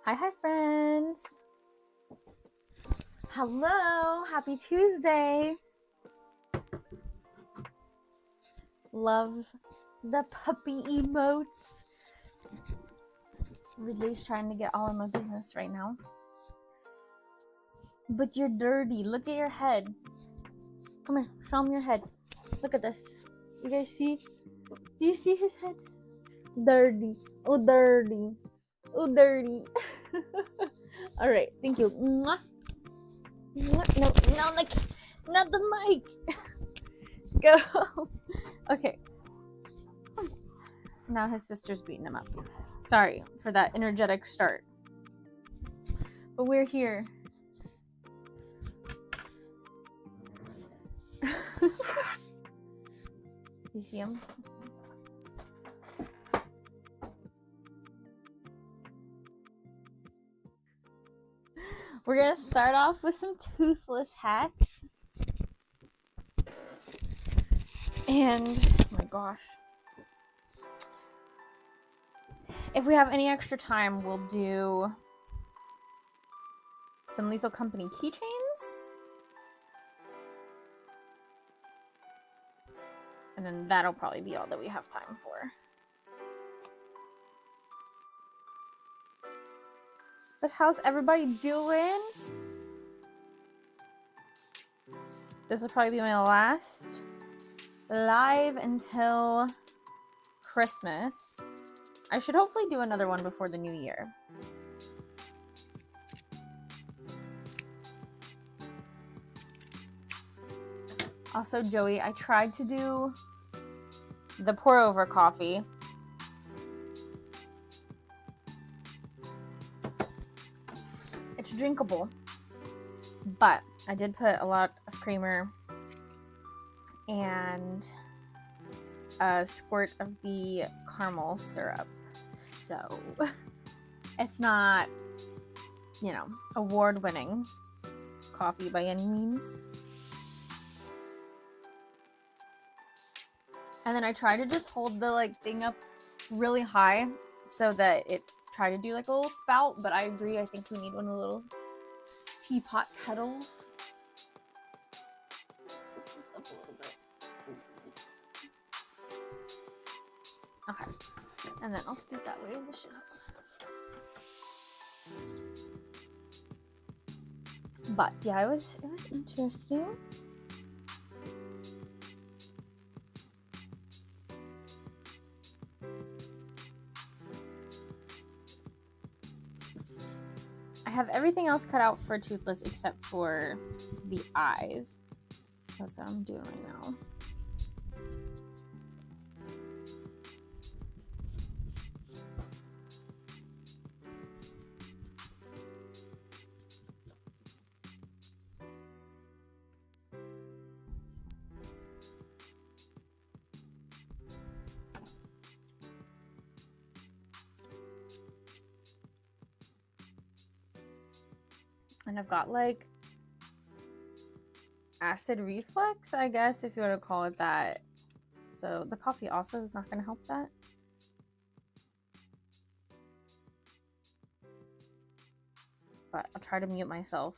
Hi, friends. Hello, happy Tuesday. Love the puppy emotes. Ridley's trying to get all in my business right now. But you're dirty. Look at your head. Come here, show him your head. Look at this. You guys see? Do you see his head? Dirty. Oh, dirty. Oh, dirty. All right, thank you. Mwah. Mwah. No, not the mic. Go. Okay. Now his sister's beating him up. Sorry for that energetic start. But we're here. You see him? We're gonna start off with some Toothless hats. And, oh my gosh. If we have any extra time, we'll do some Lethal Company keychains. And then that'll probably be all that we have time for. But how's everybody doing? This will probably be my last live until Christmas. I should hopefully do another one before the new year. Also, Joey, I tried to do the pour over coffee. It's drinkable, but I did put a lot of creamer and a squirt of the caramel syrup. So it's not, award-winning coffee by any means. And then I try to just hold the thing up really high so that it try to do a little spout, but I agree, I think we need one of the little teapot kettles. Put this up a little bit. Okay. And then I'll scoot that way of the shop. But yeah, it was interesting. I have everything else cut out for Toothless except for the eyes. That's what I'm doing right now. And I've got acid reflux, I guess, if you want to call it that. So the coffee also is not going to help that. But I'll try to mute myself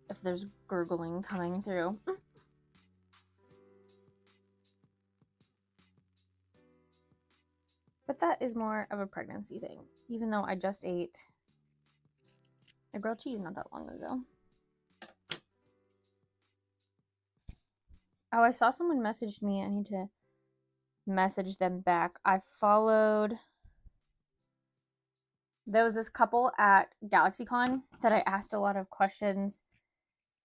if there's gurgling coming through. But that is more of a pregnancy thing, even though I just ate a grilled cheese not that long ago. Oh, I saw someone messaged me. I need to message them back. I followed... There was this couple at GalaxyCon that I asked a lot of questions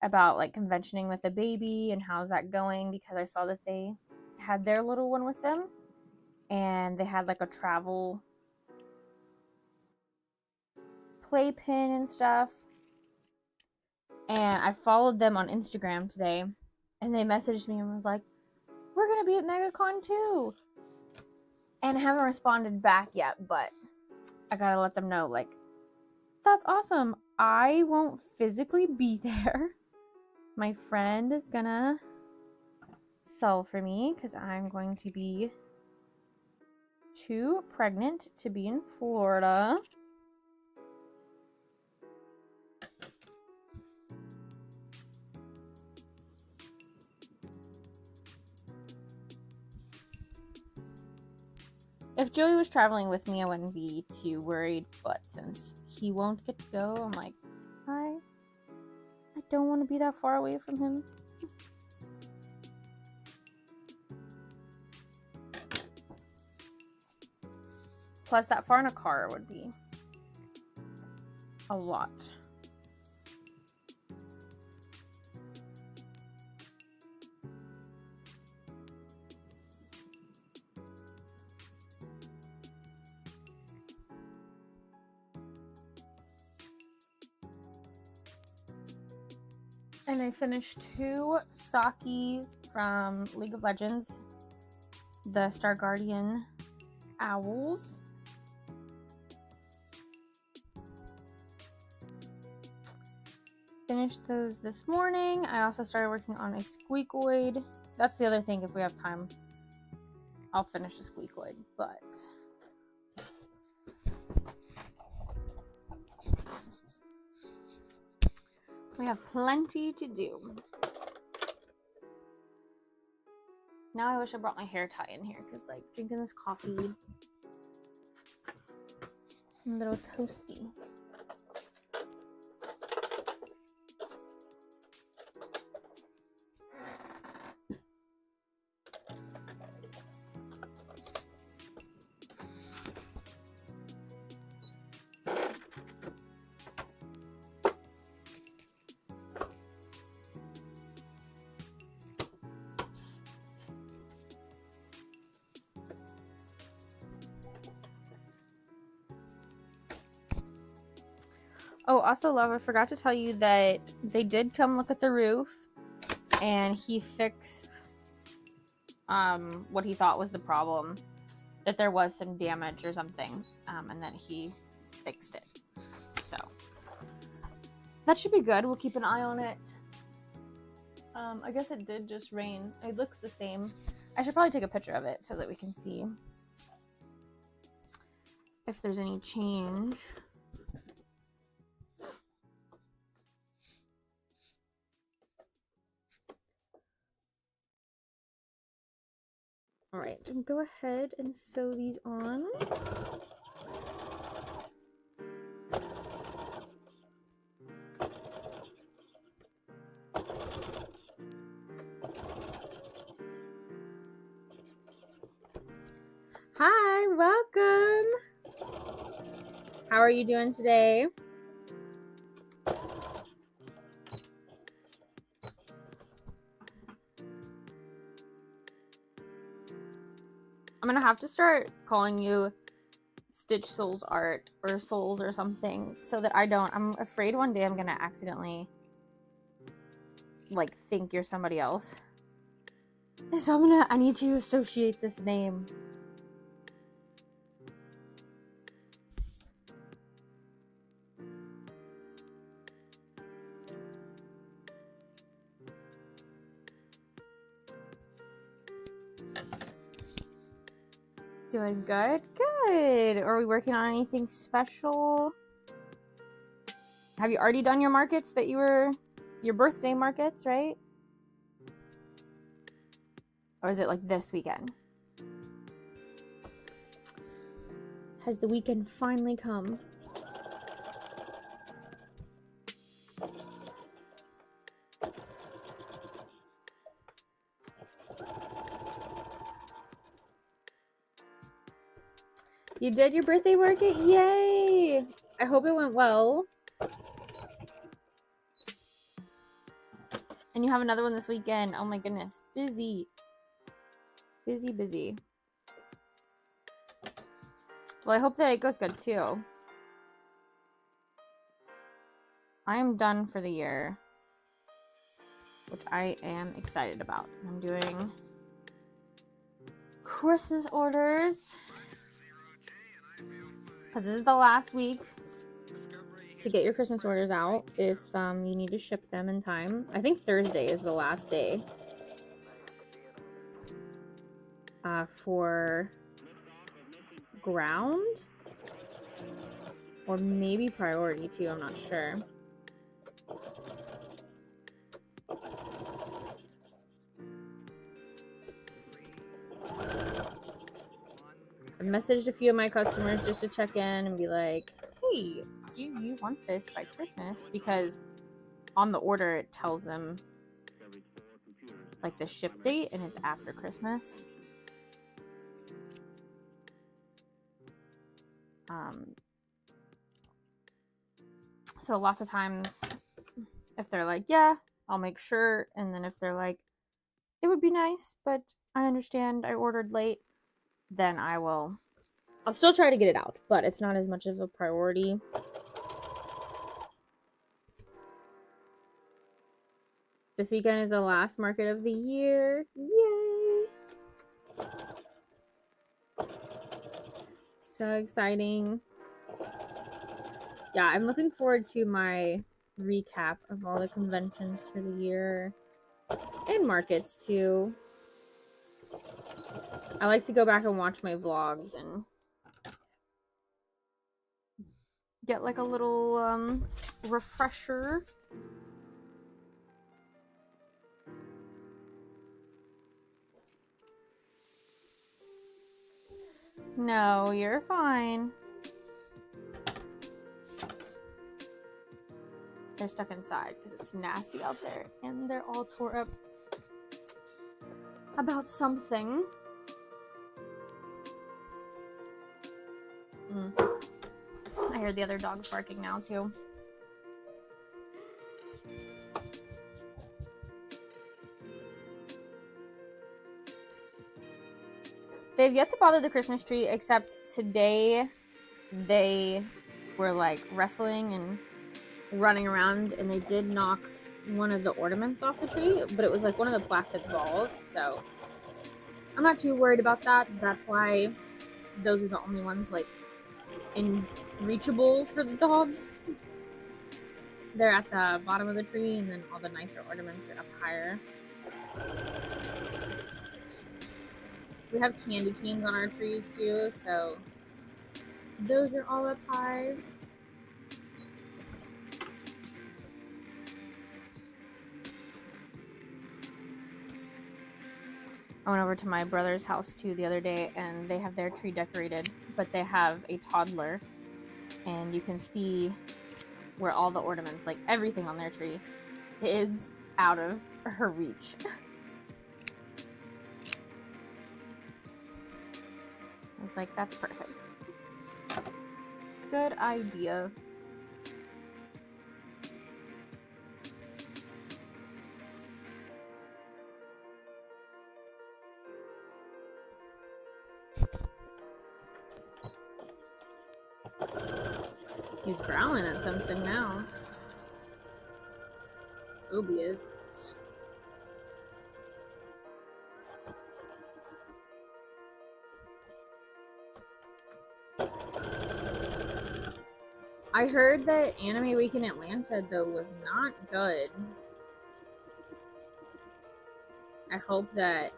about conventioning with a baby and how's that going, because I saw that they had their little one with them and they had a travel playpen and stuff. And I followed them on Instagram today and they messaged me and was like, we're gonna be at MegaCon too. And I haven't responded back yet, but I gotta let them know, that's awesome. I won't physically be there. My friend is gonna sell for me because I'm going to be too pregnant to be in Florida. If Joey was traveling with me, I wouldn't be too worried, but since he won't get to go, I'm like, I don't want to be that far away from him. Plus, that far in a car would be a lot. And I finished 2 Sakis from League of Legends, the Star Guardian Owls. Finished those this morning. I also started working on a squeakoid. That's the other thing, if we have time, I'll finish the squeakoid, but we have plenty to do. Now I wish I brought my hair tie in here, because like drinking this coffee, I'm a little toasty. Oh, also, love, I forgot to tell you that they did come look at the roof, and he fixed what he thought was the problem, that there was some damage or something, and then he fixed it. So that should be good. We'll keep an eye on it. I guess it did just rain. It looks the same. I should probably take a picture of it so that we can see if there's any change. All right, go ahead and sew these on. Hi, welcome. How are you doing today? I'm gonna have to start calling you Stitch Souls Art or Souls or something, so that I'm afraid one day I'm gonna accidentally like think you're somebody else. So I need to associate this name. Doing good? Good. Are we working on anything special? Have you already done your markets that your birthday markets, right? Or is it like this weekend? Has the weekend finally come? You did your birthday market? Yay! I hope it went well. And you have another one this weekend. Oh my goodness. Busy. Busy, busy. Well, I hope that it goes good too. I am done for the year, which I am excited about. I'm doing Christmas orders, because this is the last week to get your Christmas orders out if you need to ship them in time. I think Thursday is the last day for ground, or maybe priority too, I'm not sure. I messaged a few of my customers just to check in and be like, hey, do you want this by Christmas? Because on the order it tells them like the ship date and it's after Christmas. So lots of times if they're like, yeah, I'll make sure, and then if they're like, it would be nice, but I understand I ordered late, then I'll still try to get it out, but it's not as much of a priority. This weekend is the last market of the year. Yay! So exciting. Yeah, I'm looking forward to my recap of all the conventions for the year and markets too. I like to go back and watch my vlogs and get like a little refresher. No, you're fine. They're stuck inside because it's nasty out there and they're all tore up about something. I hear the other dogs barking now too. They've yet to bother the Christmas tree, except today they were like wrestling and running around and they did knock one of the ornaments off the tree, but it was like one of the plastic balls, so I'm not too worried about that. That's why those are the only ones like reachable for the dogs. They're at the bottom of the tree, and then all the nicer ornaments are up higher. We have candy canes on our trees too, so those are all up high. I went over to my brother's house too the other day, and they have their tree decorated, but they have a toddler, and you can see where all the ornaments, like everything on their tree, is out of her reach. I was like, that's perfect. Good idea. He's growling at something now. Obi is. I heard that Anime Week in Atlanta, though, was not good. I hope that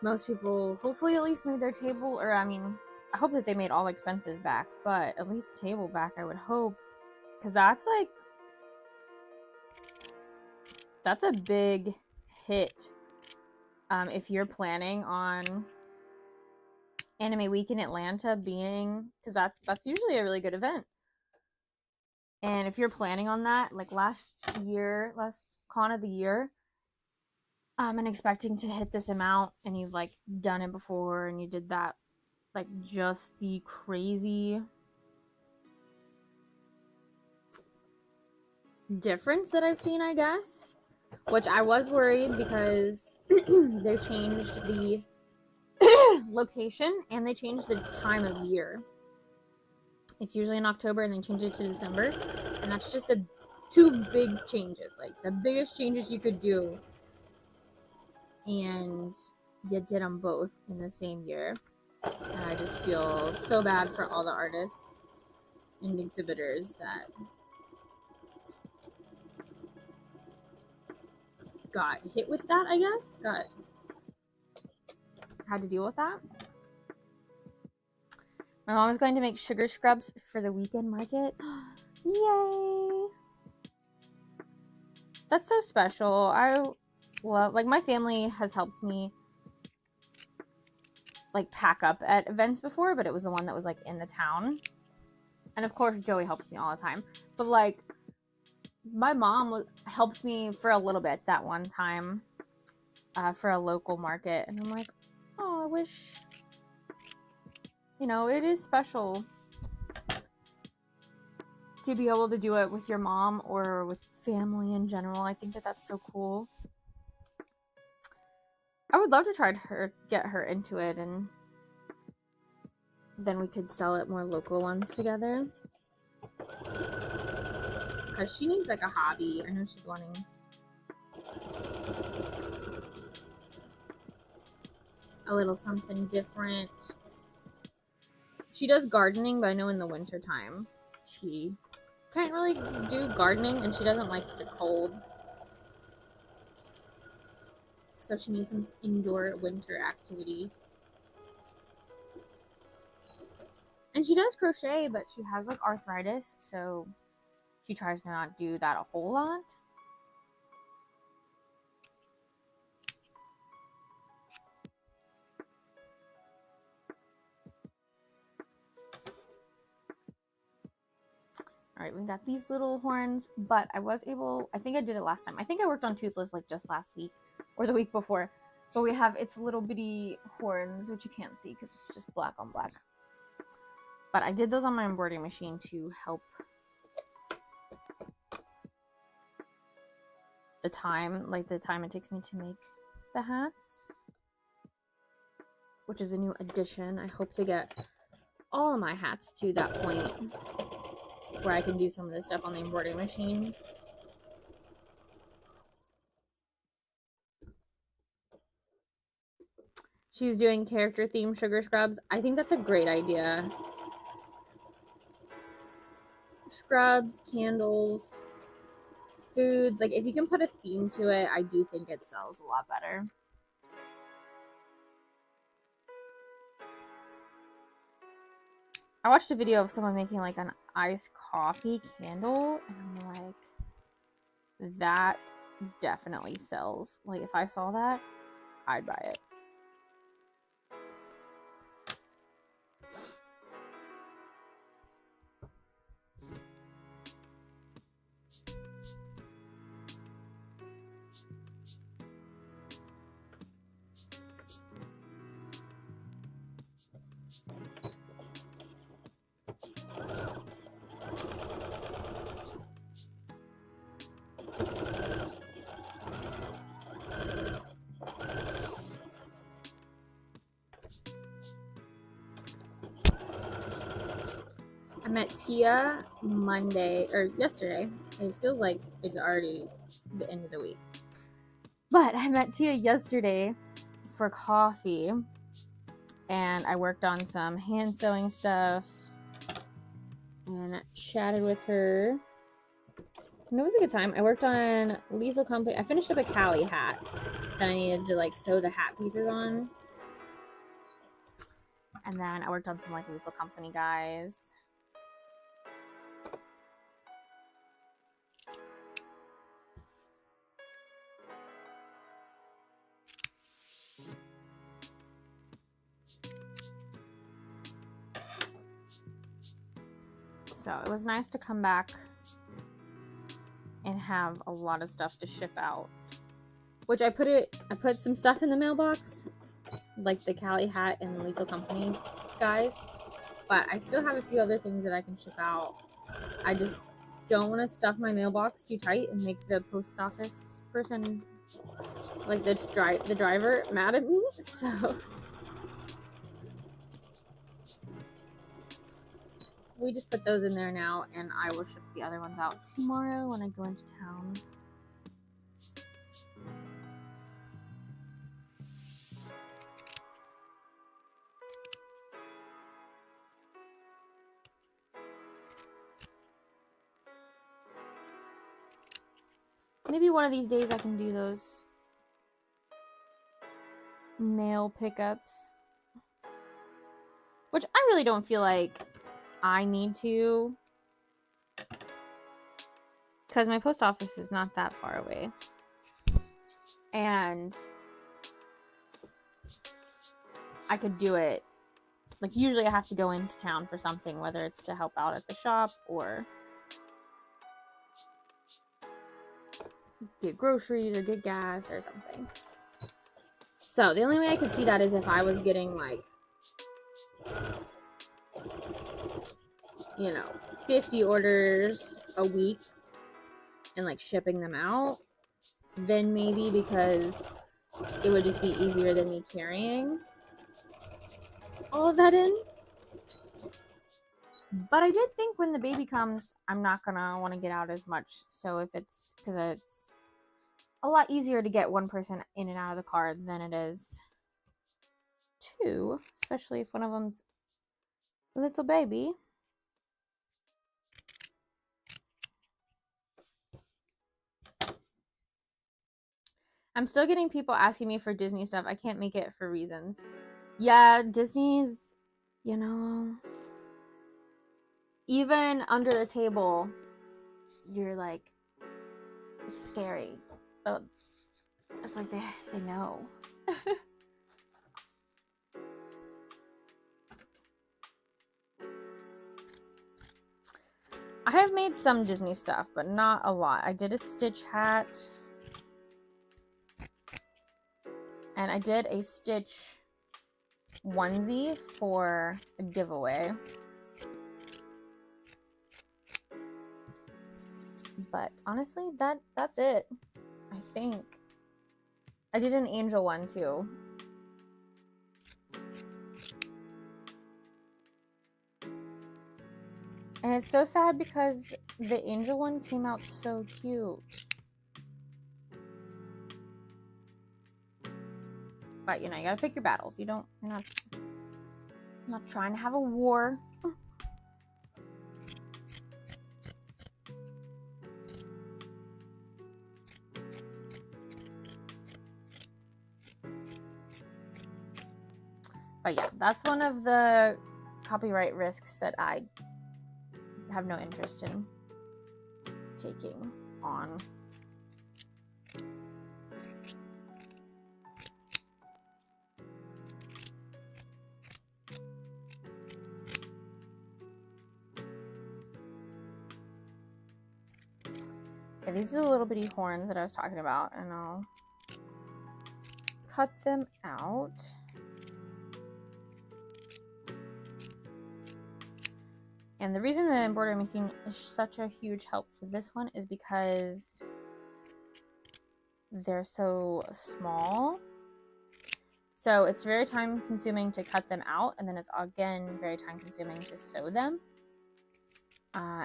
most people hopefully at least made their table, or I mean, I hope that they made all expenses back, but at least table back, I would hope. Because that's like, that's a big hit if you're planning on Anime Week in Atlanta being, because that's usually a really good event. And if you're planning on that, like last con of the year, and expecting to hit this amount, and you've like done it before and you did that, like just the crazy difference that I've seen, I guess, which I was worried because they changed the location and they changed the time of year. It's usually in October and then changed it to December, and that's just two big changes, like the biggest changes you could do, and you did them both in the same year. And I just feel so bad for all the artists and exhibitors that got hit with that, I guess. Had to deal with that. My mom is going to make sugar scrubs for the weekend market. Yay! That's so special. I love, like, my family has helped me like pack up at events before, but it was the one that was like in the town. And of course, Joey helps me all the time. But like, my mom helped me for a little bit that one time for a local market, and I'm like, oh, I wish, you know, it is special to be able to do it with your mom or with family in general. I think that that's so cool. I would love to try to get her into it, and then we could sell it more local ones together. Because she needs like a hobby. I know she's wanting a little something different. She does gardening, but I know in the winter time she can't really do gardening, and she doesn't like the cold. So she needs some indoor winter activity. And she does crochet, but she has like arthritis, so she tries to not do that a whole lot. All right, we got these little horns, but I was able, I think I did it last time. I think I worked on Toothless like just last week or the week before. But we have its little bitty horns, which you can't see because it's just black on black. But I did those on my embroidery machine to help the time it takes me to make the hats, which is a new addition. I hope to get all of my hats to that point where I can do some of this stuff on the embroidery machine. She's doing character themed sugar scrubs. I think that's a great idea. Scrubs, candles, foods. Like, if you can put a theme to it, I do think it sells a lot better. I watched a video of someone making like an iced coffee candle, and I'm like, that definitely sells. Like, if I saw that, I'd buy it. I met Tia yesterday. It feels like it's already the end of the week. But I met Tia yesterday for coffee, and I worked on some hand sewing stuff and chatted with her. And it was a good time. I worked on Lethal Company. I finished up a Cali hat that I needed to like sew the hat pieces on. And then I worked on some like Lethal Company guys. So it was nice to come back and have a lot of stuff to ship out. Which I put some stuff in the mailbox, like the Cali hat and the Lethal Company guys. But I still have a few other things that I can ship out. I just don't want to stuff my mailbox too tight and make the post office person, like the driver, mad at me. So we just put those in there now, and I will ship the other ones out tomorrow when I go into town. Maybe one of these days I can do those mail pickups, which I really don't feel like I need to, because my post office is not that far away. And I could do it. Like, usually I have to go into town for something, whether it's to help out at the shop or get groceries or get gas or something. So the only way I could see that is if I was getting, like, 50 orders a week and, like, shipping them out. Then maybe, because it would just be easier than me carrying all of that in. But I did think when the baby comes, I'm not gonna want to get out as much. So if it's, because it's a lot easier to get one person in and out of the car than it is two, especially if one of them's a little baby. I'm still getting people asking me for Disney stuff. I can't make it for reasons. Yeah, Disney's, even under the table, you're like, it's scary. But it's like they know. I have made some Disney stuff, but not a lot. I did a Stitch hat. And I did a Stitch onesie for a giveaway. But honestly, that's it. I think. I did an angel one too. And it's so sad because the angel one came out so cute. But you gotta pick your battles. You're not trying to have a war. But yeah, that's one of the copyright risks that I have no interest in taking on. Okay, these are the little bitty horns that I was talking about, and I'll cut them out. And the reason the embroidery machine is such a huge help for this one is because they're so small. So it's very time consuming to cut them out, and then it's again very time consuming to sew them.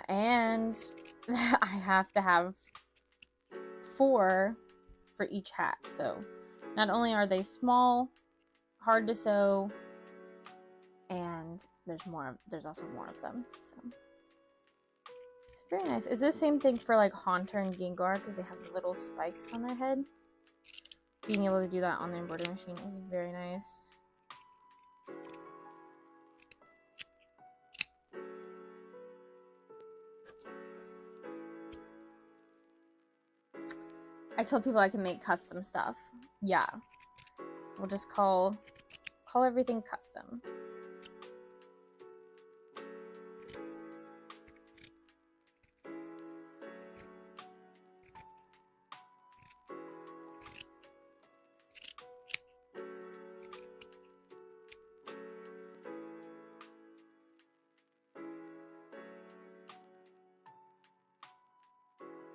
And I have to have 4 for each hat. So not only are they small, hard to sew, and there's also more of them. So it's very nice. Is this the same thing for like Haunter and Gengar, because they have little spikes on their head? Being able to do that on the embroidery machine is very nice. I told people I can make custom stuff. Yeah. We'll just call everything custom.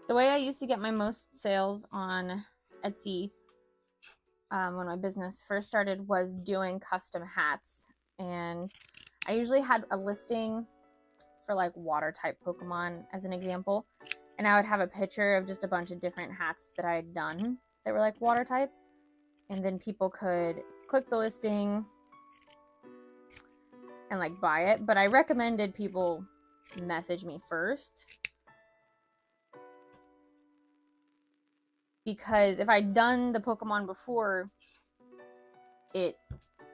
The way I used to get my most sales on Etsy when my business first started was doing custom hats. And I usually had a listing for like water type Pokemon as an example. And I would have a picture of just a bunch of different hats that I had done that were like water type. And then people could click the listing and like buy it. But I recommended people message me first, because if I'd done the Pokemon before, it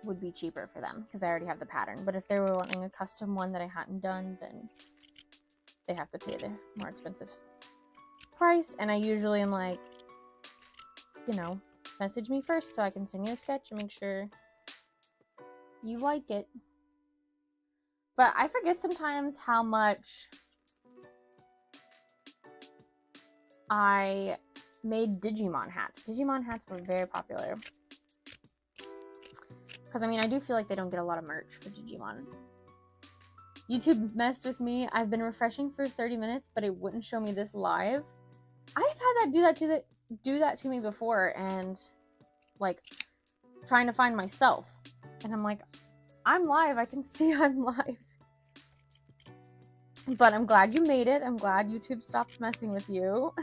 would be cheaper for them because I already have the pattern. But if they were wanting a custom one that I hadn't done, then they have to pay the more expensive price. And I usually am like, message me first so I can send you a sketch and make sure you like it. But I forget sometimes how much I made Digimon hats. Digimon hats were very popular. Because, I mean, I do feel like they don't get a lot of merch for Digimon. YouTube messed with me. I've been refreshing for 30 minutes, but it wouldn't show me this live. I've had that do that to me before, and like trying to find myself. And I'm like, I'm live. I can see I'm live. But I'm glad you made it. I'm glad YouTube stopped messing with you.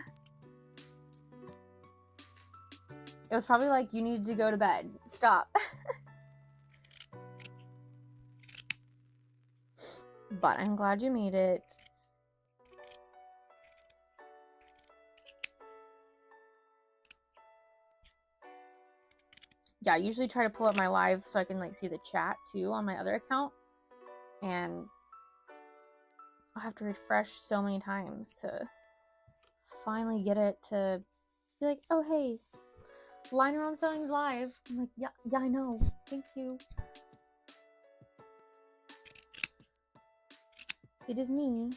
It was probably like, you needed to go to bed. Stop. But I'm glad you made it. Yeah, I usually try to pull up my live so I can like see the chat too on my other account. And I'll have to refresh so many times to finally get it to be like, oh hey, Liner on Selling's live. I'm like, yeah, I know. Thank you. It is me.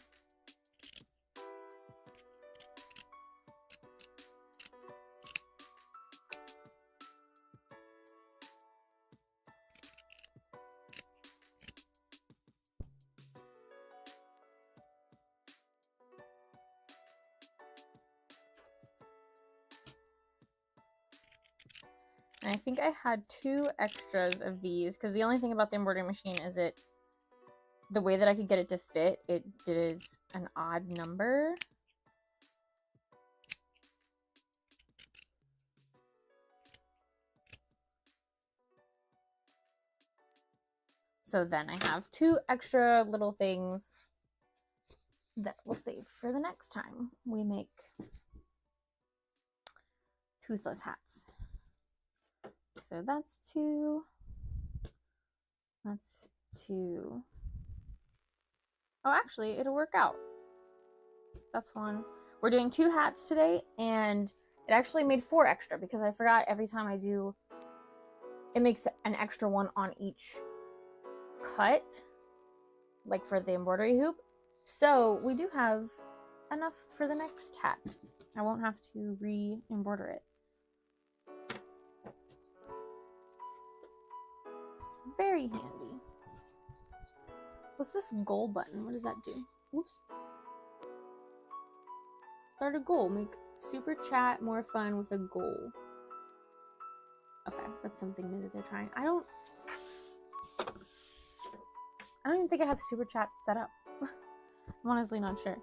And I think I had 2 extras of these, because the only thing about the embroidery machine is the way that I could get it to fit, it is an odd number. So then I have 2 extra little things that we'll save for the next time we make Toothless hats. So that's 2. That's 2. Oh, actually, it'll work out. That's 1. We're doing 2 hats today, and it actually made 4 extra because I forgot every time I do, it makes an extra one on each cut, like for the embroidery hoop. So we do have enough for the next hat. I won't have to re-embroider it. Very handy. What's this goal button? What does that do? Oops. Start a goal. Make super chat more fun with a goal. Okay, that's something new that they're trying. I don't even think I have super chat set up. I'm honestly not sure.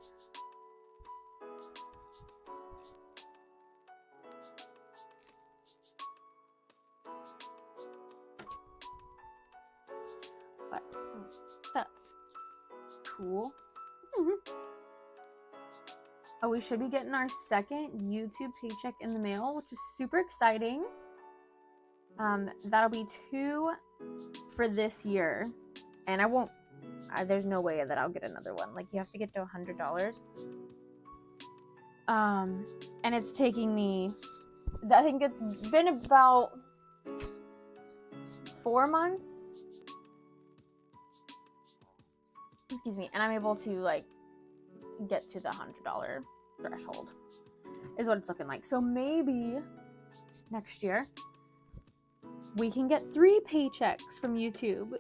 But that's cool. Oh, we should be getting our second YouTube paycheck in the mail, which is super exciting. That'll be 2 for this year, and I won't. There's no way that I'll get another one. Like, you have to get to $100. And it's taking me. I think it's been about 4 months. Excuse me, and I'm able to like get to the $100 threshold. Is what it's looking like. So maybe next year we can get 3 paychecks from YouTube.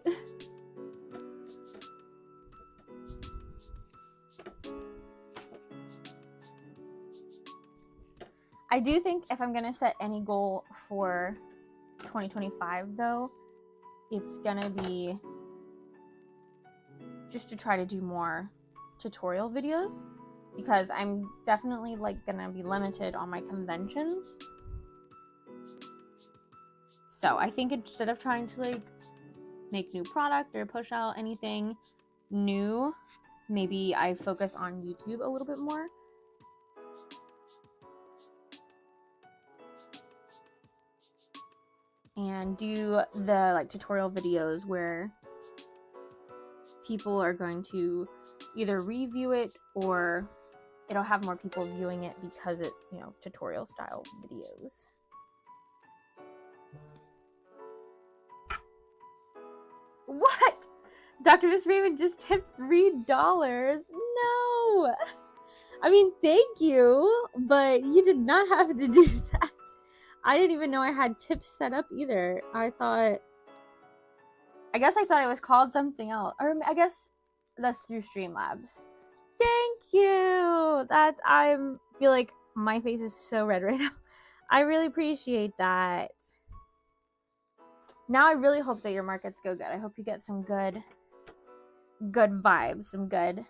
I do think if I'm gonna set any goal for 2025 though, it's gonna be just to try to do more tutorial videos, because I'm definitely like gonna be limited on my conventions. So I think instead of trying to like make new product or push out anything new, maybe I focus on YouTube a little bit more. And do the like tutorial videos where people are going to either review it or it'll have more people viewing it because it, you know, tutorial style videos. What? Dr. Miss Raven just tipped $3. No! I mean, thank you, but you did not have to do that. I didn't even know I had tips set up either. I guess I thought it was called something else. Or I guess that's through Streamlabs. Thank you! I feel like my face is so red right now. I really appreciate that. Now I really hope that your markets go good. I hope you get some good vibes, some good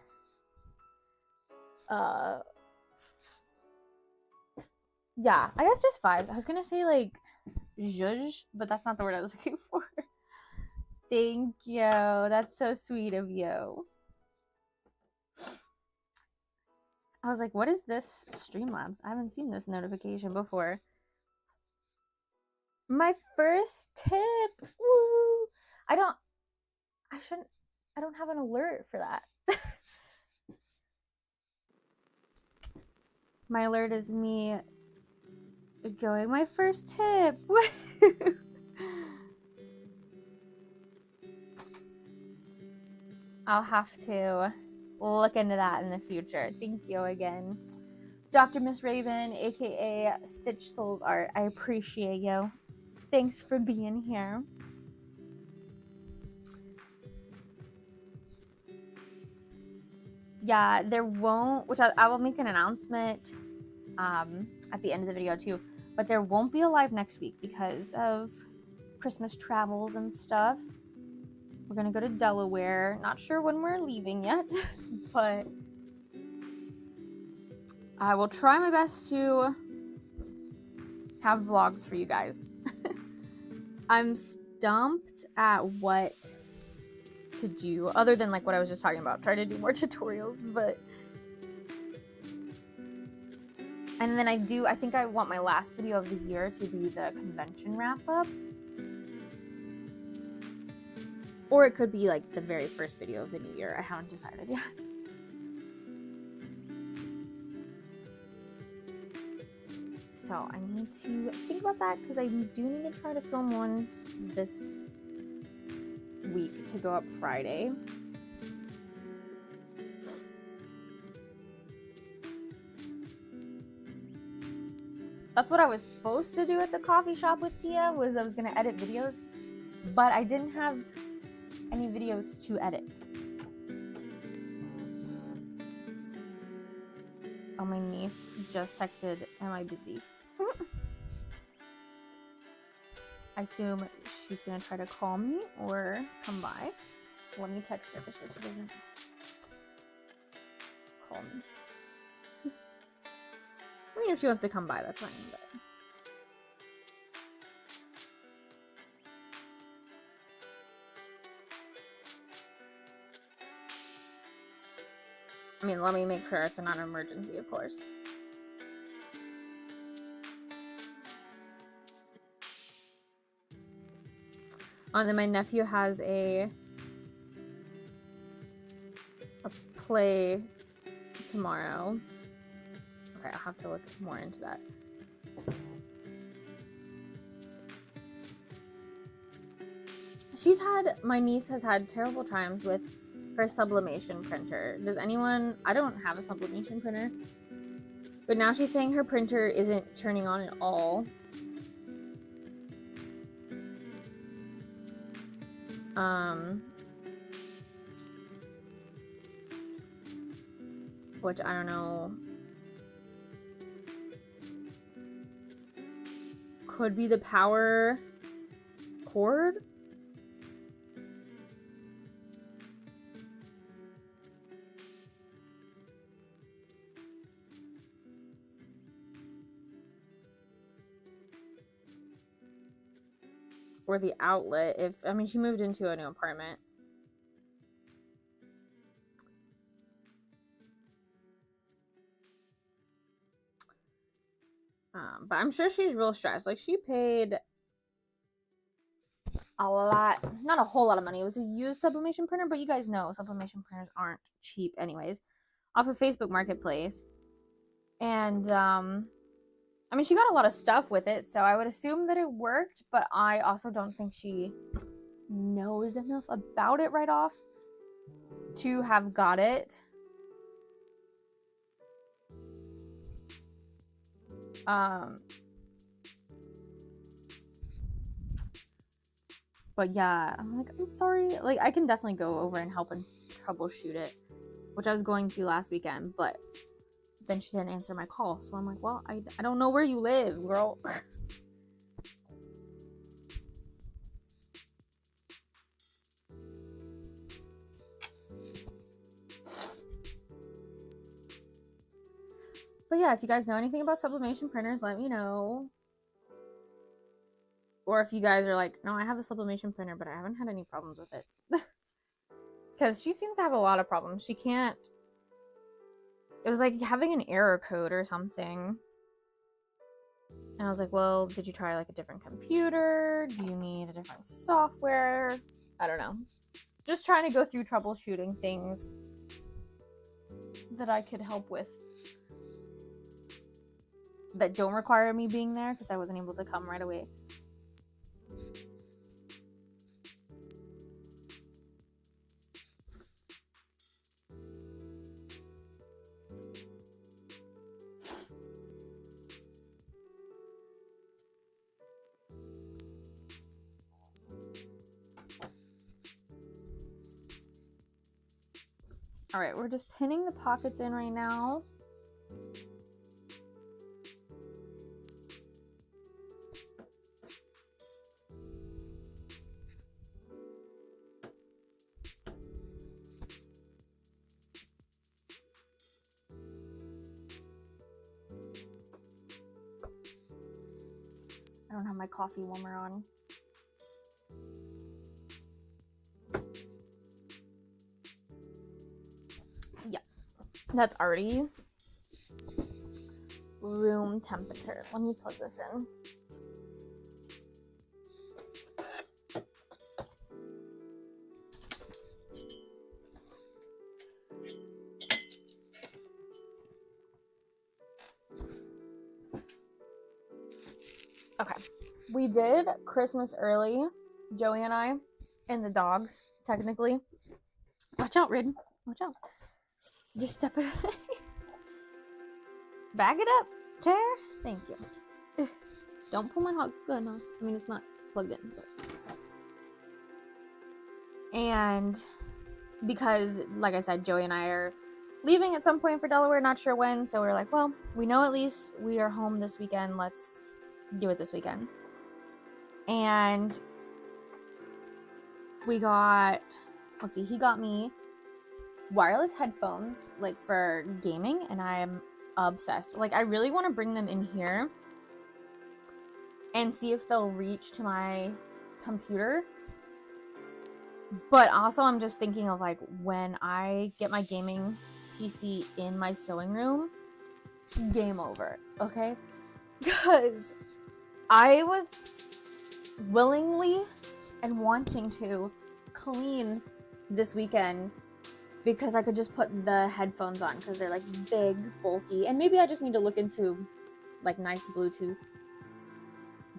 yeah, I guess just vibes. I was gonna say like zhuzh, but that's not the word I was looking for. Thank you. That's so sweet of you. I was like, what is this Streamlabs? I haven't seen this notification before. My first tip. Woo! I don't have an alert for that. My alert is me going, my first tip. I'll have to look into that in the future. Thank you again. Dr. Miss Raven, aka Stitch Souls Art, I appreciate you. Thanks for being here. Yeah, there won't, which I will make an announcement at the end of the video too, but there won't be a live next week because of Christmas travels and stuff. We're gonna go to Delaware. Not sure when we're leaving yet, but I will try my best to have vlogs for you guys. I'm stumped at what to do other than like what I was just talking about. Try to do more tutorials, but and then I think I want my last video of the year to be the convention wrap up. Or it could be like the very first video of the new year. I haven't decided yet. So I need to think about that because I do need to try to film one this week to go up Friday. That's what I was supposed to do at the coffee shop with Tia, was I was going to edit videos, but I didn't have any videos to edit. Oh, my niece just texted, am I busy? I assume she's gonna try to call me or come by. Let me text her so she doesn't call me. I mean, if she wants to come by, that's fine, but... I mean, let me make sure it's not an emergency, of course. Oh, and then my nephew has a play tomorrow. Okay, I'll have to look more into that. My niece has had terrible times with her sublimation printer. Does anyone, I don't have a sublimation printer, but now she's saying her printer isn't turning on at all. Which I don't know. Could be the power cord? Or the outlet. I mean, she moved into a new apartment. But I'm sure she's real stressed. Like, she paid a lot, not a whole lot of money. It was a used sublimation printer, but you guys know sublimation printers aren't cheap anyways. Off of Facebook Marketplace. And, I mean, she got a lot of stuff with it, so I would assume that it worked, but I also don't think she knows enough about it right off to have got it. But yeah, I'm like, I'm sorry. Like, I can definitely go over and help and troubleshoot it, which I was going to last weekend, but then she didn't answer my call. So I'm like, well, I don't know where you live, girl. But yeah, if you guys know anything about sublimation printers, let me know. Or if you guys are like, no, I have a sublimation printer, but I haven't had any problems with it. Because she seems to have a lot of problems. She can't. It was like having an error code or something. And I was like, well, did you try like a different computer? Do you need a different software? I don't know. Just trying to go through troubleshooting things that I could help with that don't require me being there, because I wasn't able to come right away. All right, we're just pinning the pockets in right now. I don't have my coffee warmer on. Yeah, that's already room temperature. Let me plug this in. Okay, we did Christmas early, Joey and I, and the dogs, technically. Watch out, Rid. Watch out. Just step it. Bag it up, Tara. Thank you. Don't pull my hot gun off. I mean, it's not plugged in. But... And because, like I said, Joey and I are leaving at some point for Delaware, not sure when, so we're like, well, we know at least we are home this weekend. Let's do it this weekend. And we got, let's see, he got me wireless headphones, like, for gaming, and I'm obsessed. Like, I really want to bring them in here and see if they'll reach to my computer. But also, I'm just thinking of, like, when I get my gaming PC in my sewing room, game over, okay? Because I was willingly and wanting to clean this weekend because I could just put the headphones on because they're like big, bulky, and maybe I just need to look into like nice Bluetooth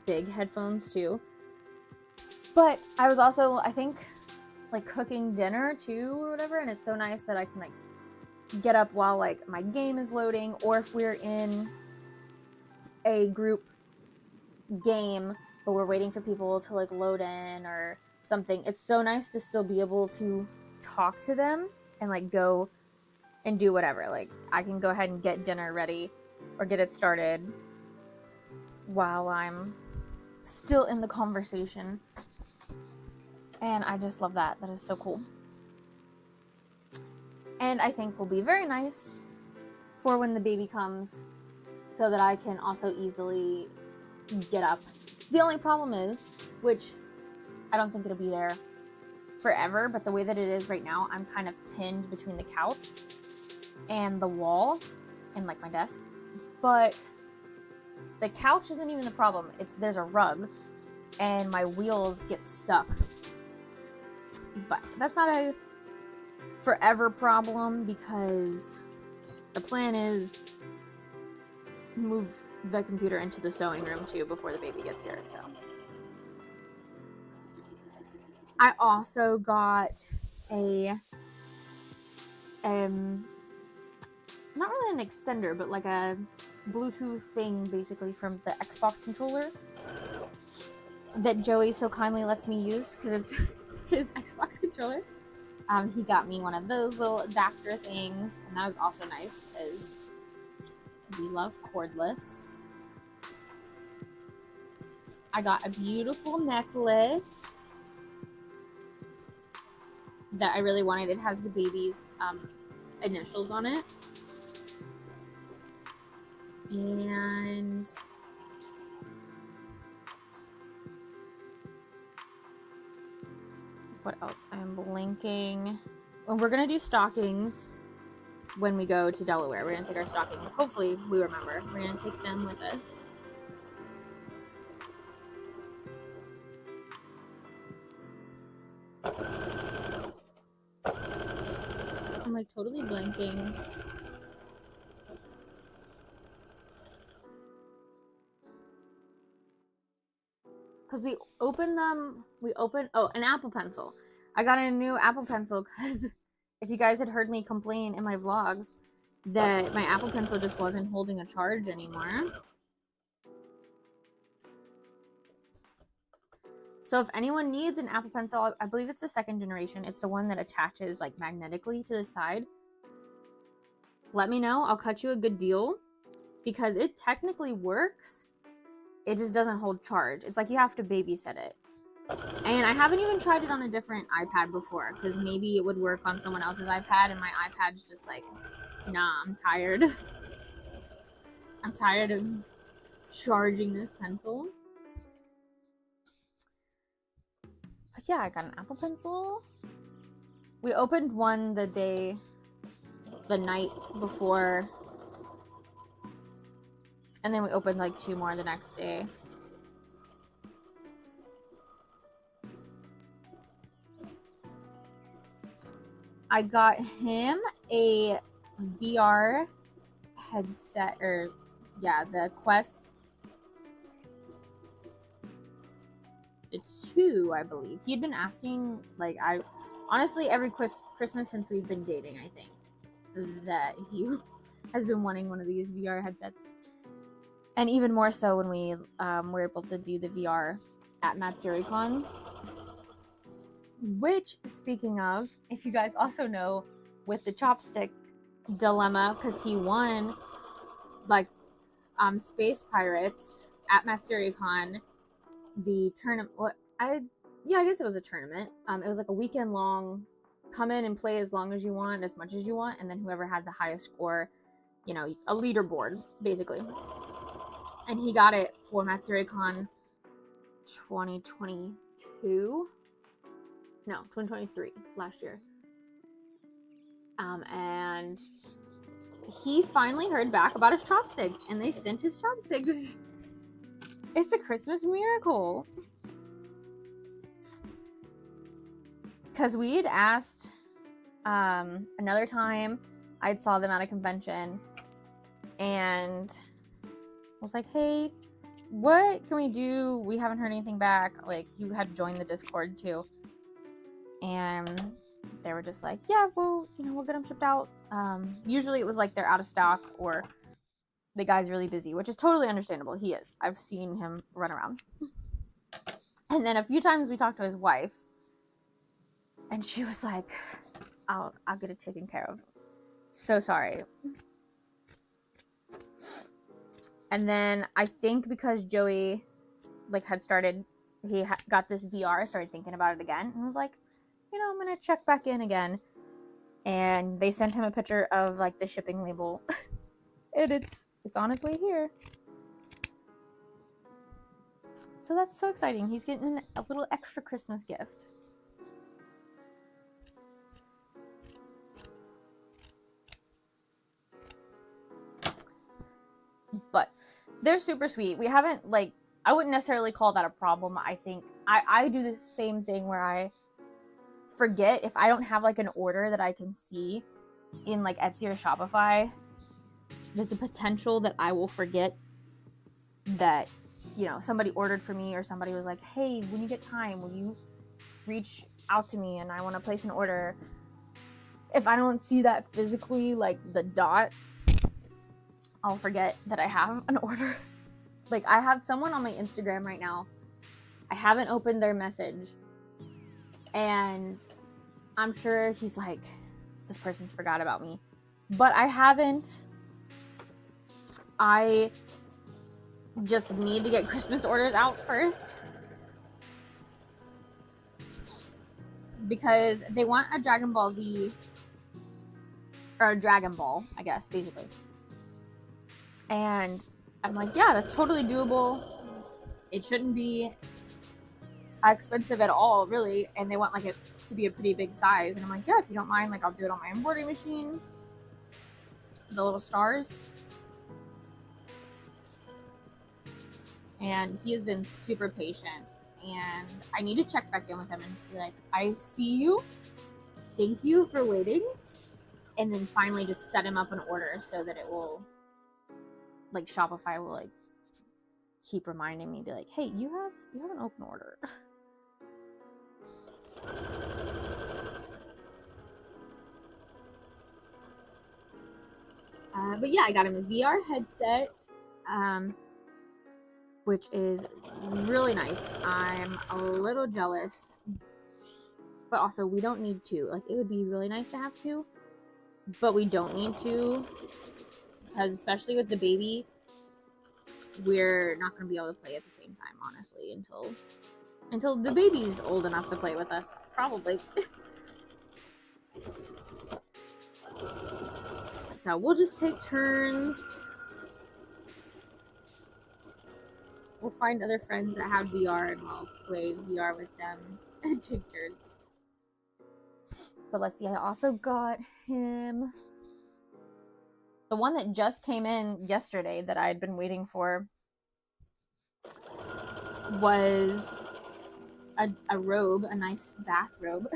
big headphones too. But I was also, I think, like cooking dinner too or whatever, and it's so nice that I can like get up while like my game is loading, or if we're in a group game but we're waiting for people to like load in or something, it's so nice to still be able to talk to them and like go and do whatever. Like I can go ahead and get dinner ready or get it started while I'm still in the conversation, and I just love that. That is so cool, and I think will be very nice for when the baby comes, so that I can also easily get up. The only problem is, which I don't think it'll be there forever, but the way that it is right now, I'm kind of pinned between the couch and the wall and like my desk. But the couch isn't even the problem. There's a rug and my wheels get stuck. But that's not a forever problem, because the plan is move the computer into the sewing room too before the baby gets here. So I also got a not really an extender, but like a Bluetooth thing basically from the Xbox controller that Joey so kindly lets me use because it's his Xbox controller. He got me one of those little adapter things, and that was also nice because we love cordless. I got a beautiful necklace that I really wanted. It has the baby's initials on it. And what else? I'm blinking. Well, we're gonna do stockings when we go to Delaware. We're gonna take our stockings. Hopefully we remember. We're gonna take them with us. I'm like totally blinking. Because we opened an Apple Pencil. I got a new Apple Pencil because if you guys had heard me complain in my vlogs that my Apple Pencil just wasn't holding a charge anymore. So if anyone needs an Apple Pencil, I believe it's the 2nd generation. It's the one that attaches like magnetically to the side. Let me know. I'll cut you a good deal because it technically works. It just doesn't hold charge. It's like you have to babysit it. And I haven't even tried it on a different iPad before because maybe it would work on someone else's iPad and my iPad's just like, nah, I'm tired. I'm tired of charging this pencil. But yeah, I got an Apple Pencil. We opened one the night before. And then we opened like 2 more the next day. I got him a VR headset, or yeah, the Quest. It's 2, I believe. He'd been asking, like, honestly, every Christmas since we've been dating, I think, that he has been wanting one of these VR headsets. And even more so when we were able to do the VR at MatsuriCon. Which, speaking of, if you guys also know, with the chopstick dilemma, because he won, like, Space Pirates at MatsuriCon, the tournament. I guess it was a tournament. It was like a weekend long. Come in and play as long as you want, as much as you want, and then whoever had the highest score, you know, a leaderboard basically. And he got it for MatsuriCon 2022. No, 2023, last year. And he finally heard back about his chopsticks, and they sent his chopsticks. It's a Christmas miracle. Because we had asked another time, I saw them at a convention, and I was like, hey, what can we do? We haven't heard anything back. Like, you had joined the Discord too. And they were just like, yeah, well, you know, we'll get them shipped out. Usually it was like they're out of stock or the guy's really busy, which is totally understandable. He is. I've seen him run around. And then a few times we talked to his wife, and she was like, I'll get it taken care of. So sorry. And then I think because Joey like had started, he got this VR, started thinking about it again, and was like, you know, I'm gonna check back in again. And they sent him a picture of like the shipping label, and it's on its way here. So that's so exciting. He's getting a little extra Christmas gift. But they're super sweet. We haven't, like, I wouldn't necessarily call that a problem. I think I do the same thing where I forget if I don't have like an order that I can see in like Etsy or Shopify. There's a potential that I will forget that, you know, somebody ordered for me, or somebody was like, hey, when you get time, will you reach out to me and I want to place an order, if I don't see that physically, like the dot, I'll forget that I have an order. Like, I have someone on my Instagram right now. I haven't opened their message. And I'm sure he's like, this person's forgot about me. But I haven't. I just need to get Christmas orders out first. Because they want a Dragon Ball Z, or a Dragon Ball, I guess, basically. And I'm like, yeah, that's totally doable. It shouldn't be expensive at all, really. And they want like it to be a pretty big size. And I'm like, yeah, if you don't mind, like I'll do it on my embroidery machine. The little stars. And he has been super patient. And I need to check back in with him and just be like, I see you. Thank you for waiting. And then finally just set him up an order so that it will, like Shopify will like keep reminding me, be like, hey, you have an open order. But yeah, I got him a VR headset, which is really nice. I'm a little jealous, but also we don't need to. Like, it would be really nice to have two, but we don't need to, because especially with the baby, we're not going to be able to play at the same time, honestly, until the baby's old enough to play with us, probably. So we'll just take turns. We'll find other friends that have VR and we'll play VR with them and take turns. But let's see, I also got him the one that just came in yesterday that I had been waiting for. Was a robe, a nice bathrobe.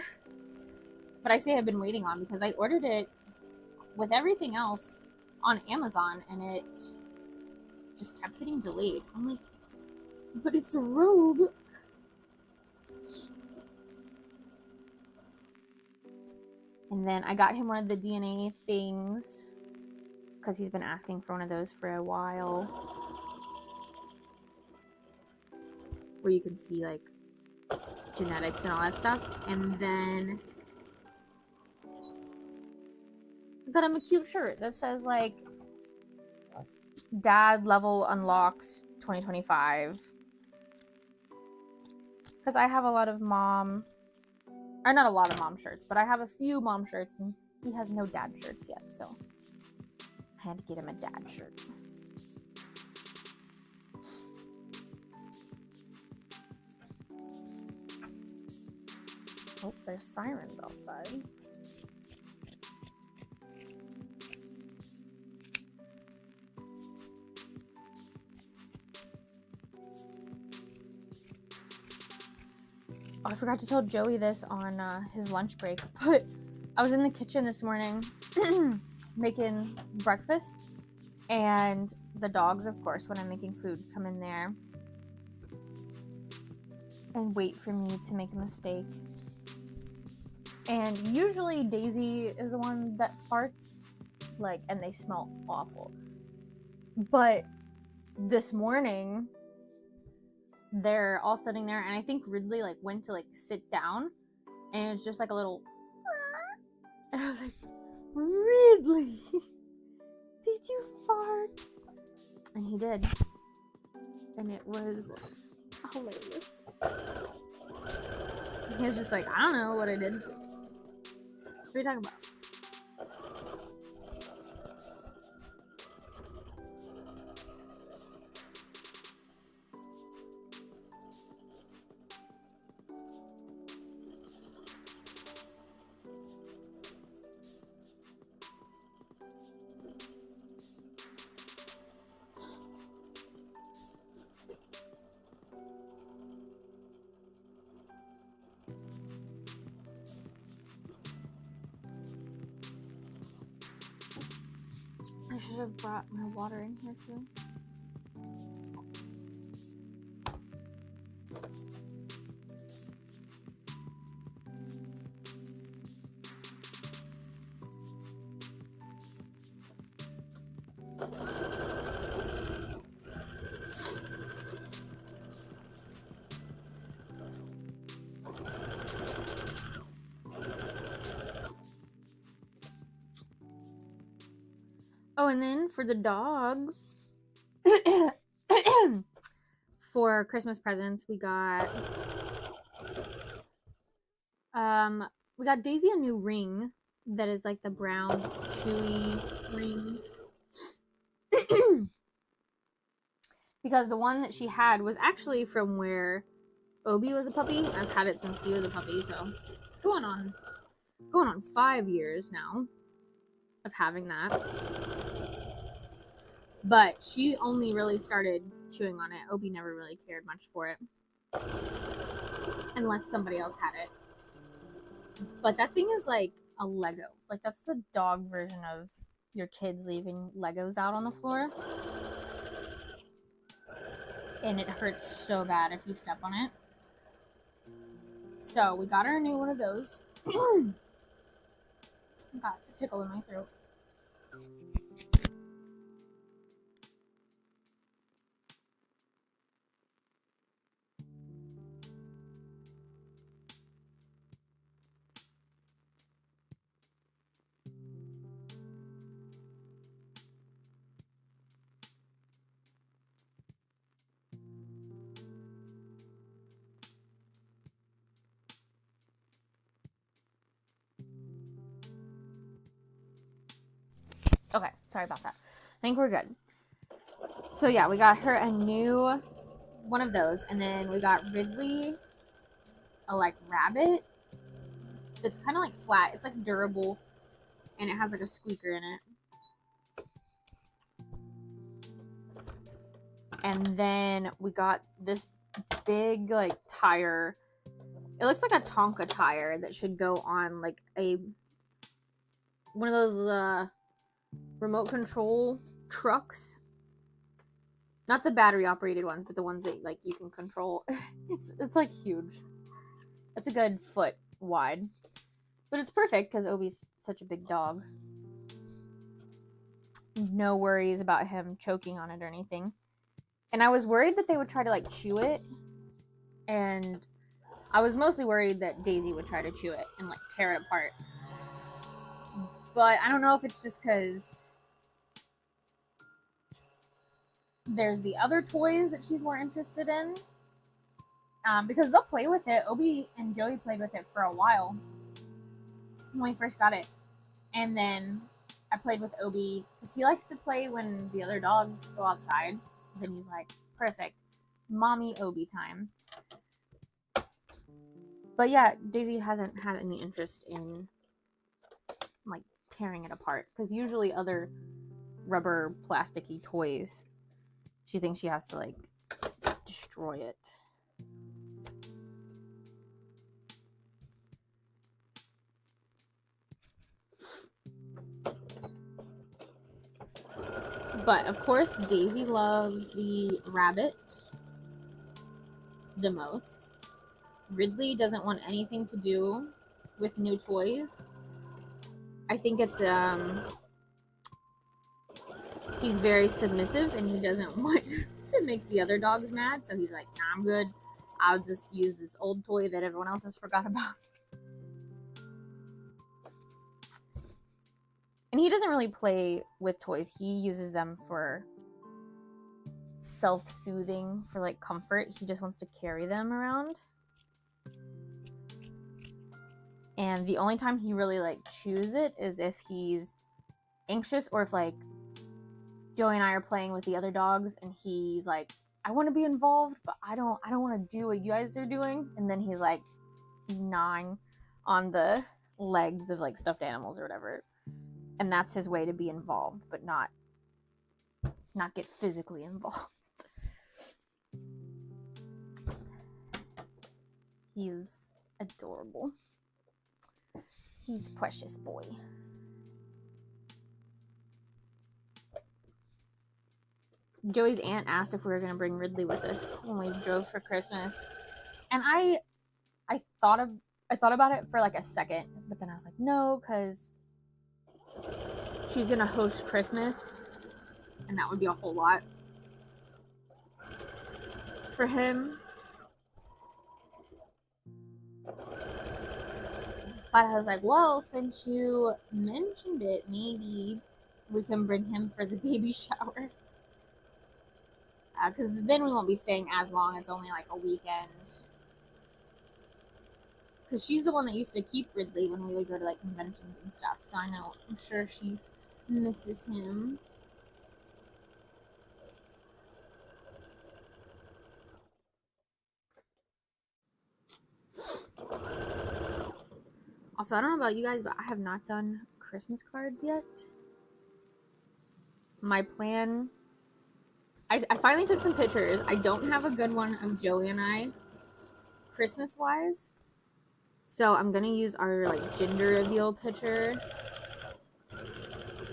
But I say I've been waiting on because I ordered it with everything else on Amazon and it just kept getting delayed. I'm like, but it's a robe. And then I got him one of the DNA things because he's been asking for one of those for a while, where you can see like genetics and all that stuff. And then I got him a cute shirt that says like Dad Level Unlocked 2025, because I have a lot of mom, or not a lot of mom shirts, but I have a few mom shirts and he has no dad shirts yet, so I had to get him a dad shirt. Oh, there's sirens outside. Oh, I forgot to tell Joey this on his lunch break, but I was in the kitchen this morning making breakfast, and the dogs, of course, when I'm making food, come in there and wait for me to make a mistake. And usually Daisy is the one that farts, like, and they smell awful. But this morning, they're all sitting there, and I think Ridley like went to like sit down, and it's just like a little, and I was like, Ridley, did you fart? And he did, and it was hilarious. He was just like, I don't know what I did. What are you talking about? I should have brought my water in here too. Oh, and then for the dogs, for Christmas presents, we got Daisy a new ring that is like the brown chewy rings. Because the one that she had was actually from where Obi was a puppy. I've had it since he was a puppy, so it's going on 5 years now of having that. But she only really started chewing on it. Obi never really cared much for it, unless somebody else had it. But that thing is like a Lego. Like, that's the dog version of your kids leaving Legos out on the floor. And it hurts so bad if you step on it. So we got her a new one of those. Got a tickle in my throat. Okay, sorry about that. I think we're good. So yeah, we got her a new one of those, and then we got Ridley a like rabbit that's kind of like flat. It's like durable, and it has like a squeaker in it. And then we got this big like tire. It looks like a Tonka tire that should go on like one of those remote control trucks. Not the battery operated ones, but the ones that like you can control. It's like huge. It's a good foot wide. But it's perfect because Obi's such a big dog. No worries about him choking on it or anything. And I was worried that they would try to like chew it. And I was mostly worried that Daisy would try to chew it and like tear it apart. But I don't know if it's just because there's the other toys that she's more interested in. Because they'll play with it. Obi and Joey played with it for a while when we first got it. And then I played with Obi because he likes to play when the other dogs go outside. Then he's like, perfect, mommy Obi time. But yeah, Daisy hasn't had any interest in like tearing it apart, because usually other rubber plasticky toys, she thinks she has to like destroy it. But of course, Daisy loves the rabbit the most. Ridley doesn't want anything to do with new toys. I think it's he's very submissive and he doesn't want to make the other dogs mad, so he's like, nah, I'm good. I'll just use this old toy that everyone else has forgot about. And he doesn't really play with toys. He uses them for self-soothing, for like comfort. He just wants to carry them around. And the only time he really like chews it is if he's anxious, or if like Joey and I are playing with the other dogs and he's like, I want to be involved, but I don't want to do what you guys are doing. And then he's like gnawing on the legs of like stuffed animals or whatever. And that's his way to be involved, but not get physically involved. He's adorable. He's a precious boy. Joey's aunt asked if we were going to bring Ridley with us when we drove for Christmas. And I thought about it for like a second, but then I was like, no, because she's going to host Christmas and that would be a whole lot for him. But I was like, well, since you mentioned it, maybe we can bring him for the baby shower. Because then we won't be staying as long. It's only like a weekend. Because she's the one that used to keep Ridley when we would go to like conventions and stuff. So I know, I'm sure she misses him. Also, I don't know about you guys, but I have not done Christmas cards yet. My plan, I finally took some pictures. I don't have a good one of Joey and I Christmas wise, so I'm gonna use our like gender reveal picture,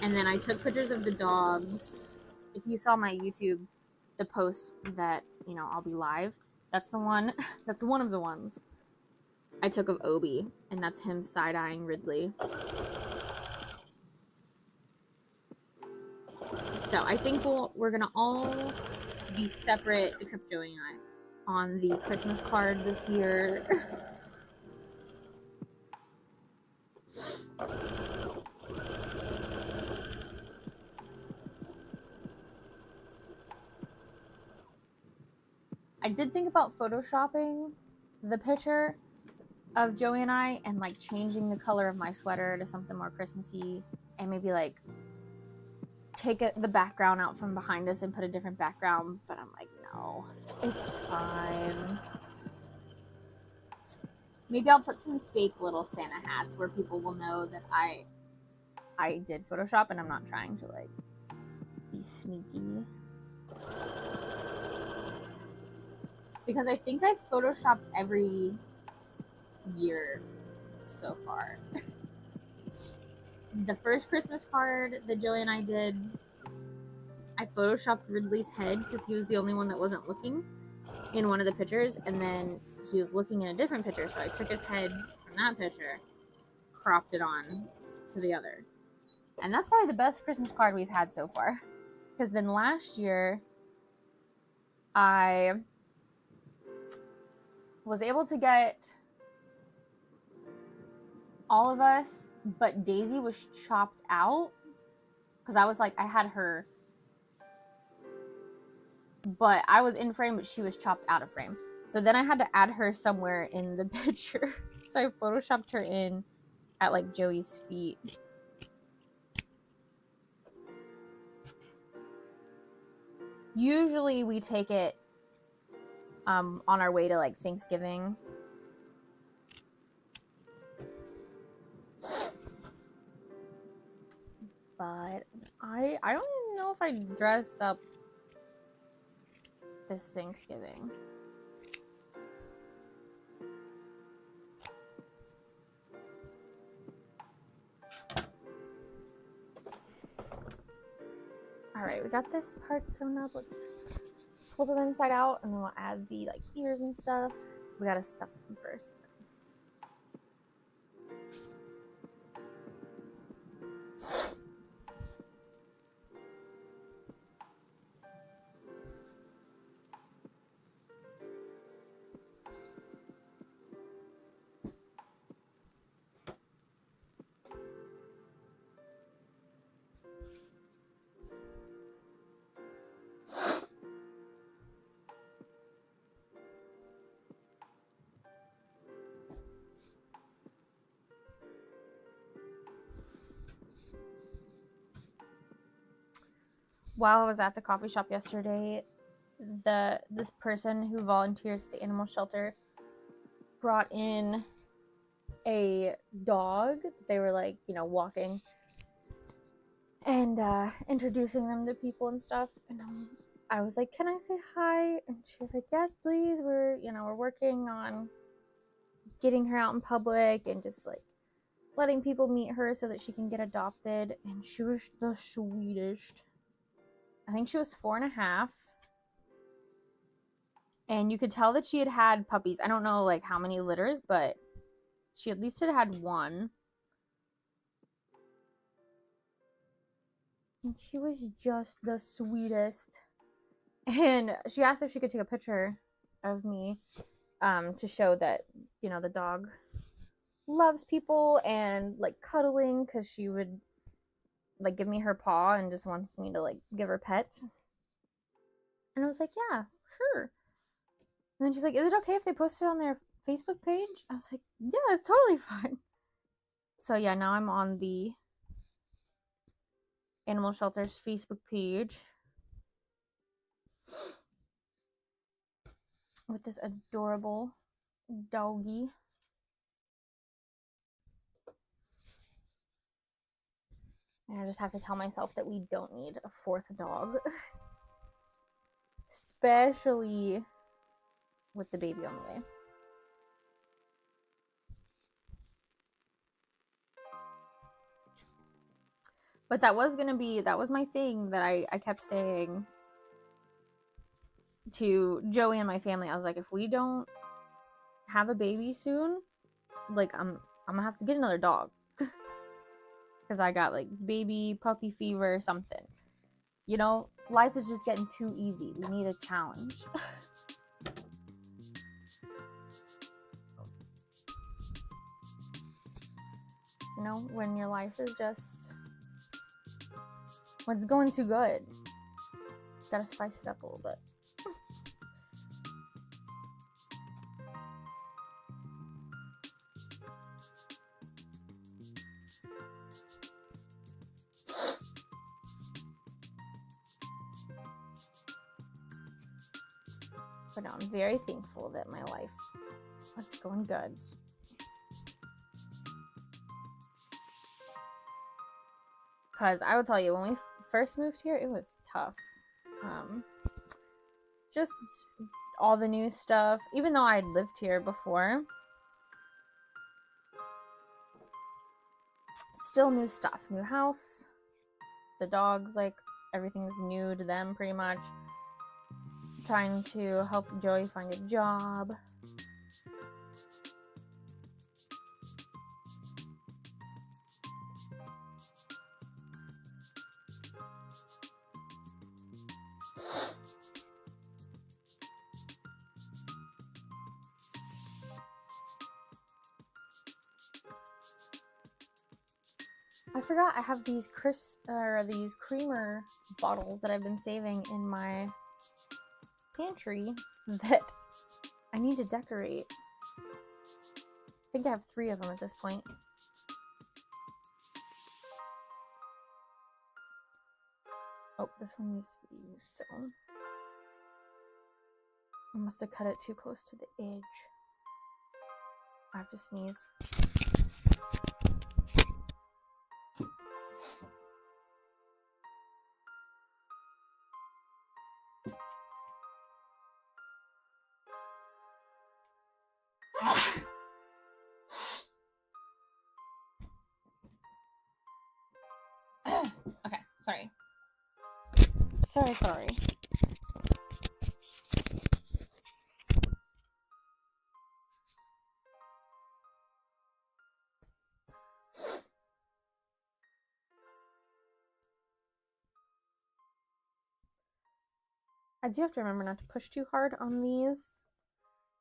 and then I took pictures of the dogs. If you saw my YouTube, the post that, you know, I'll be live, that's the one, that's one of the ones I took of Obi, and that's him side-eyeing Ridley. So I think we're gonna all be separate, except Joey and I, on the Christmas card this year. I did think about photoshopping the picture of Joey and I and like changing the color of my sweater to something more Christmassy, and maybe like take the background out from behind us and put a different background, but I'm like, no, it's fine. Maybe I'll put some fake little Santa hats where people will know that I did Photoshop and I'm not trying to like be sneaky. Because I think I've Photoshopped every year so far. The first Christmas card that Joey and I did, I Photoshopped Ridley's head because he was the only one that wasn't looking in one of the pictures, and then he was looking in a different picture, so I took his head from that picture, cropped it on to the other. And that's probably the best Christmas card we've had so far. Because then last year, I was able to get all of us, but Daisy was chopped out. Because I was like, I had her, but I was in frame, but she was chopped out of frame. So then I had to add her somewhere in the picture. So I Photoshopped her in at like Joey's feet. Usually we take it on our way to like Thanksgiving. But I don't even know if I dressed up this Thanksgiving. Alright, we got this part sewn up. Let's flip them inside out and then we'll add the like ears and stuff. We gotta stuff them first. While I was at the coffee shop yesterday, this person who volunteers at the animal shelter brought in a dog. They were like, you know, walking and introducing them to people and stuff. And I was like, can I say hi? And she was like, yes, please. We're working on getting her out in public and just like letting people meet her so that she can get adopted. And she was the sweetest. I think she was 4.5. And you could tell that she had had puppies. I don't know like how many litters, but she at least had one. And she was just the sweetest. And she asked if she could take a picture of me to show that, you know, the dog loves people and like cuddling, because she would like give me her paw and just wants me to like give her pets. And I was like, yeah, sure. And then she's like, is it okay if they post it on their Facebook page? I was like, yeah, it's totally fine. So yeah, now I'm on the animal shelter's Facebook page with this adorable doggy. And I just have to tell myself that we don't need a fourth dog. Especially with the baby on the way. But that was my thing that I kept saying to Joey and my family. I was like, if we don't have a baby soon, like I'm gonna have to get another dog. Because I got like baby puppy fever or something. You know, life is just getting too easy. We need a challenge. You know, when your life is just, when it's going too good, gotta spice it up a little bit. But no, I'm very thankful that my life is going good. Because I will tell you, when we first moved here, it was tough. Just all the new stuff. Even though I'd lived here before, still new stuff. New house. The dogs, like, everything's new to them pretty much. Trying to help Joey find a job. I forgot I have these creamer bottles that I've been saving in my pantry that I need to decorate. I think I have 3 of them at this point. Oh, this one needs to be sewn. I must have cut it too close to the edge. I have to sneeze. Okay, sorry. Sorry. I do have to remember not to push too hard on these,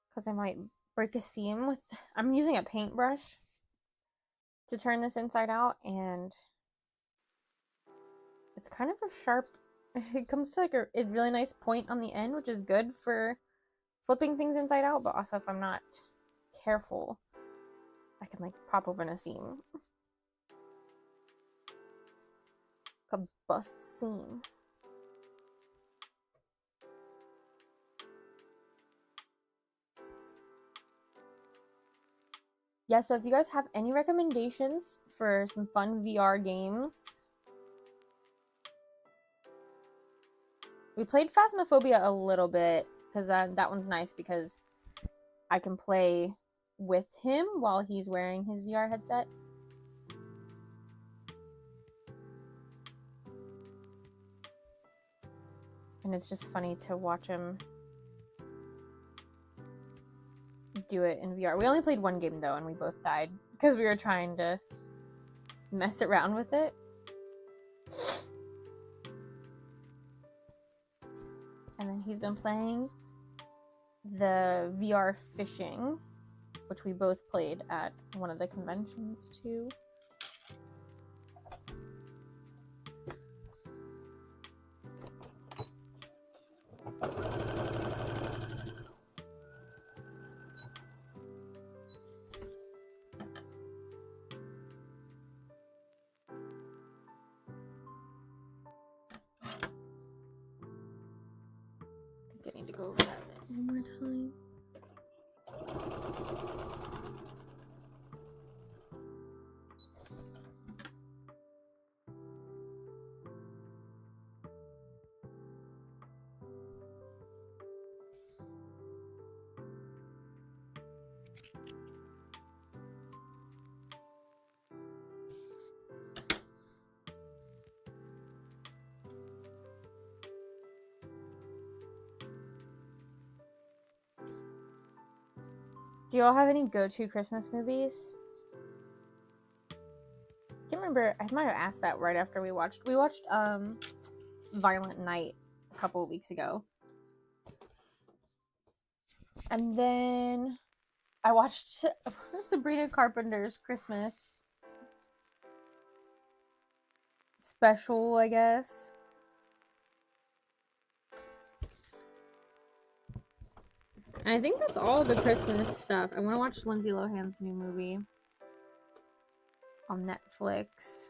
because I might break a seam with... I'm using a paintbrush to turn this inside out, and it's kind of a sharp... It comes to like a really nice point on the end, which is good for flipping things inside out, but also if I'm not careful, I can like pop open a seam. A bust seam. Yeah, so if you guys have any recommendations for some fun VR games. We played Phasmophobia a little bit, because that one's nice because I can play with him while he's wearing his VR headset. And it's just funny to watch him do it in VR. We only played one game though, and we both died because we were trying to mess around with it. he's been playing the VR fishing, which we both played at one of the conventions too. I need to go over that one more time. Do you all have any go-to Christmas movies? I can't remember. I might have asked that right after we watched Violent Night a couple of weeks ago. And then I watched Sabrina Carpenter's Christmas special, I guess. And I think that's all the Christmas stuff. I want to watch Lindsay Lohan's new movie on Netflix.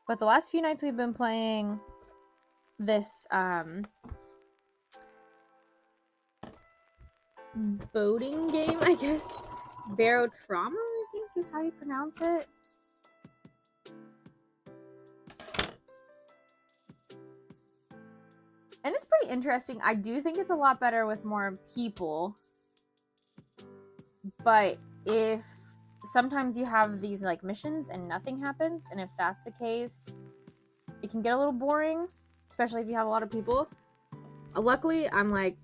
But the last few nights we've been playing this boating game, I guess. Barotrauma, I think is how you pronounce it. And it's pretty interesting. I do think it's a lot better with more people. But if sometimes you have these like missions and nothing happens, and if that's the case, it can get a little boring, especially if you have a lot of people. Luckily, I'm like,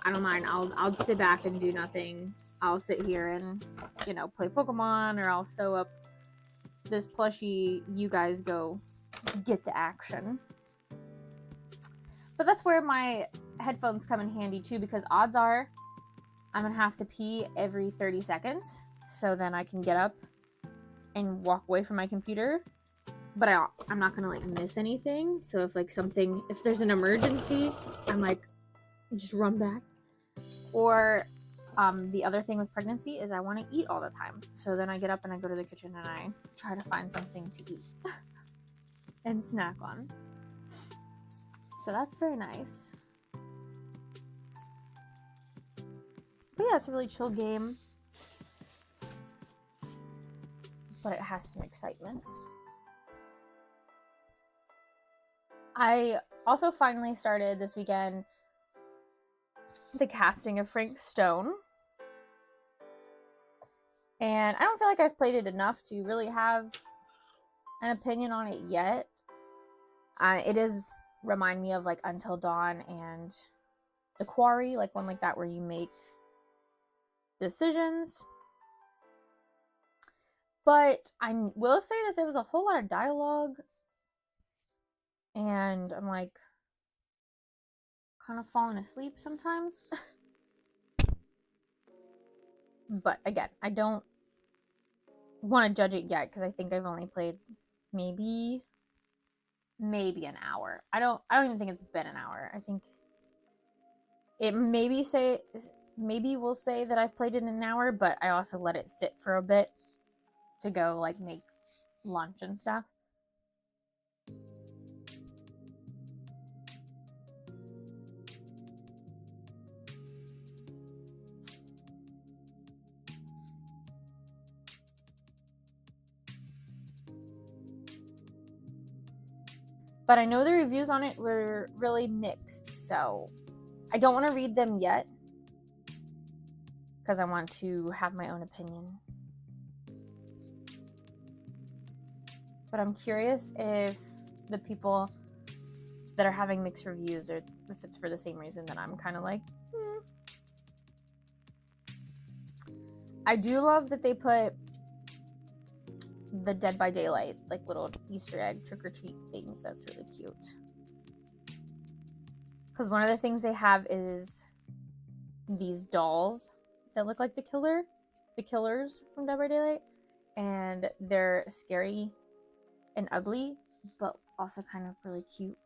I don't mind. I'll sit back and do nothing. I'll sit here and, you know, play Pokemon, or I'll sew up this plushie. You guys go get the action. But that's where my headphones come in handy too, because odds are I'm gonna have to pee every 30 seconds. So then I can get up and walk away from my computer. But I'm not gonna like miss anything. So if there's an emergency, I'm like, just run back. Or the other thing with pregnancy is I want to eat all the time. So then I get up and I go to the kitchen and I try to find something to eat and snack on. So that's very nice. But yeah, it's a really chill game. But it has some excitement. I also finally started this weekend the casting of Frank Stone. And I don't feel like I've played it enough to really have an opinion on it yet. It does remind me of like Until Dawn and The Quarry, like one like that where you make decisions. But I will say that there was a whole lot of dialogue, and I'm like kind of falling asleep sometimes. But again, I don't want to judge it yet because I think I've only played maybe an hour. I don't even think it's been an hour. I think it maybe we'll say that I've played it in an hour, but I also let it sit for a bit to go like make lunch and stuff. But I know the reviews on it were really mixed, so I don't want to read them yet because I want to have my own opinion. But I'm curious if the people that are having mixed reviews, or if it's for the same reason that I'm kind of like, I do love that they put the Dead by Daylight, like little Easter egg trick-or-treat things. That's really cute. Because one of the things they have is these dolls that look like the killers from Dead by Daylight. And they're scary and ugly, but also kind of really cute.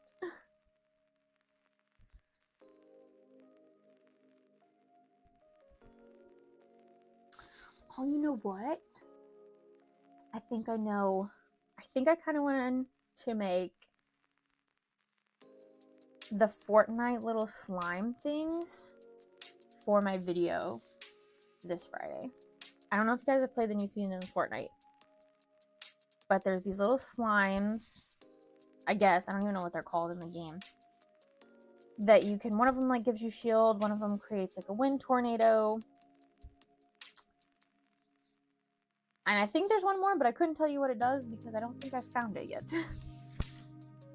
Oh, you know what? I think I know. I think I kind of want to make the Fortnite little slime things for my video this Friday. I don't know if you guys have played the new season of Fortnite, but there's these little slimes, I guess, I don't even know what they're called in the game, that you can, one of them like gives you shield, one of them creates like a wind tornado, and I think there's one more, but I couldn't tell you what it does because I don't think I found it yet.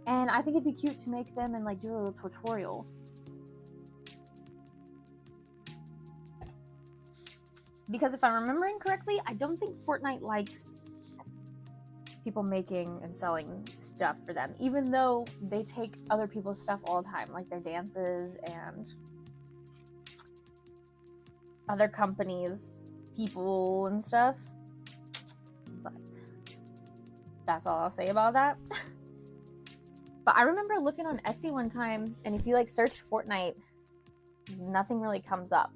And I think it'd be cute to make them and like do a little tutorial. Because if I'm remembering correctly, I don't think Fortnite likes people making and selling stuff for them, even though they take other people's stuff all the time, like their dances and other companies, people and stuff. But that's all I'll say about that. But I remember looking on Etsy one time, and if you like search Fortnite, nothing really comes up.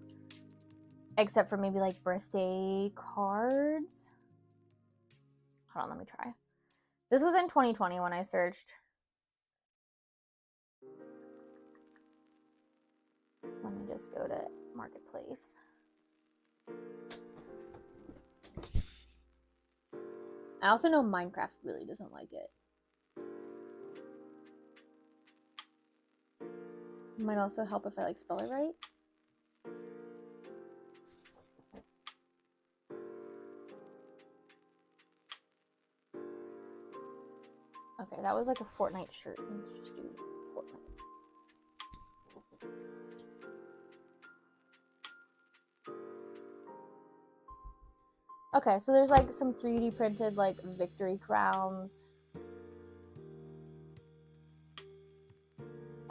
Except for maybe like birthday cards. Hold on, let me try. This was in 2020 when I searched. Let me just go to Marketplace. I also know Minecraft really doesn't like it. It might also help if I like spell it right. Okay, that was like a Fortnite shirt. Let's just do Fortnite. Okay, so there's like some 3D printed like victory crowns,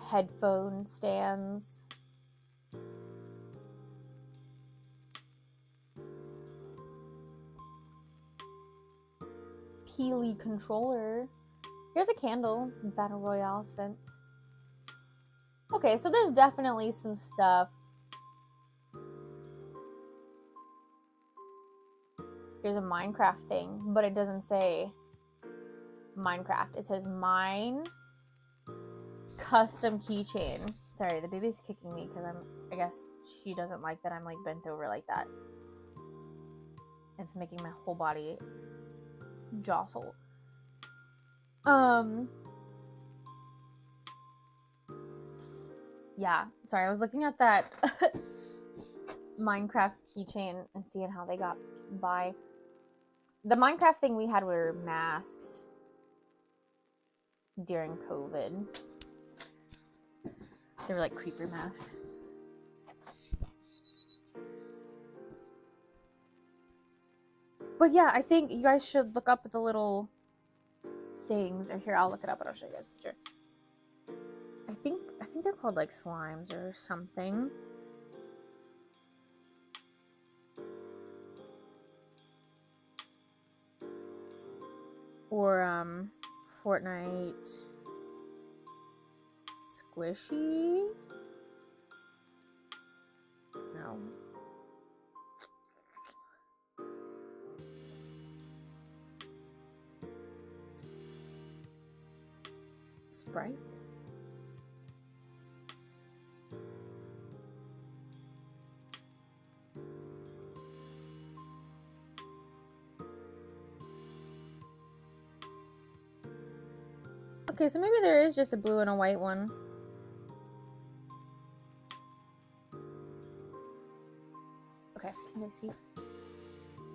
headphone stands, Peely controller. Here's a candle, Battle Royale scent. Okay, so there's definitely some stuff. Here's a Minecraft thing, but it doesn't say Minecraft. It says mine custom keychain. Sorry, the baby's kicking me because I guess she doesn't like that I'm like bent over like that. It's making my whole body jostle. Yeah, sorry, I was looking at that Minecraft keychain and seeing how they got by. The Minecraft thing we had were masks during COVID. They were like creeper masks. But yeah, I think you guys should look up the little things. Or here, I'll look it up and I'll show you guys a picture. I think they're called like slimes or something. Or Fortnite squishy. No. Sprite. Okay, so maybe there is just a blue and a white one. Okay, can I see?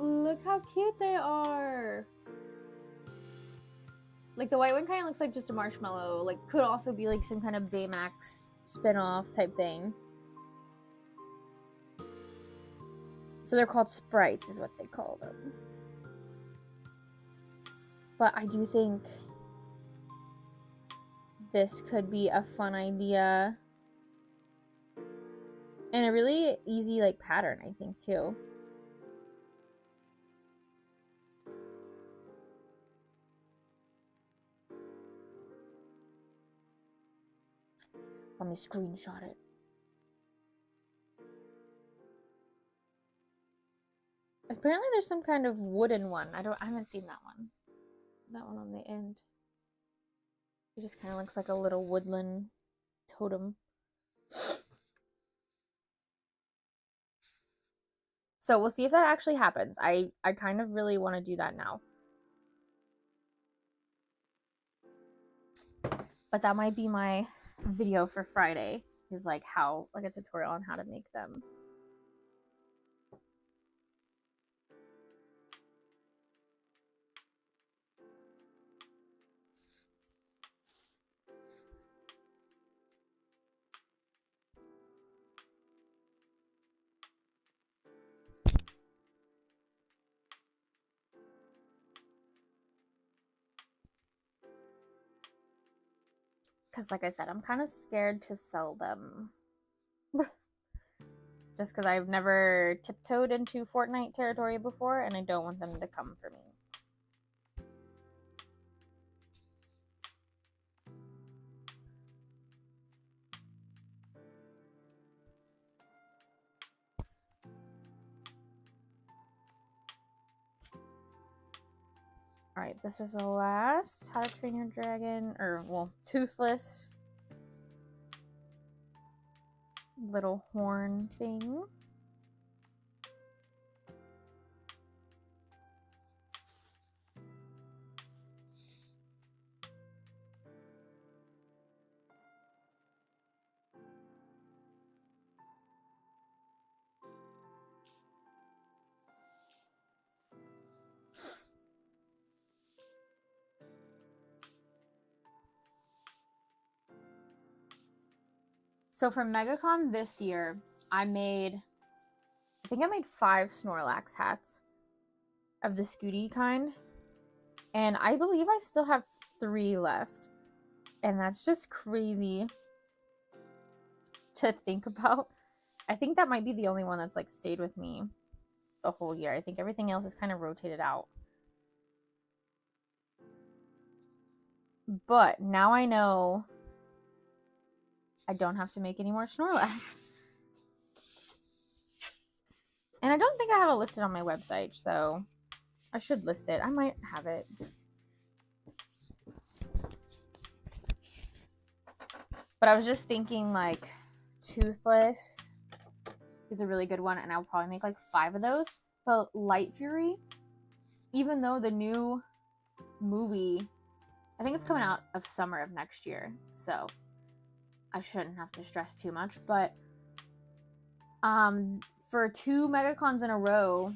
Look how cute they are! Like, the white one kind of looks like just a marshmallow. Like, could also be like some kind of Baymax spin-off type thing. So they're called sprites is what they call them. But I do think this could be a fun idea. And a really easy like pattern, I think, too. Let me screenshot it. Apparently there's some kind of wooden one. I haven't seen that one. That one on the end. It just kind of looks like a little woodland totem. So we'll see if that actually happens. I kind of really want to do that now. But that might be my video for Friday, is like a tutorial on how to make them. Because like I said, I'm kind of scared to sell them. Just because I've never tiptoed into Fortnite territory before, and I don't want them to come for me. Alright, this is the last How to Train Your Dragon, or, well, Toothless little horn thing. So for MegaCon this year, I think I made 5 Snorlax hats of the Scooty kind. And I believe I still have 3 left. And that's just crazy to think about. I think that might be the only one that's like stayed with me the whole year. I think everything else is kind of rotated out. But now I know I don't have to make any more Snorlax. And I don't think I have it listed on my website, so I should list it. I might have it. But I was just thinking, like, Toothless is a really good one, and I'll probably make like 5 of those. But Light Fury, even though the new movie, I think it's coming out of summer of next year, so I shouldn't have to stress too much. But for 2 MegaCons in a row,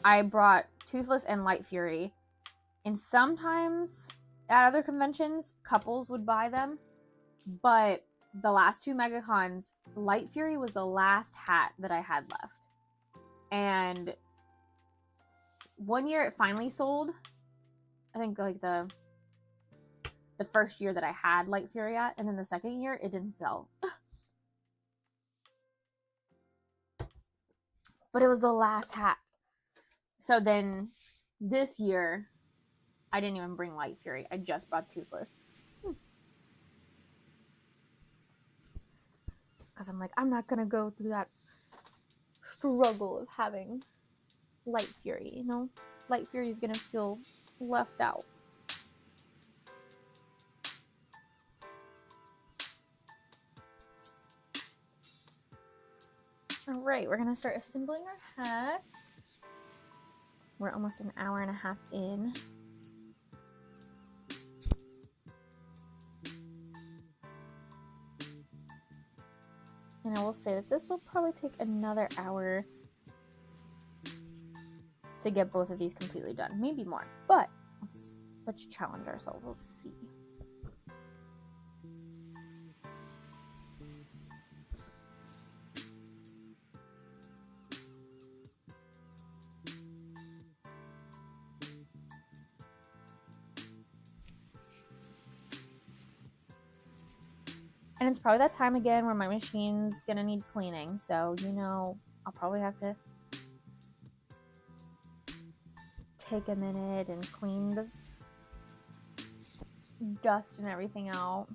I brought Toothless and Light Fury, and sometimes at other conventions, couples would buy them, but the last 2 MegaCons, Light Fury was the last hat that I had left. And one year it finally sold. I think like the first year that I had Light Fury at, and then the second year it didn't sell. But it was the last hat. So then this year, I didn't even bring Light Fury. I just brought Toothless. Because I'm like, I'm not going to go through that struggle of having Light Fury, you know? Light Fury is going to feel left out. Alright, we're going to start assembling our hats. We're almost an hour and a half in. And I will say that this will probably take another hour to get both of these completely done. Maybe more, but let's challenge ourselves. Let's see. And it's probably that time again where my machine's gonna need cleaning. So, you know, I'll probably have to take a minute and clean the dust and everything out.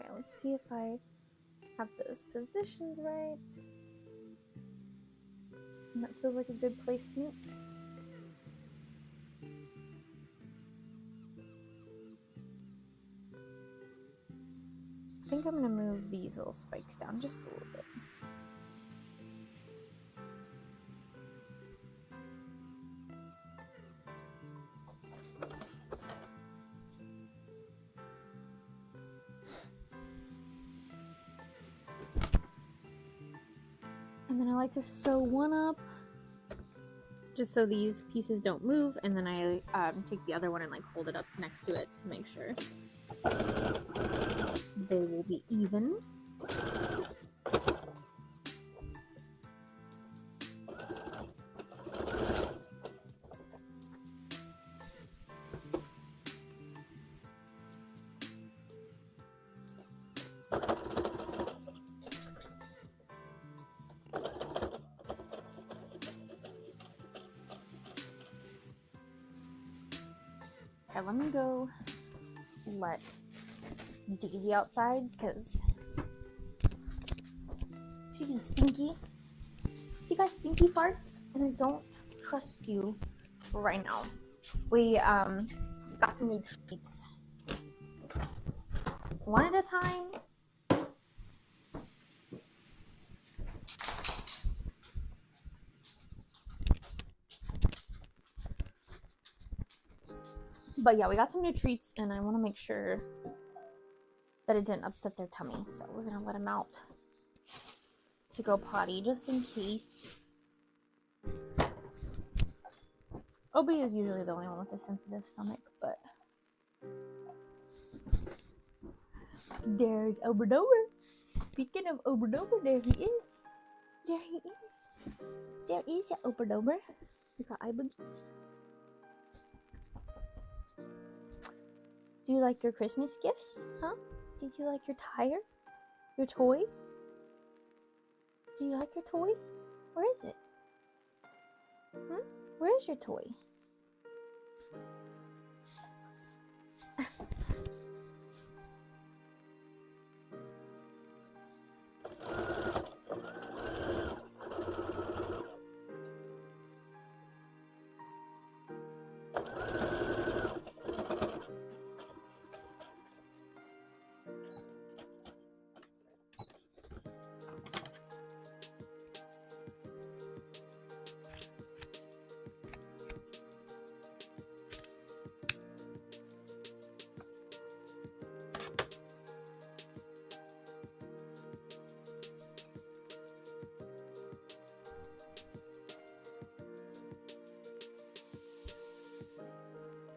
Okay, let's see if I have those positions right. And that feels like a good placement. I think I'm gonna move these little spikes down just a little bit. And then I like to sew one up just so these pieces don't move, and then I take the other one and like hold it up next to it to make sure they will be even. Okay, let me go let Daisy outside because she's stinky. She got stinky farts, and I don't trust you right now. We got some new treats. One at a time. But yeah, we got some new treats, and I want to make sure that it didn't upset their tummy. So we're gonna let them out to go potty just in case. Obi is usually the only one with a sensitive stomach, but there's Oberdober. Speaking of Oberdober, there he is. There he is. There is your Oberdober. We got eye boogies. Do you like your Christmas gifts? Huh? Did you like your tire? Your toy? Do you like your toy? Where is it? Where is your toy?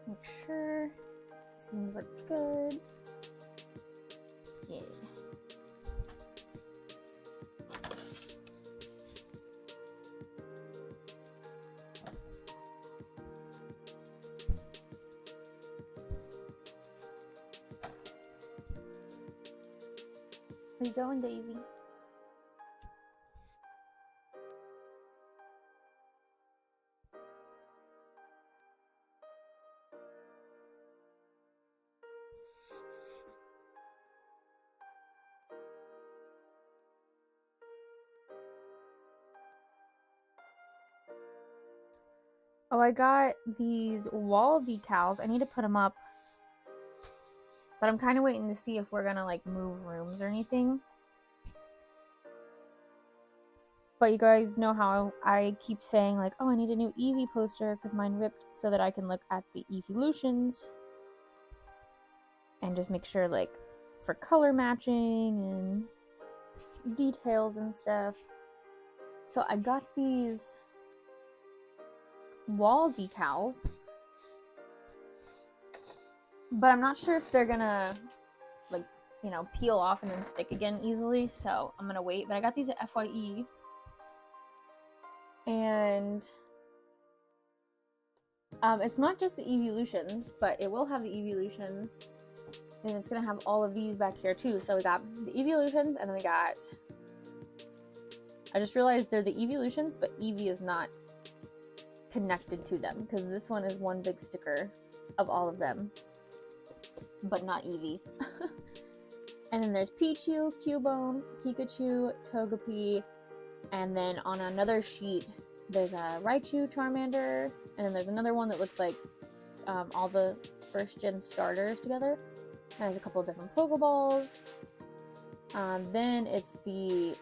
Make sure seems like good. Yeah. Where you going, Daisy? Oh, I got these wall decals. I need to put them up. But I'm kind of waiting to see if we're going to like move rooms or anything. But you guys know how I keep saying like, oh, I need a new Eevee poster because mine ripped, so that I can look at the evolutions and just make sure like for color matching and details and stuff. So I got these wall decals, but I'm not sure if they're gonna, like, you know, peel off and then stick again easily, so I'm gonna wait. But I got these at FYE, and it's not just the evolutions, but it will have the evolutions, and it's gonna have all of these back here too. So we got the evolutions, and then we got, I just realized they're the evolutions, but Eevee is not connected to them, because this one is one big sticker of all of them, but not Eevee. And then there's Pichu, Cubone, Pikachu, Togepi, and then on another sheet there's a Raichu, Charmander, and then there's another one that looks like all the first gen starters together. There's a couple of different Pokeballs. Then it's the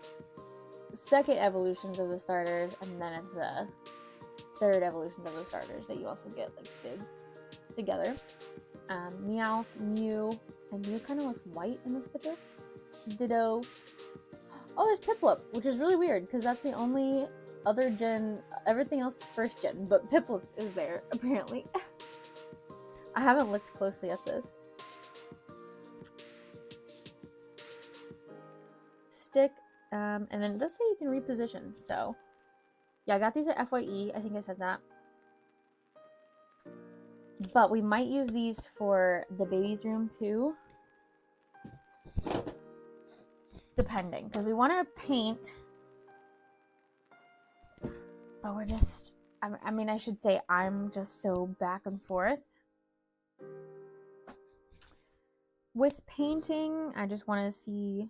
second evolutions of the starters, and then it's the third evolutions of the starters that you also get like big together. Meowth, Mew, and Mew kind of looks white in this picture. Ditto. Oh, there's Piplup, which is really weird because that's the only other gen. Everything else is first gen, but Piplup is there apparently. I haven't looked closely at this. Stick, and then it does say you can reposition. So, yeah, I got these at FYE. I think I said that. But we might use these for the baby's room too. Depending, because we want to paint, but we're just, I mean, I should say I'm just so back and forth with painting. I just want to see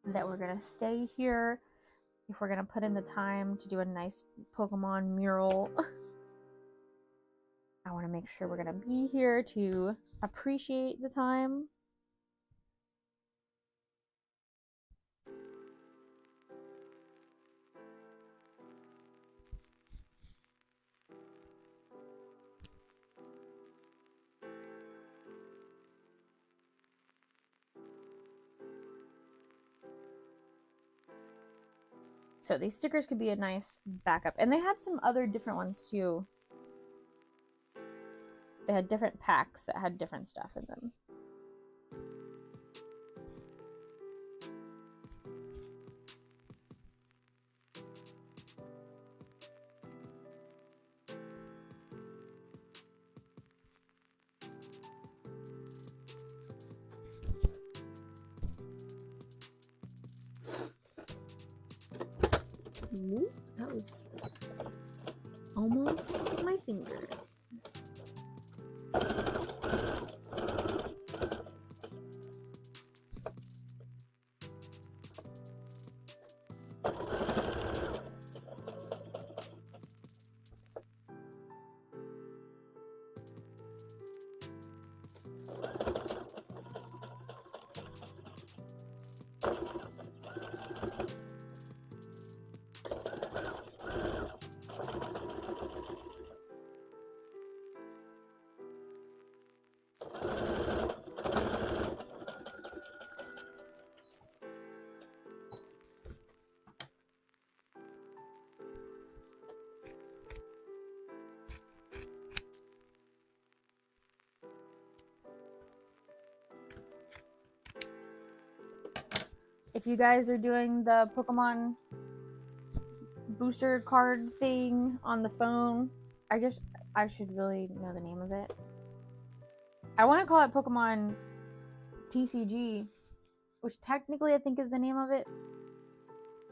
that we're going to stay here, if we're going to put in the time to do a nice Pokemon mural. I want to make sure we're going to be here to appreciate the time. So these stickers could be a nice backup. And they had some other different ones too. They had different packs that had different stuff in them. Whoop, that was almost my finger. If you guys are doing the Pokemon booster card thing on the phone, I guess I should really know the name of it. I want to call it Pokemon TCG, which technically I think is the name of it.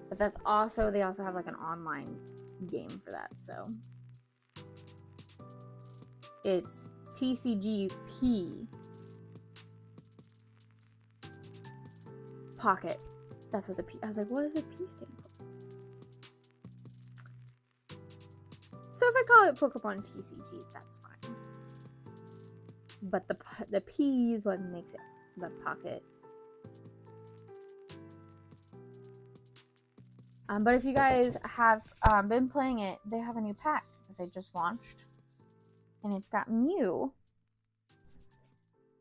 But that's also, they also have like an online game for that, so. It's TCGP Pocket. That's what the P, I was like, what does the P stand for? So if I call it Pokemon TCG, that's fine. But the P is what makes it the Pocket. But if you guys have been playing it, they have a new pack that they just launched. And it's got Mew.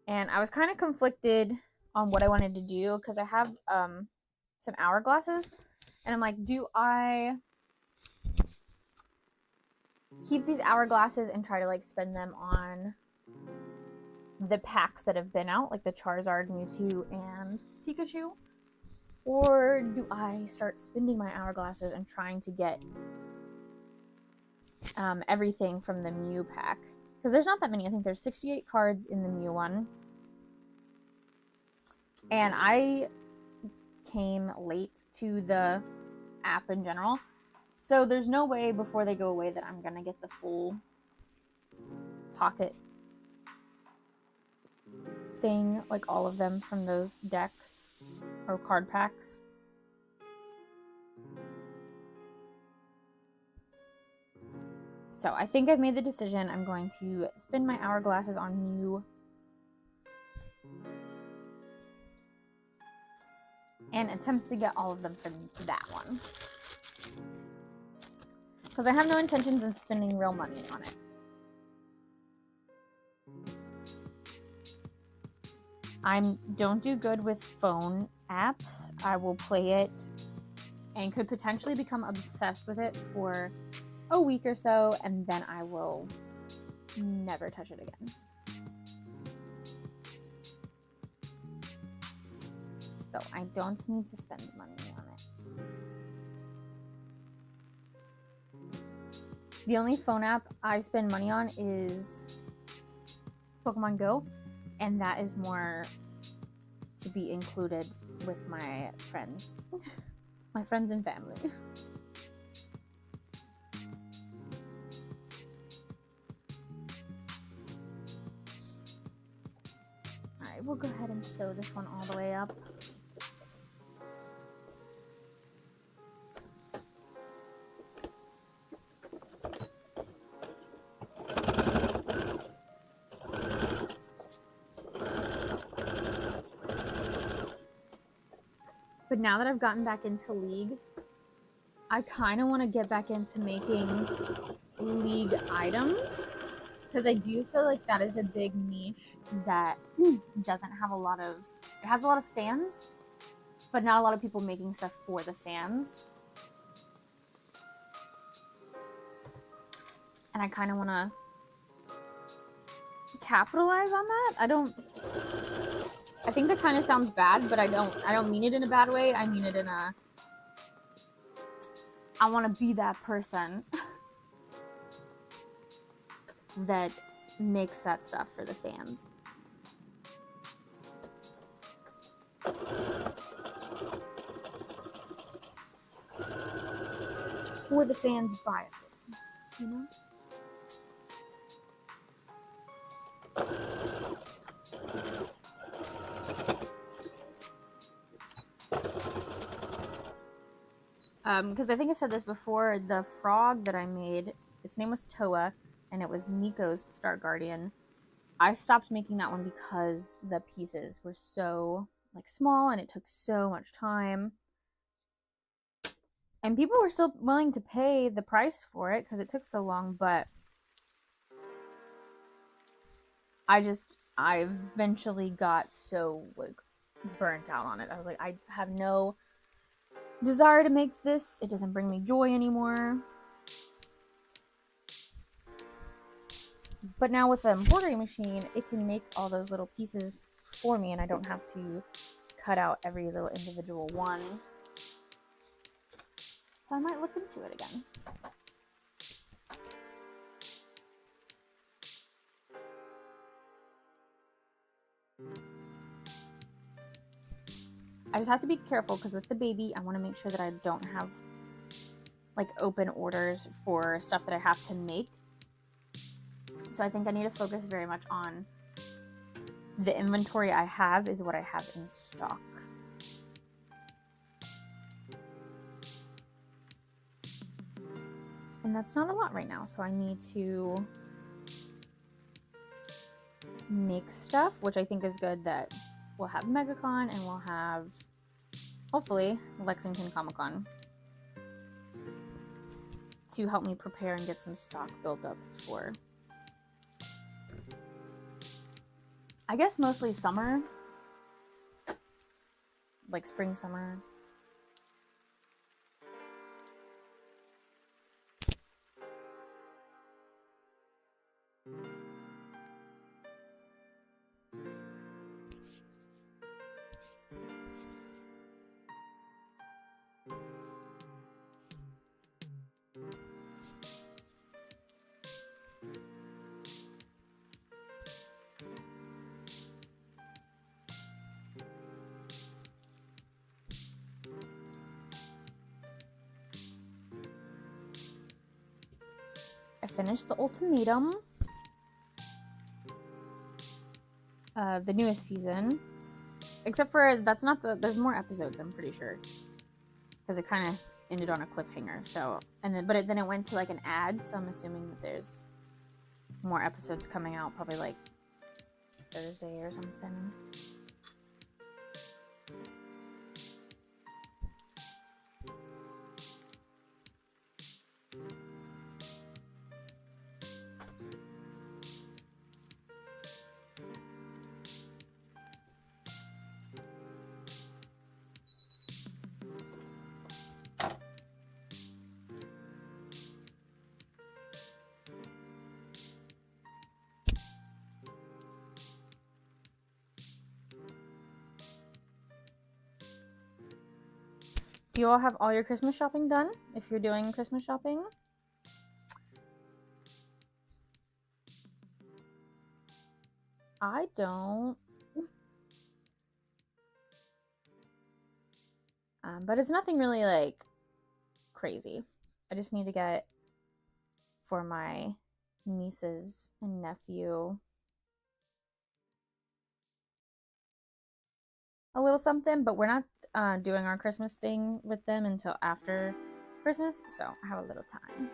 And I was kind of conflicted on what I wanted to do, because I have some hourglasses. And I'm like, do I keep these hourglasses and try to like spend them on the packs that have been out, like the Charizard, Mewtwo, and Pikachu? Or do I start spending my hourglasses and trying to get everything from the Mew pack? Because there's not that many. I think there's 68 cards in the Mew one. And I came late to the app in general. So there's no way before they go away that I'm going to get the full pocket thing, like all of them from those decks or card packs. So I think I've made the decision. I'm going to spend my hourglasses on Mew and attempt to get all of them for that one. Because I have no intentions of spending real money on it. I don't do good with phone apps. I will play it and could potentially become obsessed with it for a week or so, and then I will never touch it again. So I don't need to spend money on it. The only phone app I spend money on is Pokemon Go, and that is more to be included with my friends. My friends and family. Alright, we'll go ahead and sew this one all the way up. But now that I've gotten back into League, I kind of want to get back into making League items, because I do feel like that is a big niche that doesn't have a lot of... It has a lot of fans, but not a lot of people making stuff for the fans. And I kind of want to capitalize on that. I think that kind of sounds bad, but I don't mean it in a bad way. I mean it in a... I want to be that person that makes that stuff for the fans. For the fans, by it for them, you know? Because I think I said this before, the frog that I made, its name was Toa, and it was Nico's Star Guardian. I stopped making that one because the pieces were so, like, small, and it took so much time. And people were still willing to pay the price for it, because it took so long, but I eventually got so, like, burnt out on it. I was like, I have no desire to make this. It doesn't bring me joy anymore. But now with the embroidery machine, it can make all those little pieces for me, and I don't have to cut out every little individual one. So I might look into it again. I just have to be careful because with the baby, I want to make sure that I don't have like open orders for stuff that I have to make. So I think I need to focus very much on the inventory I have is what I have in stock. And that's not a lot right now, so I need to make stuff, which I think is good that we'll have MegaCon and we'll have, hopefully, Lexington Comic-Con to help me prepare and get some stock built up for, I guess, mostly summer, like spring, summer. finished The Ultimatum, the newest season. Except for that's not the. There's more episodes. I'm pretty sure, because it kind of ended on a cliffhanger. So then it went to like an ad. So I'm assuming that there's more episodes coming out, probably like Thursday or something. Do you all have all your Christmas shopping done? If you're doing Christmas shopping? I don't. But it's nothing really like crazy. I just need to get for my nieces and nephew a little something, but we're not doing our Christmas thing with them until after Christmas, so I have a little time.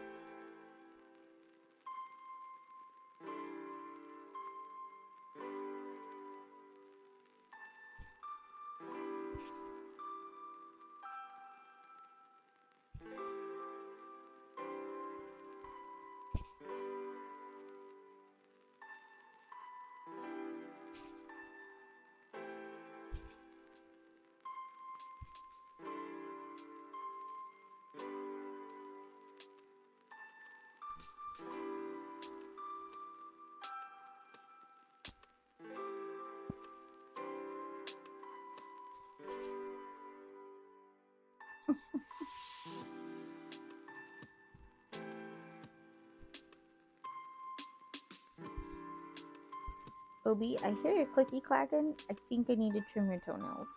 Obi, I hear your clicky clacking. I think I need to trim your toenails.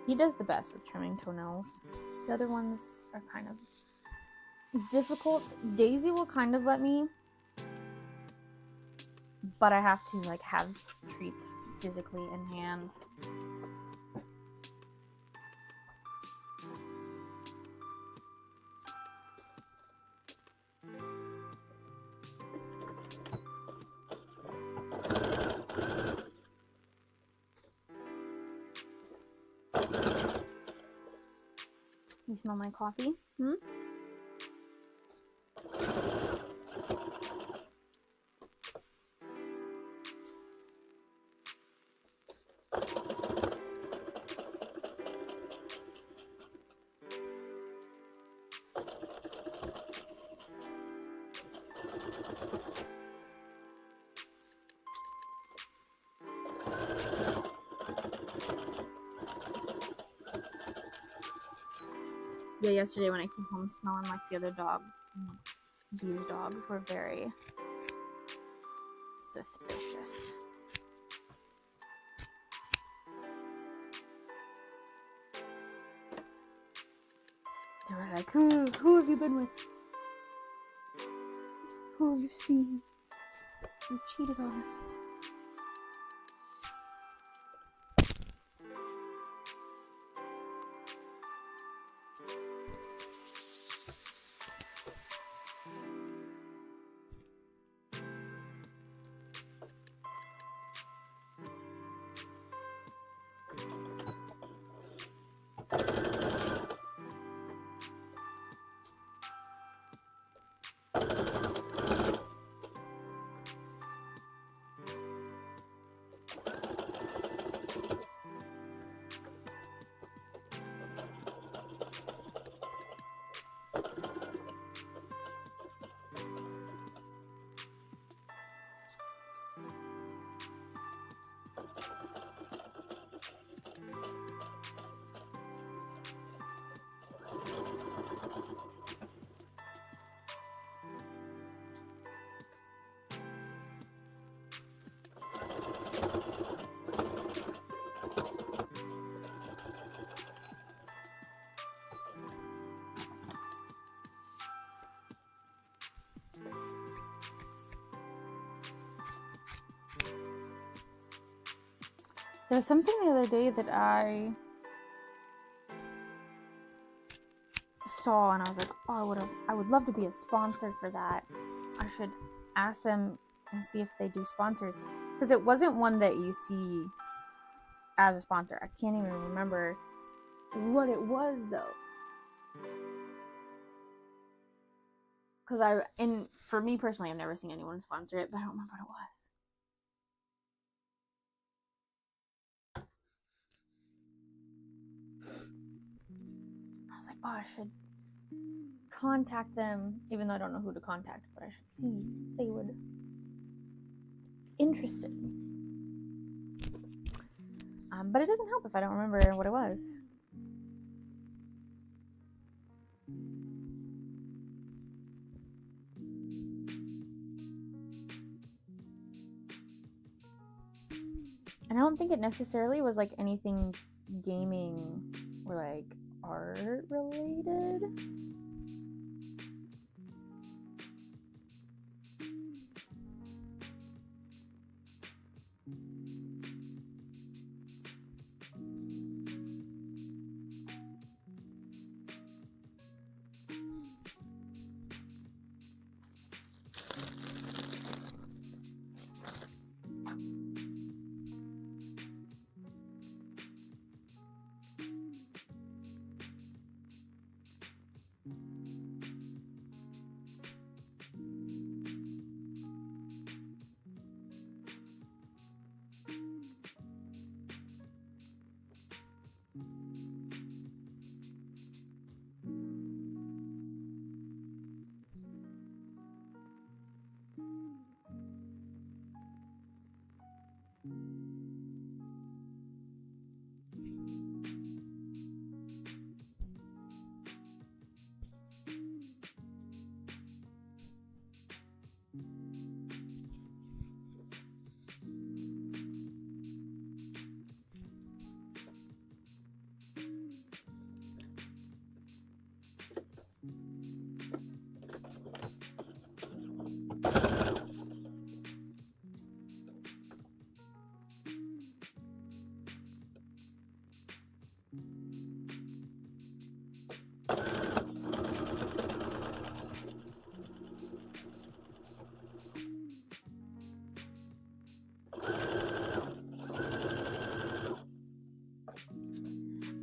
He does the best with trimming toenails. The other ones are kind of difficult. Daisy will kind of let me, but I have to like have treats physically in hand. You smell my coffee? Hmm? Yeah, yesterday when I came home smelling like the other dog, these dogs were very suspicious. They were like, who have you been with? Who have you seen? You cheated on us. There was something the other day that I saw and I was like, oh, I would love to be a sponsor for that. I should ask them and see if they do sponsors, because it wasn't one that you see as a sponsor. I can't even remember what it was though, because for me personally, I've never seen anyone sponsor it, but I don't remember what it was. I was like, oh, I should contact them, even though I don't know who to contact, but I should see if they would be interested. But it doesn't help if I don't remember what it was. And I don't think it necessarily was like anything gaming or like art related.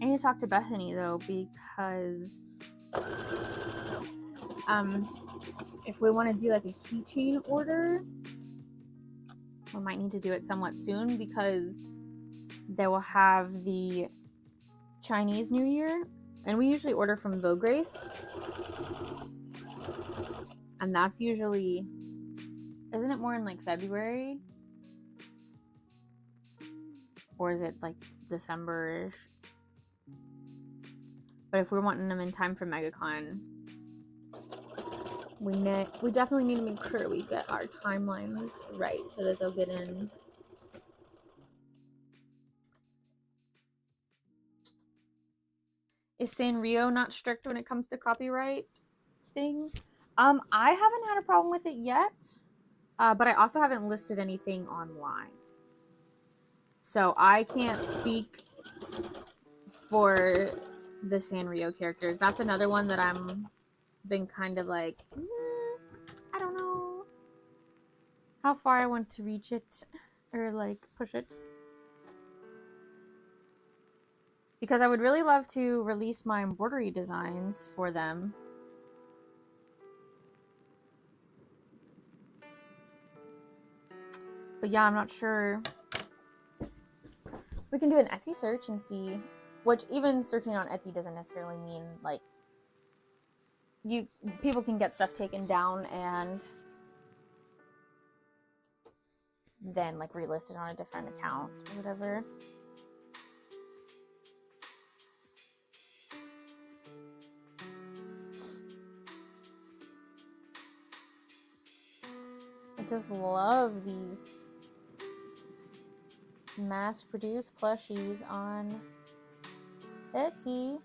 I need to talk to Bethany though, because if we want to do like a keychain order, we might need to do it somewhat soon, because they will have the Chinese New Year, and we usually order from Vogue Grace, and that's usually, isn't it more in like February, or is it like December-ish? But if we're wanting them in time for MegaCon, we definitely need to make sure we get our timelines right so that they'll get in. Is Sanrio not strict when it comes to copyright thing? I haven't had a problem with it yet, but I also haven't listed anything online, so I can't speak for the Sanrio characters. That's another one that I'm been kind of like, I don't know how far I want to reach it or like push it, because I would really love to release my embroidery designs for them. But yeah, I'm not sure. We can do an Etsy search and see, which even searching on Etsy doesn't necessarily mean like people can get stuff taken down and then like relist it on a different account or whatever. I just love these mass-produced plushies on Etsy.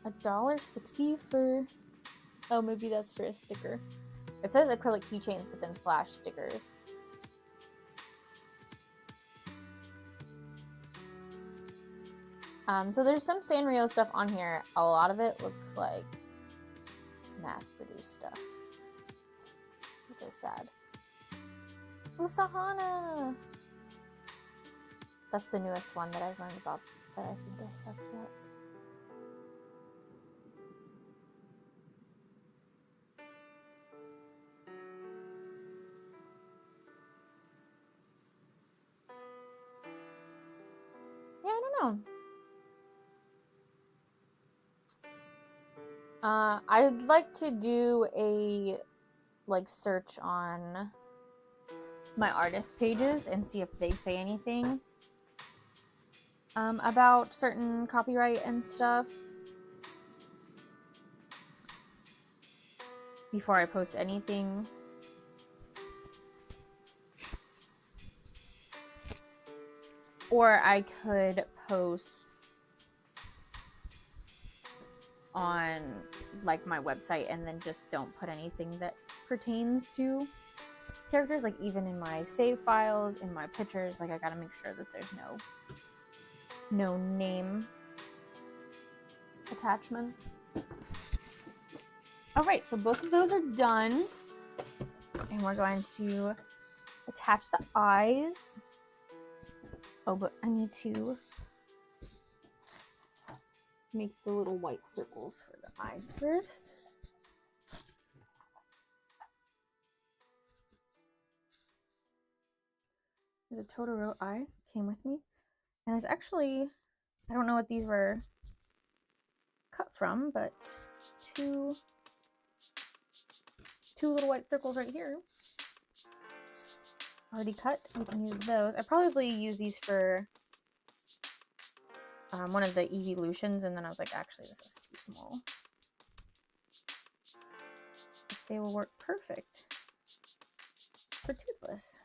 $1.60 for... Oh, maybe that's for a sticker. It says acrylic keychains, but then flash stickers. So there's some Sanrio stuff on here. A lot of it looks like mass-produced stuff, which is sad. Usahana! That's the newest one that I've learned about that I think is so cute. Yeah, I don't know. I'd like to do a search on my artist pages and see if they say anything about certain copyright and stuff before I post anything. Or I could post on like my website and then just don't put anything that pertains to characters, like even in my save files, in my pictures, like I gotta make sure that there's no name attachments. All right, so both of those are done, and we're going to attach the eyes. Oh, but I need to make the little white circles for the eyes first. There's a Totoro eye, came with me. And there's actually, I don't know what these were cut from, but two little white circles right here. Already cut, we can use those. I probably use these for one of the evolutions, and then I was like, actually, this is too small. But they will work perfect for Toothless.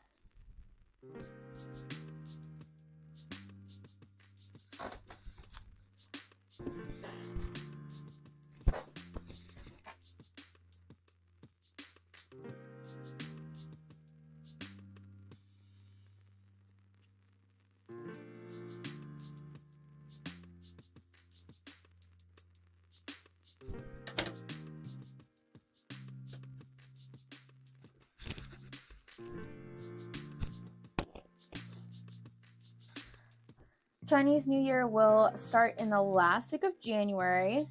Chinese New Year will start in the last week of January.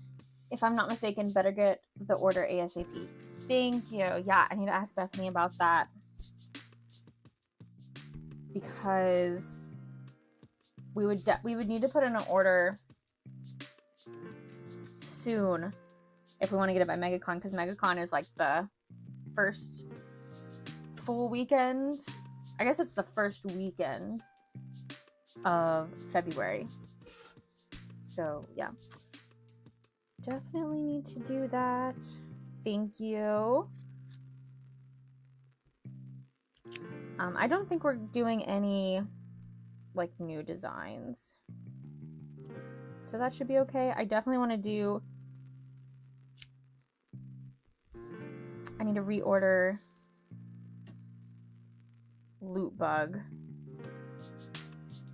If I'm not mistaken, better get the order ASAP. Thank you. Yeah, I need to ask Bethany about that. Because we would need to put in an order soon if we want to get it by MegaCon, because MegaCon is like the first full weekend. I guess it's the first weekend of February. So yeah, definitely need to do that. Thank you. I don't think we're doing any like new designs, so that should be okay. I definitely want to do, I need to reorder Loot Bug,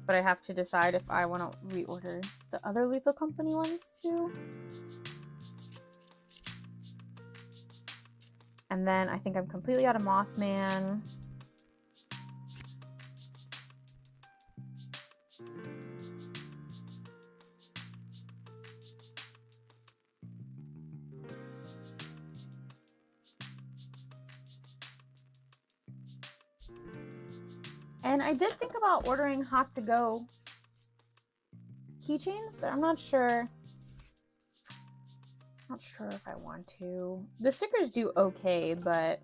but I have to decide if I want to reorder the other Lethal Company ones too. And then I think I'm completely out of Mothman. And I did think about ordering Hot to Go keychains, but I'm not sure. Not sure if I want to. The stickers do okay, but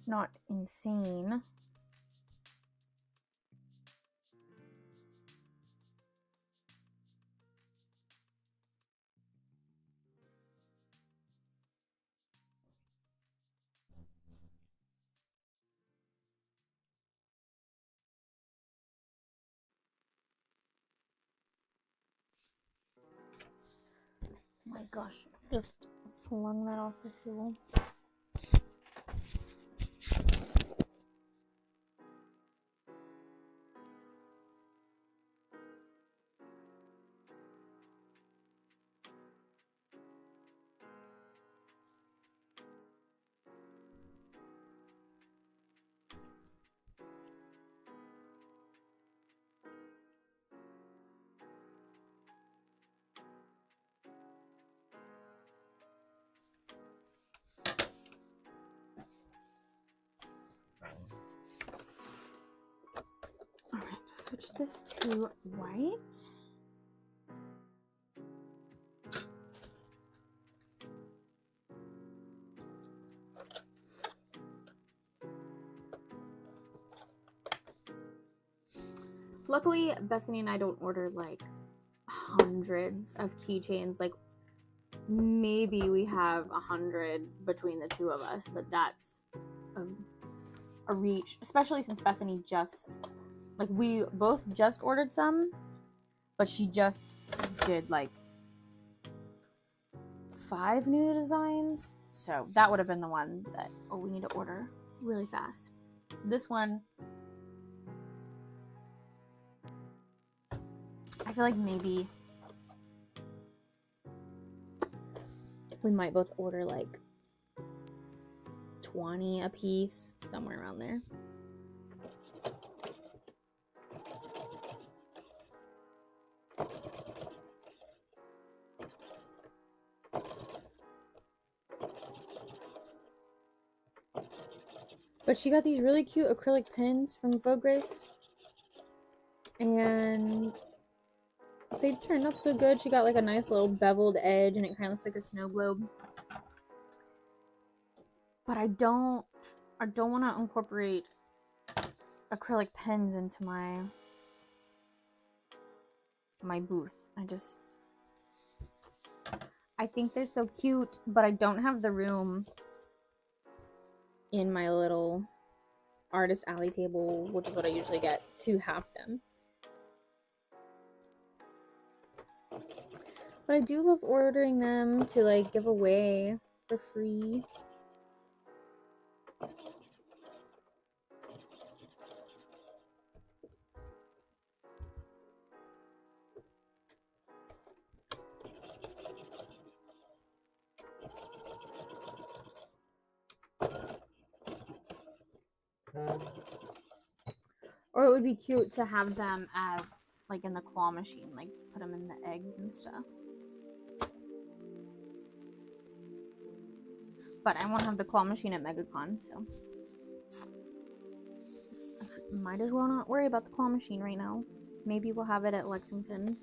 not insane. gosh, just flung that off the table. All right, switch this to white. Luckily, Bethany and I don't order like hundreds of keychains. Like maybe we have 100 between the two of us, but that's a reach, especially since Bethany just, like, we both just ordered some, but she just did like 5 new designs, so that would have been the one that, oh, we need to order really fast. This one, I feel like maybe we might both order like 20 a piece, somewhere around there. But she got these really cute acrylic pins from Vogue Grace, and they turned up so good. She got like a nice little beveled edge, and it kind of looks like a snow globe. But I don't want to incorporate acrylic pens into my booth. I think they're so cute, but I don't have the room in my little artist alley table, which is what I usually get, to have them. But I do love ordering them to like give away for free. Or it would be cute to have them as like in the claw machine, like put them in the eggs and stuff. But I won't have the claw machine at MegaCon, so might as well not worry about the claw machine right now. Maybe we'll have it at Lexington.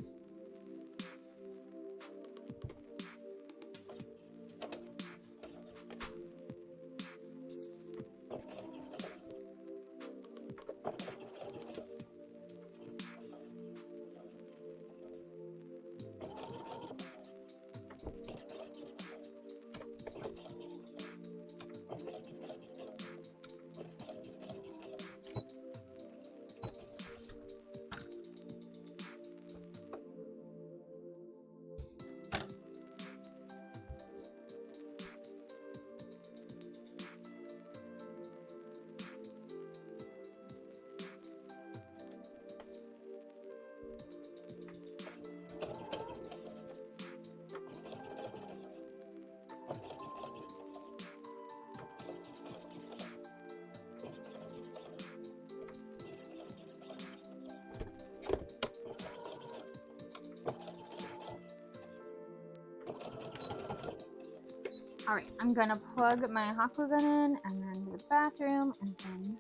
Alright, I'm gonna plug my hot glue gun in and then to the bathroom, and then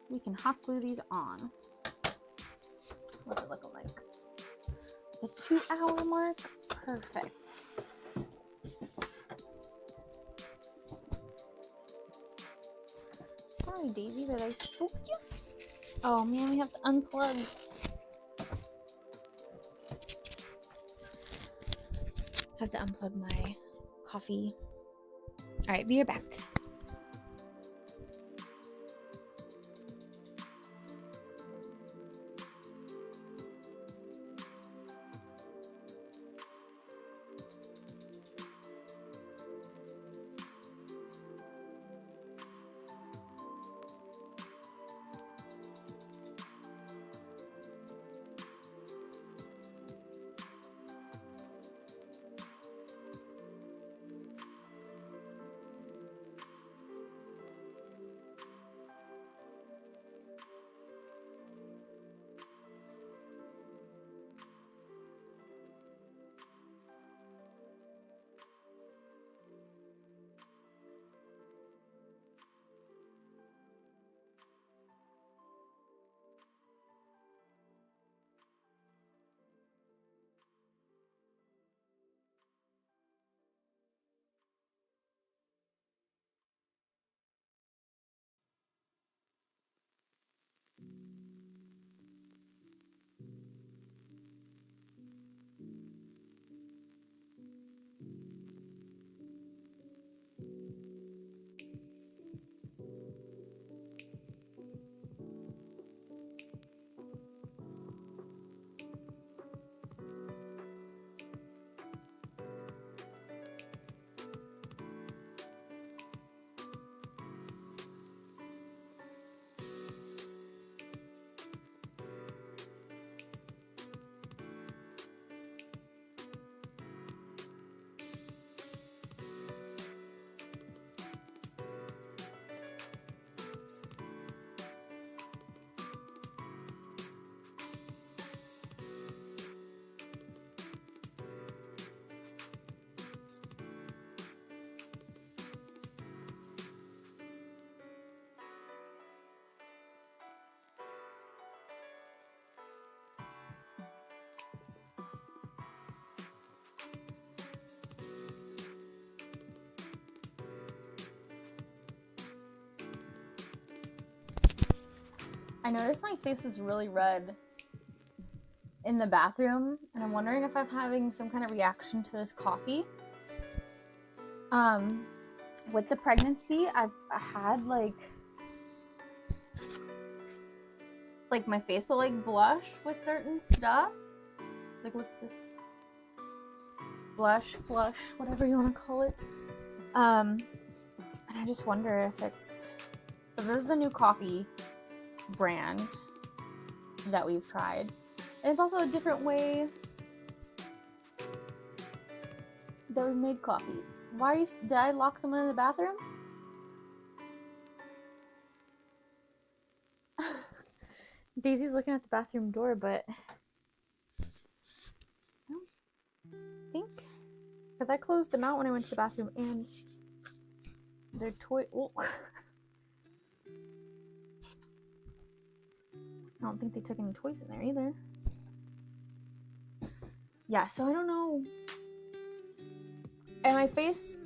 we can hot glue these on. What's it looking like? The 2-hour mark? Perfect. Sorry, Daisy, that I spooked you. Oh man, we have to unplug. Have to unplug my coffee. Alright, be right back. I noticed my face is really red in the bathroom, and I'm wondering if I'm having some kind of reaction to this coffee. With the pregnancy, I've had like my face will like blush with certain stuff. Like with this blush, flush, whatever you want to call it. And I just wonder if it's, because this is a new coffee brand that we've tried. And it's also a different way that we made coffee. Why are you, did I lock someone in the bathroom? Daisy's looking at the bathroom door, but I don't think, because I closed them out when I went to the bathroom, and their toy, oh. I don't think they took any toys in there either. Yeah, so I don't know. And my face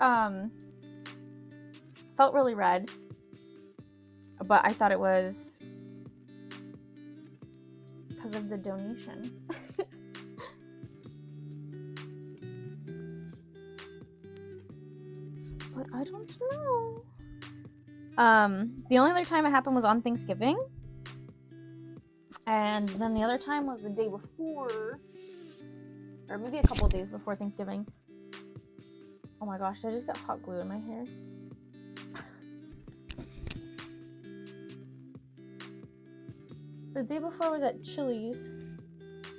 felt really red, but I thought it was because of the donation. But I don't know. The only other time it happened was on Thanksgiving. And then the other time was the day before, or maybe a couple of days before Thanksgiving. Oh my gosh, did I just get hot glue in my hair? The day before was at Chili's.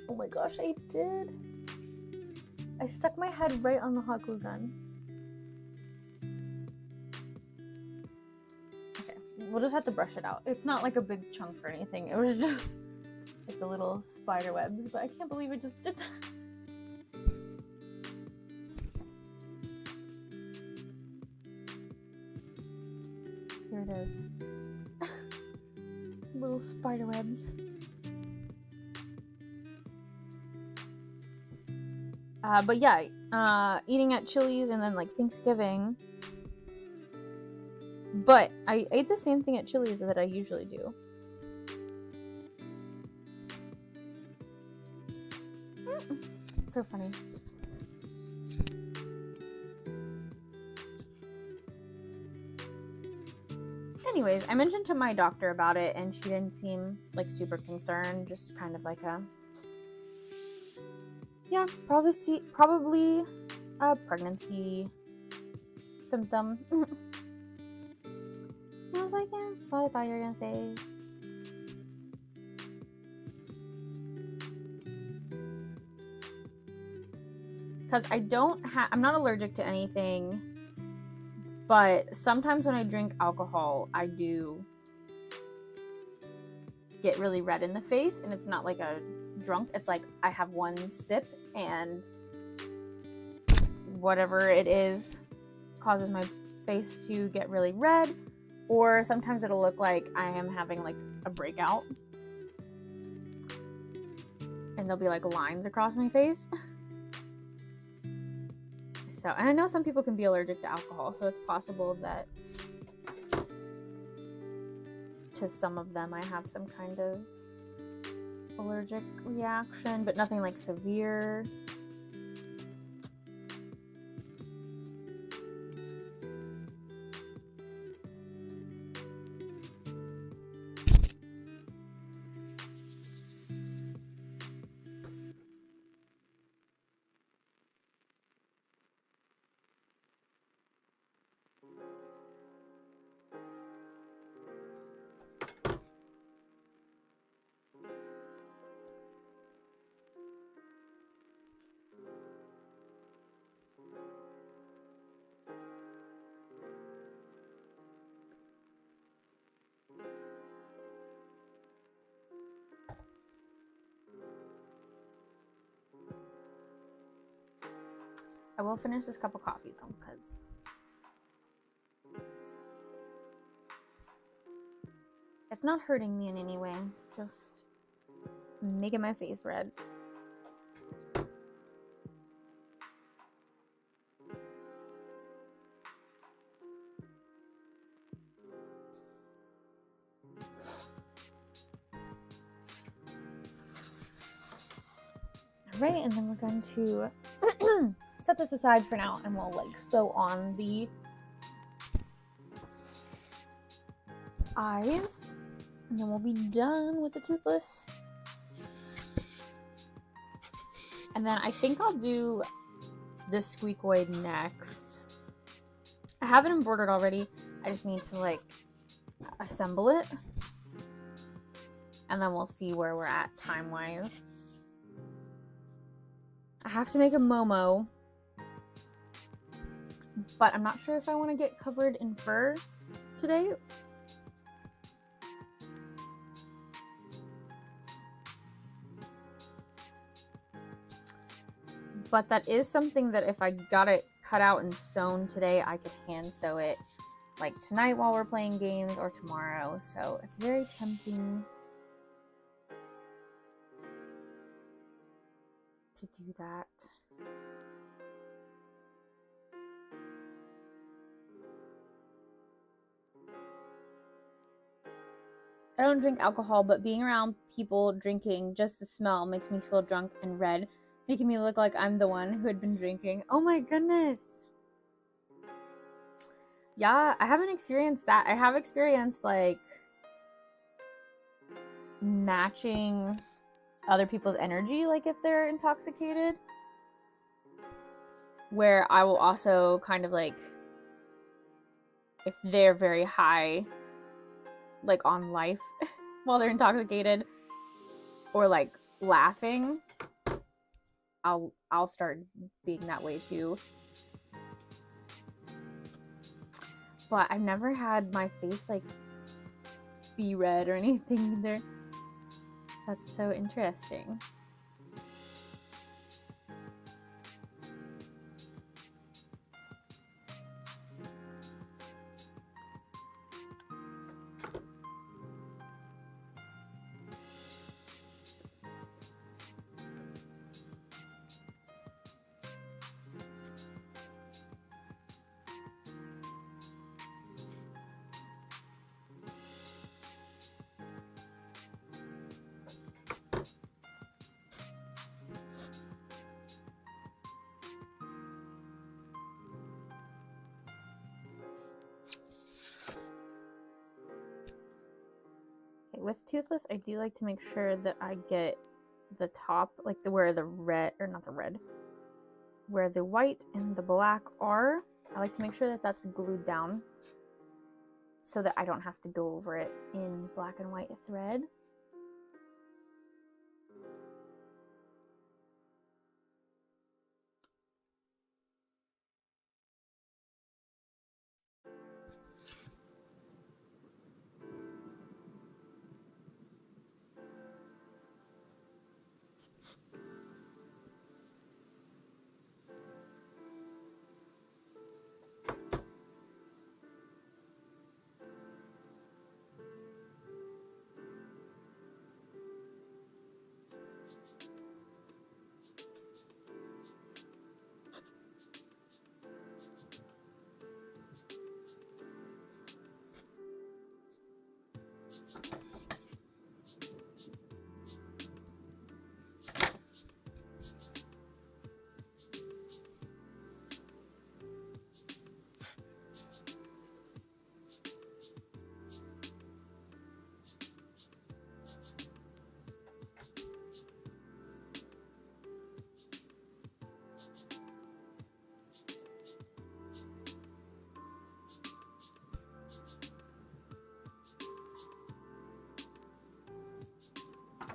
Oh my gosh, I did. I stuck my head right on the hot glue gun. Okay, we'll just have to brush it out. It's not like a big chunk or anything. It was just like the little spider webs, but I can't believe it just did that. Here it is. Little spider webs. But yeah, eating at Chili's and then like Thanksgiving. But I ate the same thing at Chili's that I usually do. It's so funny. Anyways, I mentioned to my doctor about it, and she didn't seem like super concerned. Just kind of like a, yeah, probably a pregnancy symptom. I was like, yeah, that's what I thought you were gonna say. Because I'm not allergic to anything, but sometimes when I drink alcohol, I do get really red in the face, and it's not like a drunk, it's like I have one sip and whatever it is causes my face to get really red, or sometimes it'll look like I am having like a breakout and there'll be like lines across my face. So, and I know some people can be allergic to alcohol, so it's possible that to some of them I have some kind of allergic reaction, but nothing like severe. I will finish this cup of coffee though, because it's not hurting me in any way, just making my face red. Right, and then we're going to set this aside for now, and we'll like sew on the eyes, and then we'll be done with the Toothless. And then I think I'll do this squeakoid next. I have it embroidered already. I just need to like assemble it, and then we'll see where we're at time-wise. I have to make a Momo, but I'm not sure if I want to get covered in fur today. But that is something that if I got it cut out and sewn today, I could hand sew it like tonight while we're playing games or tomorrow. So it's very tempting to do that. I don't drink alcohol, but being around people drinking, just the smell makes me feel drunk and red, making me look like I'm the one who had been drinking. Oh my goodness. Yeah, I haven't experienced that. I have experienced like matching other people's energy, like if they're intoxicated, where I will also kind of like, if they're very high, like on life while they're intoxicated, or like laughing, I'll start being that way too. But I've never had my face like be red or anything either. That's so interesting. With Toothless, I do like to make sure that I get the top, like where the red, or not the red, where the white and the black are. I like to make sure that that's glued down so that I don't have to go over it in black and white thread.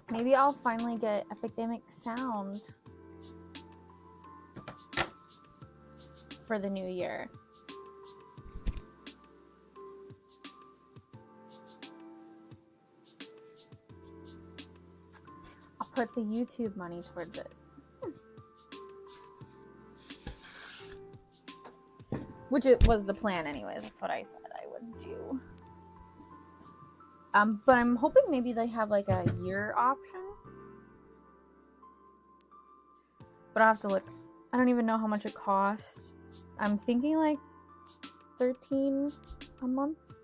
Maybe I'll finally get Epidemic Sound for the new year. I'll put the YouTube money towards it. Which it was the plan anyways. That's what I said I would do. But I'm hoping maybe they have like a year option. But I'll have to look. I don't even know how much it costs. I'm thinking like $13 a month.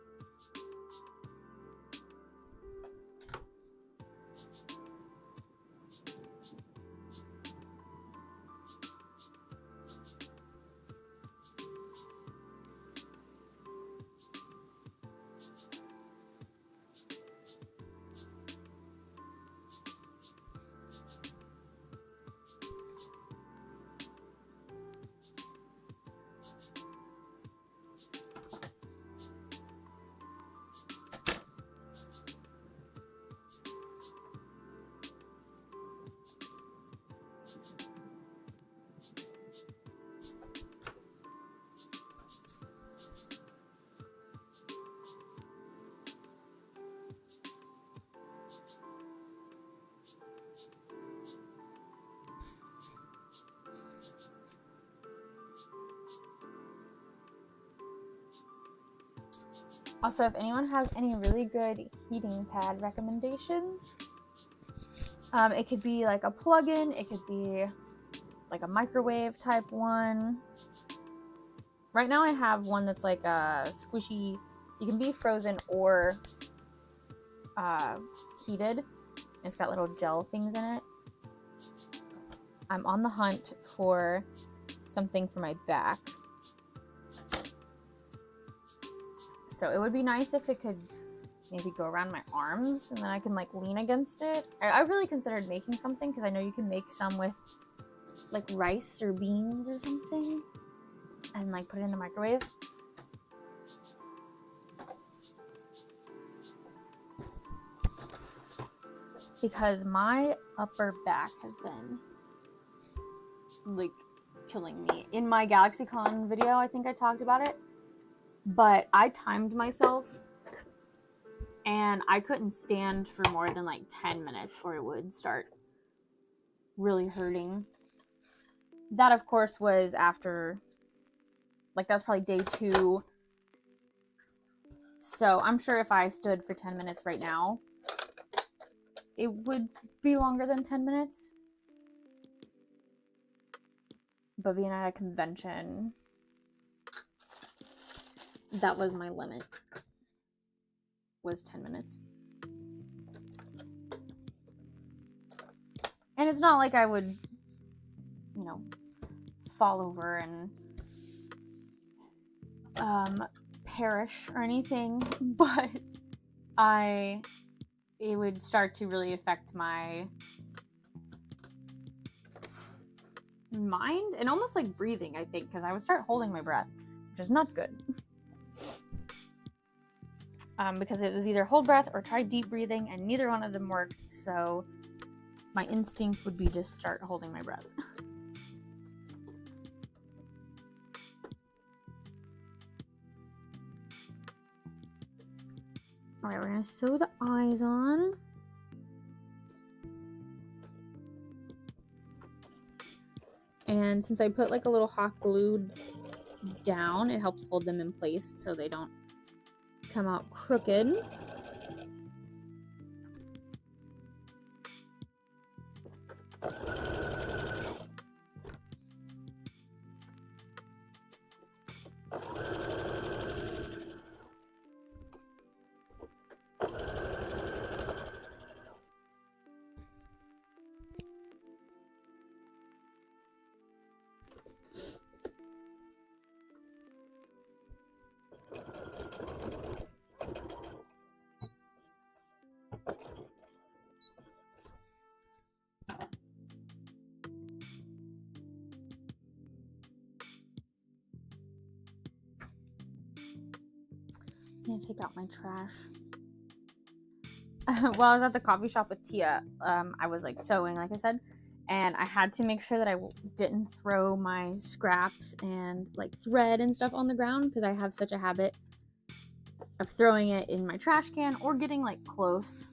Also, if anyone has any really good heating pad recommendations, it could be like a plug-in, it could be like a microwave type one. Right now I have one that's like a squishy, you can be frozen or heated. It's got little gel things in it. I'm on the hunt for something for my back. So it would be nice if it could maybe go around my arms and then I can like lean against it. I really considered making something because I know you can make some with like rice or beans or something and like put it in the microwave. Because my upper back has been like killing me. In my GalaxyCon video, I think I talked about it, but I timed myself and I couldn't stand for more than like 10 minutes or it would start really hurting. That of course was after, like that's probably day 2. So I'm sure if I stood for 10 minutes right now, it would be longer than 10 minutes. But being at a convention, that was my limit, was 10 minutes. And it's not like I would, you know, fall over and perish or anything, but it would start to really affect my mind and almost like breathing, I think, because I would start holding my breath, which is not good. Because it was either hold breath or try deep breathing, and neither one of them worked, so my instinct would be just start holding my breath. Alright, we're gonna sew the eyes on. And since I put like a little hot glue down, it helps hold them in place so they don't come out crooked. I'm gonna take out my trash. While I was at the coffee shop with Tia, I was like sewing, like I said, and I had to make sure that I didn't throw my scraps and like thread and stuff on the ground because I have such a habit of throwing it in my trash can or getting like close,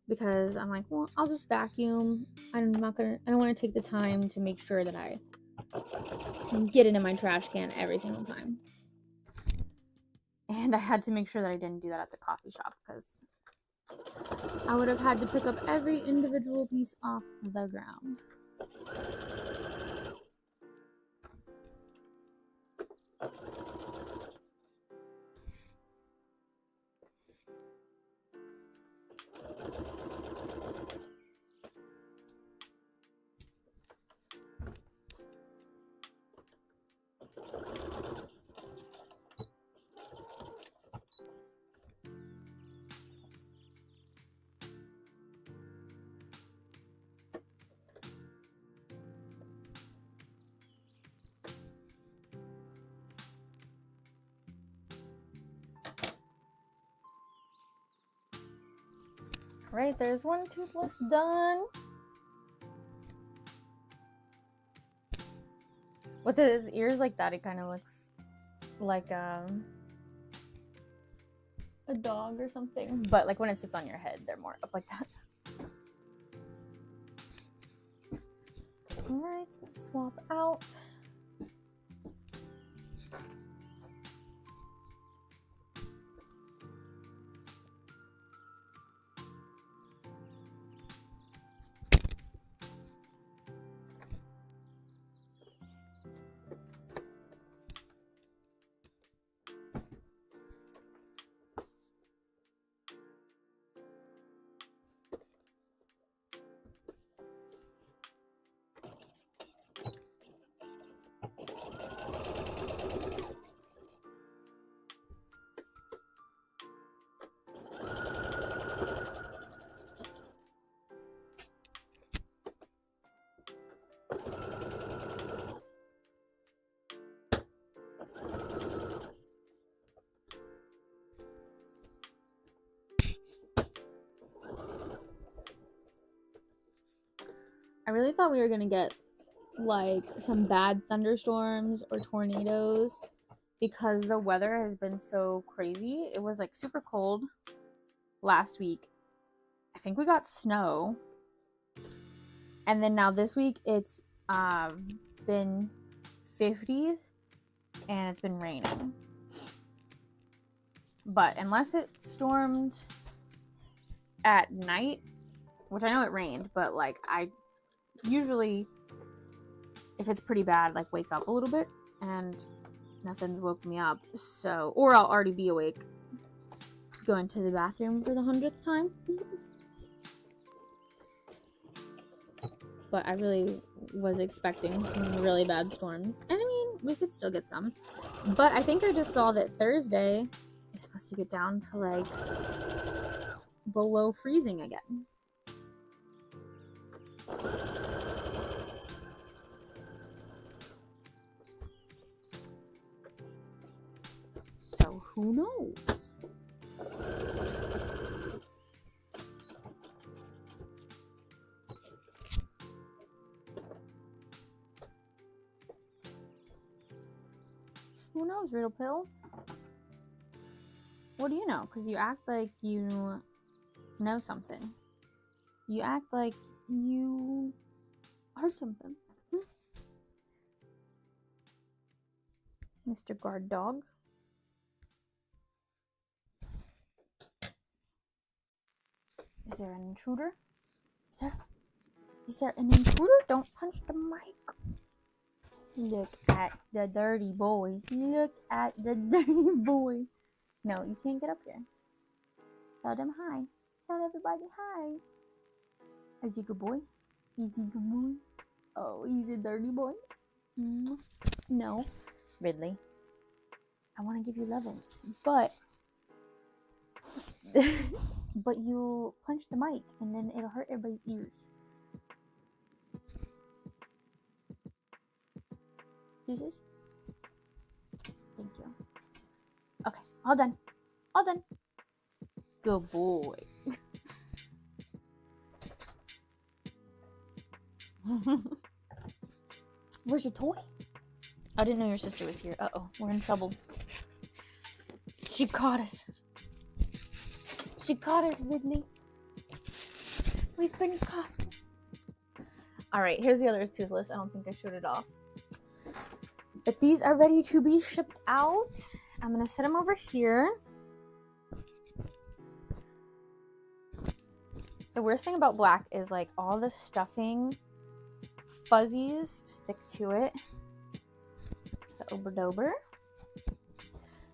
because I'm like, well, I'll just vacuum. I don't want to take the time to make sure that I get it in my trash can every single time. And I had to make sure that I didn't do that at the coffee shop because I would have had to pick up every individual piece off the ground. Right, there's one Toothless done. With his ears like that, it kind of looks like a dog or something. But like when it sits on your head, they're more up like that. Alright, let's swap out. really thought we were gonna get like some bad thunderstorms or tornadoes because the weather has been so crazy. It was like super cold last week. I think we got snow. And then now this week it's been 50s and it's been raining. But unless it stormed at night, which I know it rained, but like I usually, if it's pretty bad, like wake up a little bit, and nothing's woke me up. So, or I'll already be awake, going to the bathroom for the 100th time. But I really was expecting some really bad storms. And I mean, we could still get some. But I think I just saw that Thursday is supposed to get down to like below freezing again. So who knows? Who knows, Riddle Pill? What do you know? Because you act like you know something. You act like you are something. Mr. Guard Dog. Is there an intruder? Is there an intruder? Don't punch the mic. Look at the dirty boy. Look at the dirty boy. No, you can't get up here. Tell them hi. Tell everybody hi. Is he a good boy? Is he a good boy? Oh, he's a dirty boy. No. Ridley, I want to give you lovins, but but you'll punch the mic and then it'll hurt everybody's ears. Jesus? Thank you. Okay, all done. All done. Good boy. Where's your toy? I didn't know your sister was here. Uh-oh, we're in trouble. She caught us. She caught us, Ridley. We've been caught. Alright, here's the other Toothless. I don't think I showed it off. But these are ready to be shipped out. I'm going to set them over here. The worst thing about black is like all the stuffing fuzzies stick to it. It's an oberdober.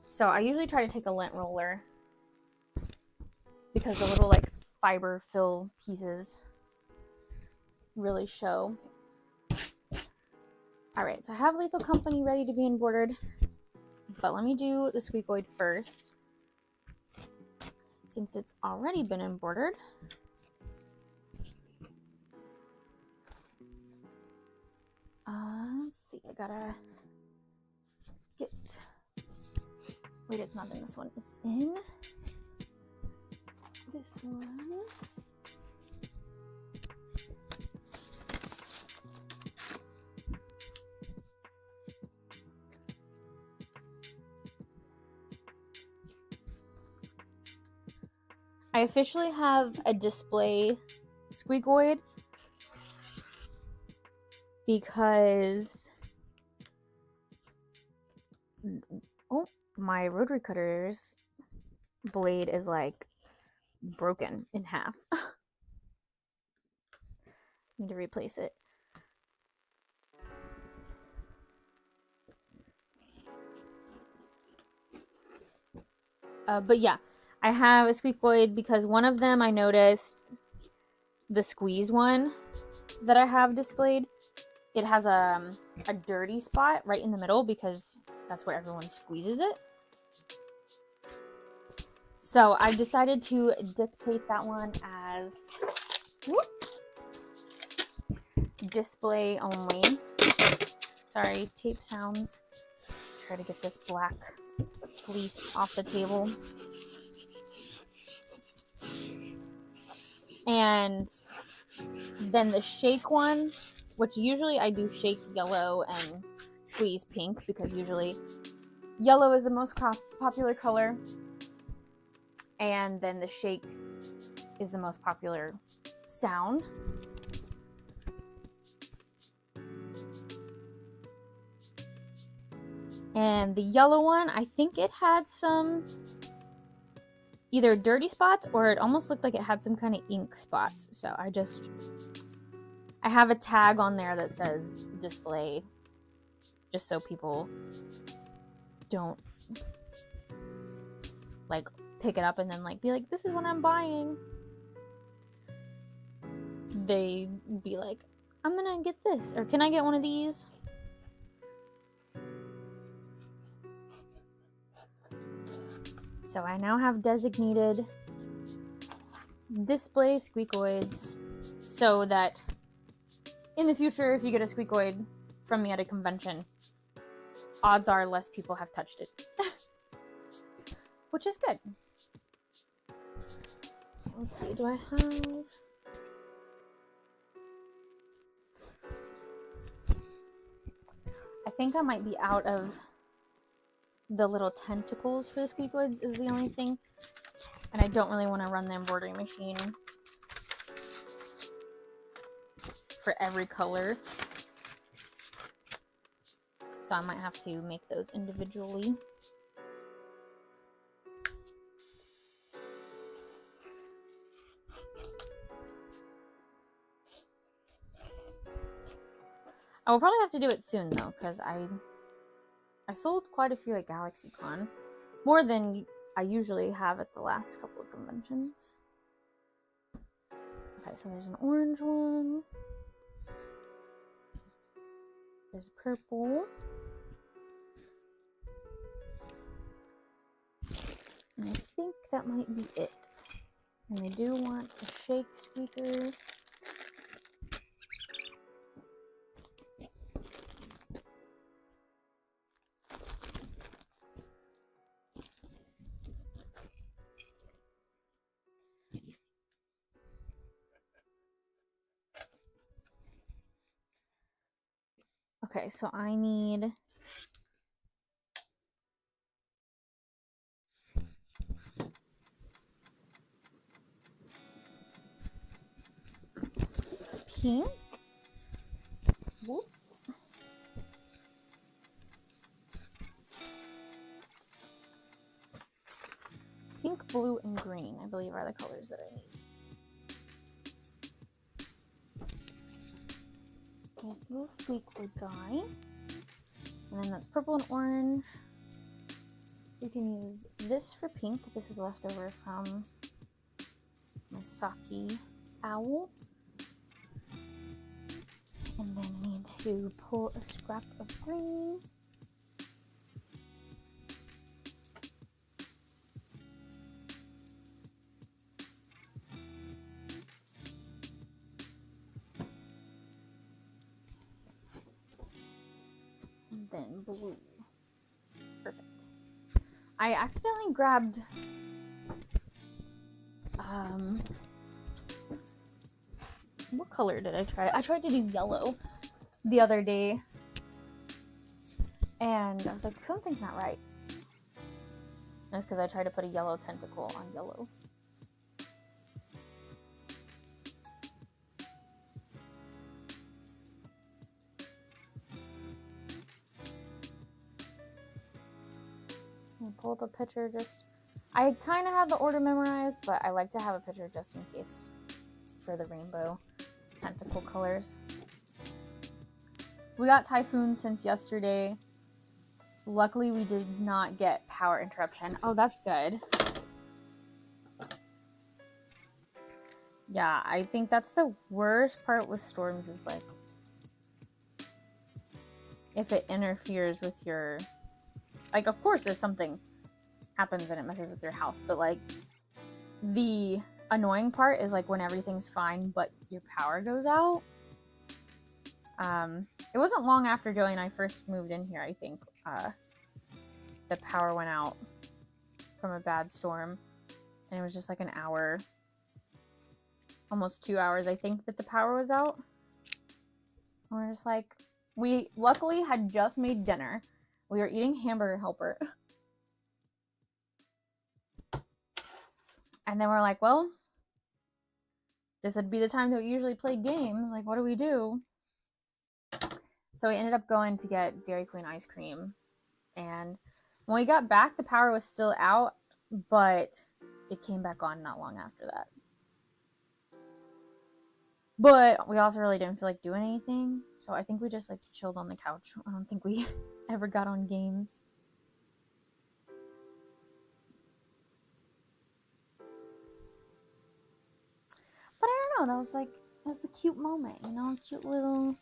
So I usually try to take a lint roller because the little like fiber fill pieces really show. Alright, so I have Lethal Company ready to be embroidered, but let me do the squeakoid first since it's already been embroidered. Let's see, I gotta get, wait, it's not in this one, it's in this one. I officially have a display squeakoid because my rotary cutter's blade is like broken in half. Need to replace it. But yeah, I have a squeakoid because one of them I noticed, the squeeze one that I have displayed, it has a dirty spot right in the middle because that's where everyone squeezes it. So I decided to dictate that one as display only. Sorry, tape sounds. Try to get this black fleece off the table. And Then the shake one, which usually I do shake yellow and squeeze pink because usually yellow is the most popular color, and then the shake is the most popular sound. And the yellow one, I think it had some either dirty spots or it almost looked like it had some kind of ink spots. So I have a tag on there that says display, just so people don't like pick it up and then like be like, this is what I'm buying. They be like, I'm gonna get this, or can I get one of these? So I now have designated display squeakoids so that in the future, if you get a squeakoid from me at a convention, odds are less people have touched it. Which is good. Let's see, do I have... I think I might be out of the little tentacles for the squeakoids is the only thing. And I don't really want to run the embroidery machine for every color. So I might have to make those individually. I will probably have to do it soon though, because I sold quite a few at GalaxyCon. More than I usually have at the last couple of conventions. Okay, so there's an orange one. There's purple. And I think that might be it. And I do want a shake squeaker. Okay, so I need pink. Whoop. Pink, blue, and green, I believe, are the colors that I need. There's a little squeakoid guy. And then that's purple and orange. We can use this for pink. This is left over from my Saki owl. And then I need to pull a scrap of green. And then blue. Perfect. I accidentally grabbed what color did I try? I tried to do yellow the other day, and I was like, something's not right. And it's because I tried to put a yellow tentacle on yellow. I'll pull up a picture just... I kind of had the order memorized, but I like to have a picture just in case for the rainbow tentacle colors. We got Typhoon since yesterday. Luckily, we did not get power interruption. Oh, that's good. Yeah, I think that's the worst part with storms is like if it interferes with your... Like, of course, if something happens and it messes with your house, but like the annoying part is like when everything's fine but your power goes out. It wasn't long after Joey and I first moved in here, I think, the power went out from a bad storm, and it was just like an hour almost 2 hours, I think, that the power was out. And we're just like, we luckily had just made dinner. We were eating Hamburger Helper. And then we're like, well, this would be the time that we usually play games. Like, what do we do? So we ended up going to get Dairy Queen ice cream. And when we got back, the power was still out, but it came back on not long after that. But we also really didn't feel like doing anything. So I think we just like chilled on the couch. I don't think we ever got on games. But I don't know, that was a cute moment, you know, a cute little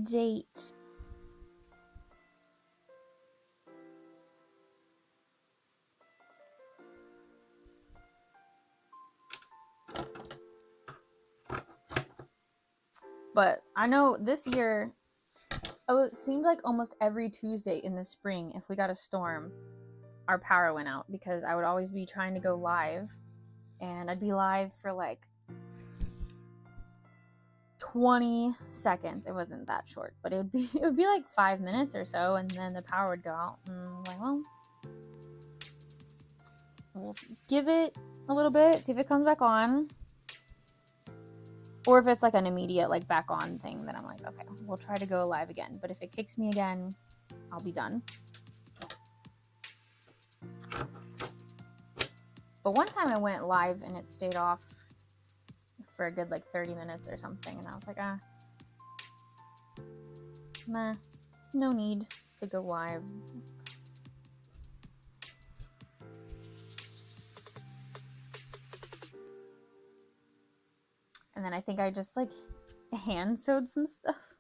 date. But I know this year, it seemed like almost every Tuesday in the spring, if we got a storm, our power went out because I would always be trying to go live, and I'd be live for like 20 seconds. It wasn't that short, but it would be like 5 minutes or so, and then the power would go out. And I'm like, well, we'll give it a little bit, see if it comes back on. Or if it's like an immediate like back on thing, then I'm like, okay, we'll try to go live again. But if it kicks me again, I'll be done. But one time I went live and it stayed off for a good like 30 minutes or something, and I was like, nah, no need to go live. And then I think I just like hand sewed some stuff.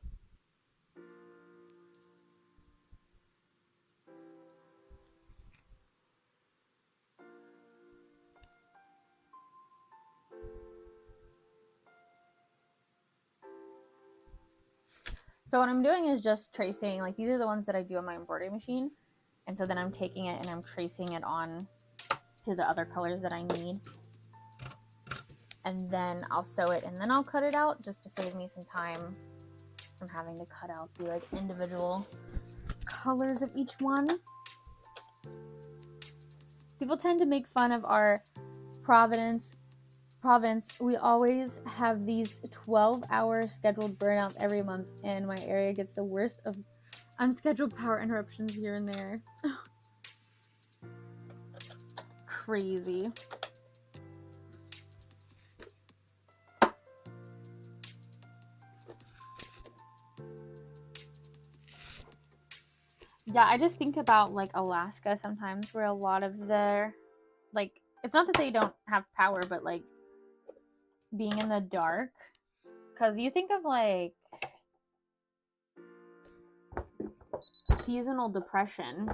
So what I'm doing is just tracing, like these are the ones that I do on my embroidery machine. And so then I'm taking it and I'm tracing it on to the other colors that I need. And then I'll sew it and then I'll cut it out just to save me some time from having to cut out the like individual colors of each one. People tend to make fun of our province. We always have these 12-hour scheduled burnouts every month, and my area gets the worst of unscheduled power interruptions here and there. Crazy. Yeah, I just think about like Alaska sometimes, where a lot of their, like, it's not that they don't have power, but like being in the dark. Because you think of like seasonal depression,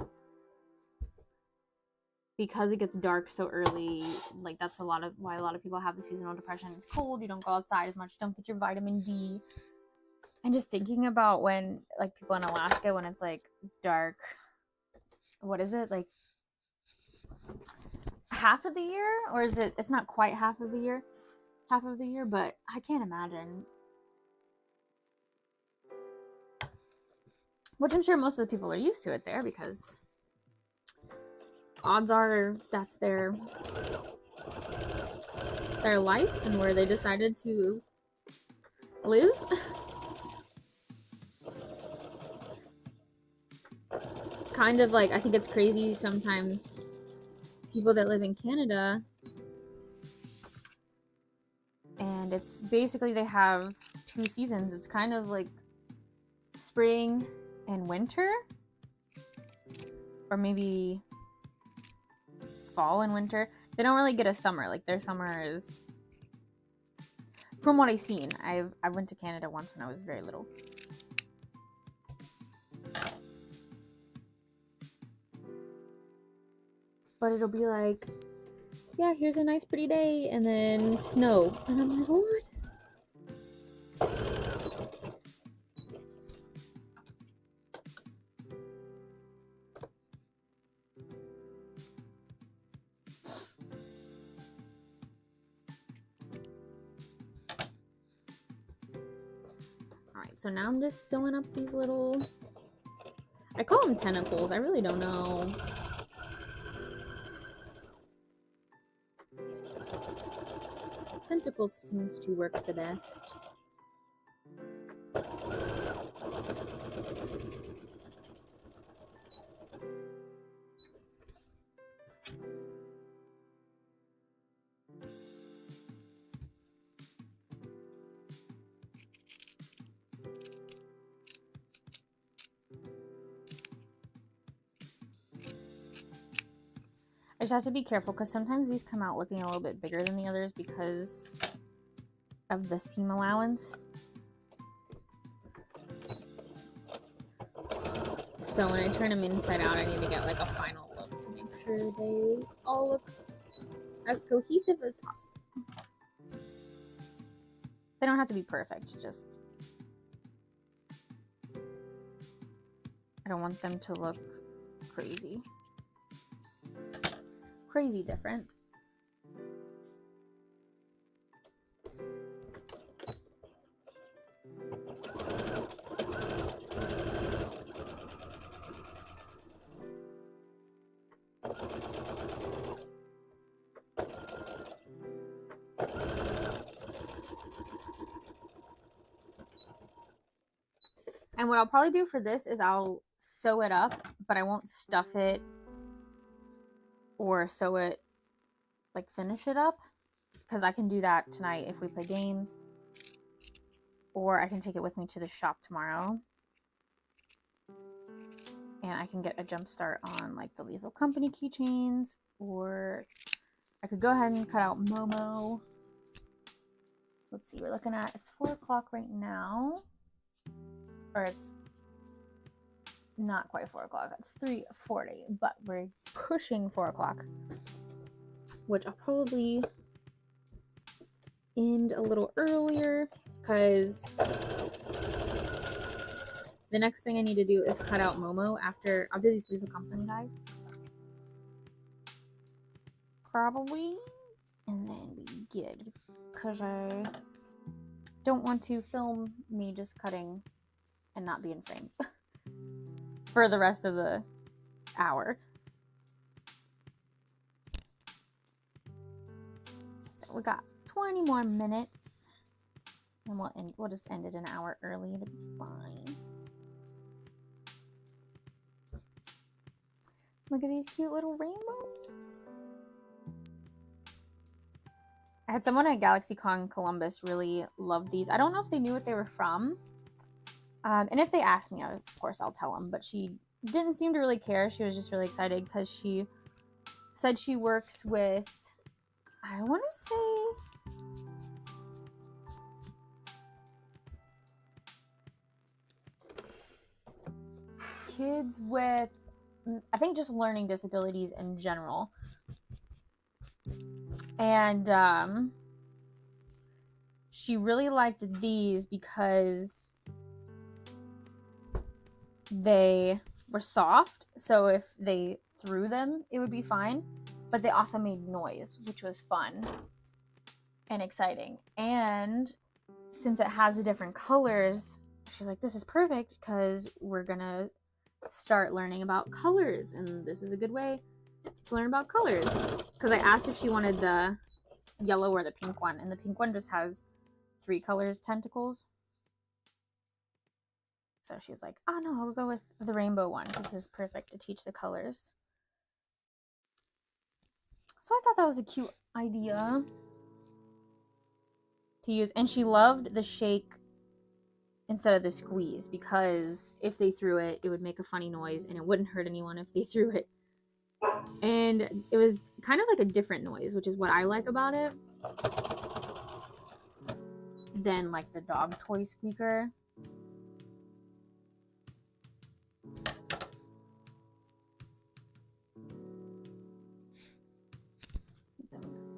because it gets dark so early, like that's why a lot of people have the seasonal depression. It's cold, you don't go outside as much, you don't get your vitamin D. And just thinking about when like people in Alaska, when it's like dark, what is it, like half of the year? Or is it's not quite half of the year, but I can't imagine. Which I'm sure most of the people are used to it there, because odds are that's their life and where they decided to live. Kind of like, I think it's crazy sometimes, people that live in Canada, and it's basically they have 2 seasons. It's kind of like spring and winter, or maybe fall and winter. They don't really get a summer. Like their summer is, from what I've seen, I went to Canada once when I was very little. But it'll be like, yeah, here's a nice pretty day, and then snow. And I'm like, what? Alright, so now I'm just sewing up these little... I call them tentacles. I really don't know. Tentacles seems to work the best. I just have to be careful because sometimes these come out looking a little bit bigger than the others because of the seam allowance. So when I turn them inside out, I need to get like a final look to make sure they all look as cohesive as possible. They don't have to be perfect, just... I don't want them to look crazy. Crazy different. And what I'll probably do for this is I'll sew it up, but I won't stuff it or sew it, like finish it up, because I can do that tonight if we play games, or I can take it with me to the shop tomorrow and I can get a jump start on like the Lethal Company keychains, or I could go ahead and cut out Momo. Let's see, we're looking at, it's 4 o'clock right now, or it's not quite 4 o'clock, it's 3:40, but we're pushing 4 o'clock, which I'll probably end a little earlier because the next thing I need to do is cut out Momo after I'll do these Lethal Company guys. Probably, and then be good because I don't want to film me just cutting and not be in frame for the rest of the hour. So we got 20 more minutes and we'll just end it an hour early. It'll be fine. Look at these cute little rainbows. I had someone at GalaxyCon Columbus really loved these. I don't know if they knew what they were from. And if they asked me, of course, I'll tell them. But she didn't seem to really care. She was just really excited because she said she works with, I want to say, kids with, I think, just learning disabilities in general. And she really liked these because they were soft, so if they threw them, it would be fine. But they also made noise, which was fun and exciting. And since it has the different colors, she's like, this is perfect because we're gonna start learning about colors, and this is a good way to learn about colors. Because I asked if she wanted the yellow or the pink one, and the pink one just has 3 colors tentacles. So she was like, oh no, I'll go with the rainbow one. This is perfect to teach the colors. So I thought that was a cute idea to use. And she loved the shake instead of the squeeze, because if they threw it, it would make a funny noise and it wouldn't hurt anyone if they threw it. And it was kind of like a different noise, which is what I like about it, than like the dog toy squeaker.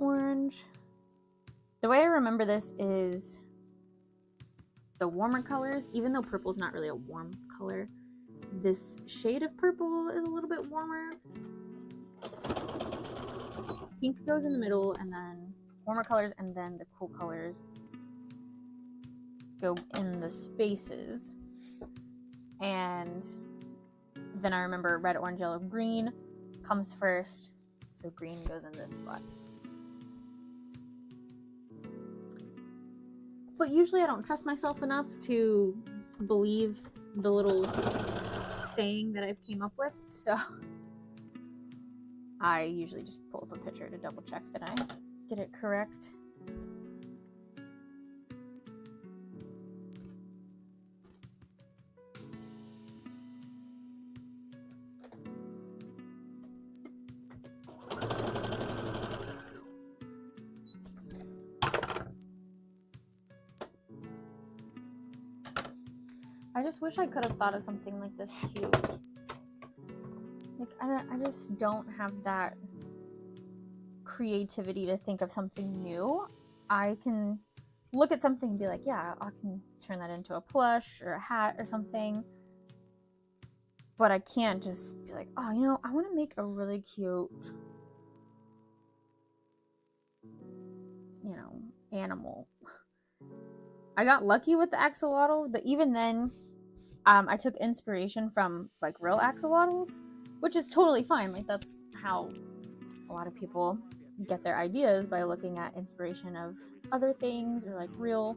Orange. The way I remember this is the warmer colors, even though purple is not really a warm color, this shade of purple is a little bit warmer. Pink goes in the middle, and then warmer colors, and then the cool colors go in the spaces. And then I remember red, orange, yellow, green comes first. So green goes in this spot. But usually I don't trust myself enough to believe the little saying that I've came up with. So I usually just pull up a picture to double check that I get it correct. I just wish I could have thought of something like this cute. Like, I just don't have that creativity to think of something new. I can look at something and be like, yeah, I can turn that into a plush or a hat or something. But I can't just be like, oh, you know, I want to make a really cute, you know, animal. I got lucky with the axolotls, but even then, I took inspiration from like real axolotls, which is totally fine. Like, that's how a lot of people get their ideas, by looking at inspiration of other things or like real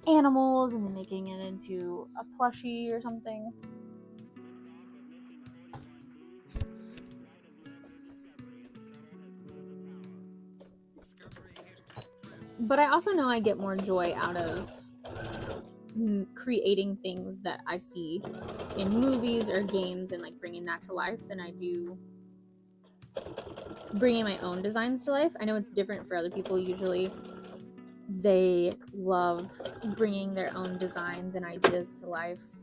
animals and then making it into a plushie or something. But I also know I get more joy out of creating things that I see in movies or games and like bringing that to life than I do bringing my own designs to life. I know it's different for other people. Usually they love bringing their own designs and ideas to life.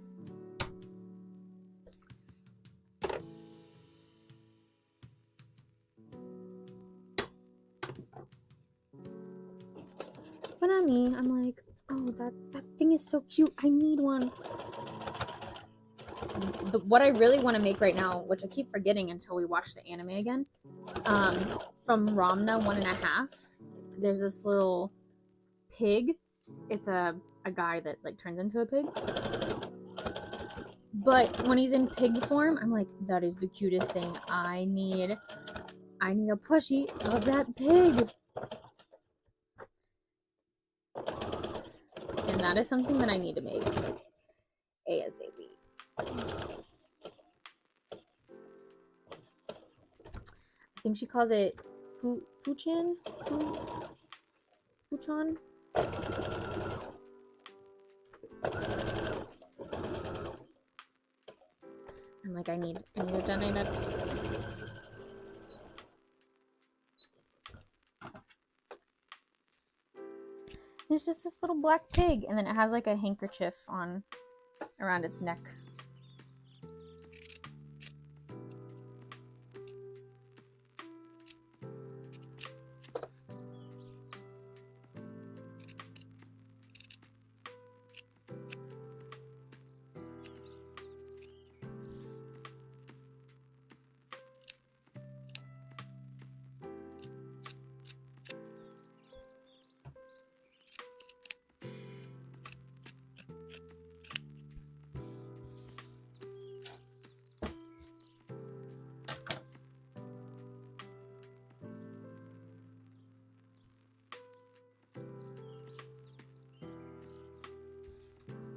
But not me. I'm like, oh, that thing is so cute. I need one. What I really want to make right now, which I keep forgetting until we watch the anime again, from Ramna 1.5, there's this little pig. It's a guy that like turns into a pig. But when he's in pig form, I'm like, that is the cutest thing. I need a plushie of that pig. And that is something that I need to make ASAP. I think she calls it Puchan? Puchan? I'm like, I need it done. It's just this little black pig, and then it has like a handkerchief on around its neck.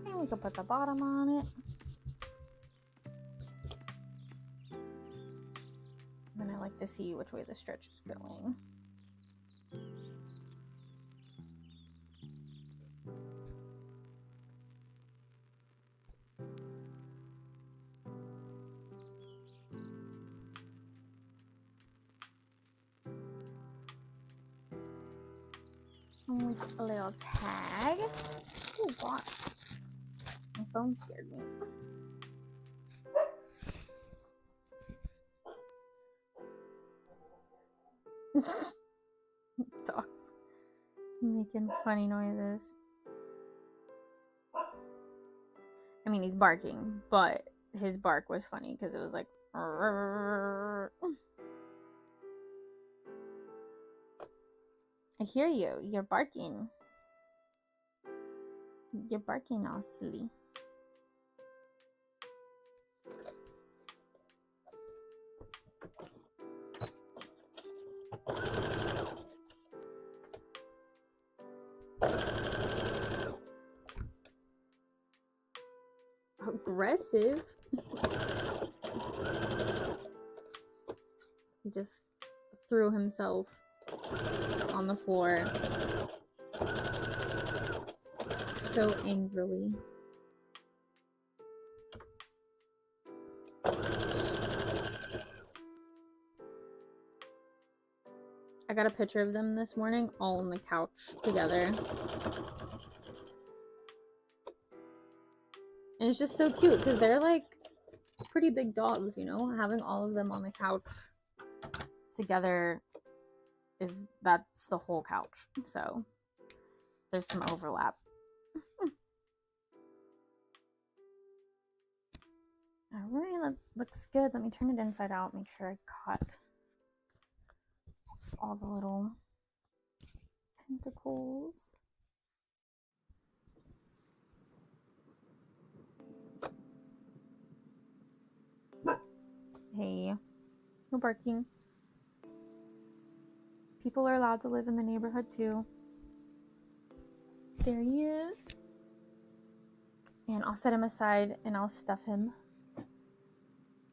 And we can put the bottom on it. And I like to see which way the stretch is going. And we put a little tag. Oh gosh. My phone scared me. Dogs making funny noises. I mean, he's barking, but his bark was funny because it was like. I hear you. You're barking. You're barking all silly. Aggressive? He just threw himself on the floor so angrily. I got a picture of them this morning all on the couch together. And it's just so cute because they're like pretty big dogs, you know? Having all of them on the couch together that's the whole couch. So there's some overlap. All right, that looks good. Let me turn it inside out, make sure I caught all the little tentacles. Hey, no barking. People are allowed to live in the neighborhood too. There he is. And I'll set him aside and I'll stuff him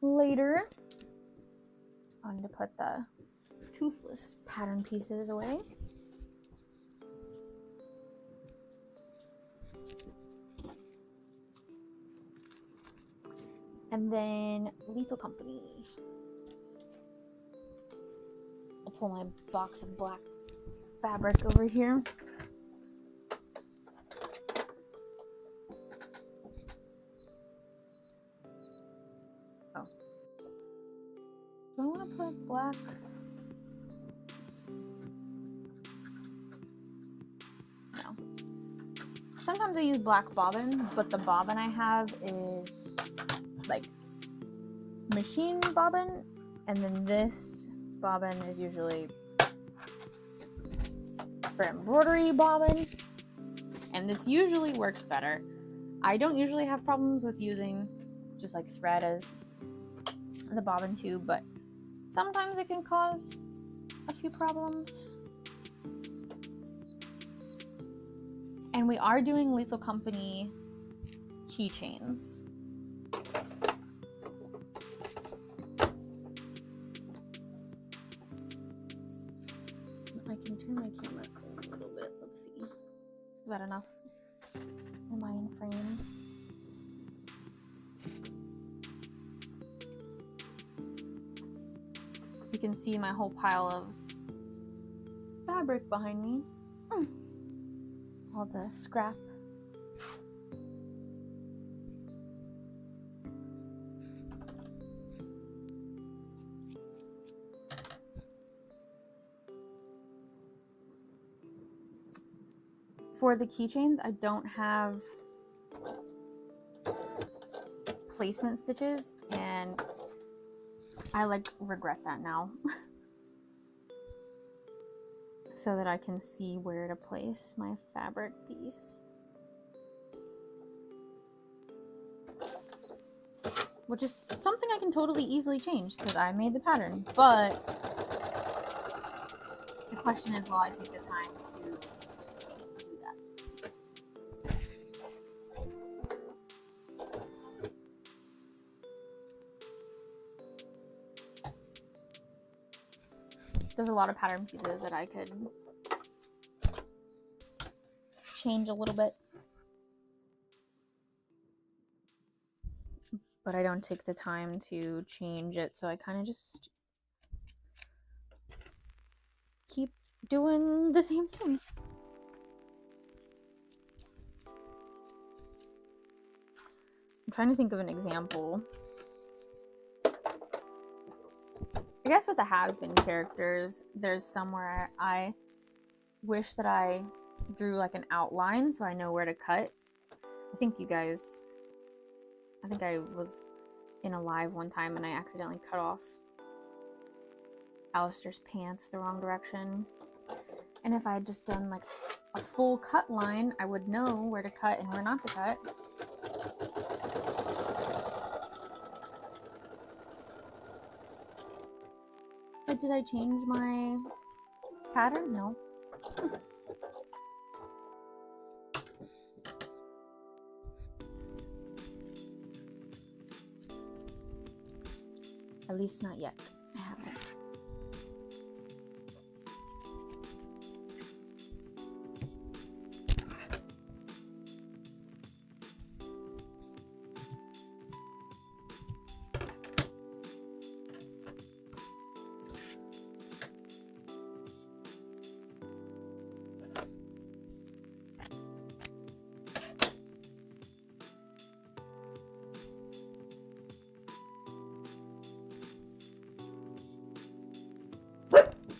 later. I need to put the Toothless pattern pieces away. And then Lethal Company. I'll pull my box of black fabric over here. Oh. Do I want to put black? No. Sometimes I use black bobbin, but the bobbin I have is like machine bobbin, and then this bobbin is usually for embroidery bobbin, and this usually works better. I don't usually have problems with using just like thread as the bobbin too, but sometimes it can cause a few problems. And we are doing Lethal Company keychains. I can turn my camera a little bit. Let's see. Is that enough? Am I in frame? You can see my whole pile of fabric behind me. All the scrap. For the keychains, I don't have placement stitches, and I like regret that now. So that I can see where to place my fabric piece. Which is something I can totally easily change because I made the pattern, but the question is, will I take the time to do that? There's a lot of pattern pieces that I could change a little bit, but I don't take the time to change it, so I kind of just keep doing the same thing. I'm trying to think of an example. I guess with the has-been characters, there's somewhere I wish that I drew like an outline so I know where to cut. I think I was in a live one time and I accidentally cut off Alistair's pants the wrong direction. And if I had just done like a full cut line, I would know where to cut and where not to cut. But did I change my pattern? No. At least not yet. I haven't.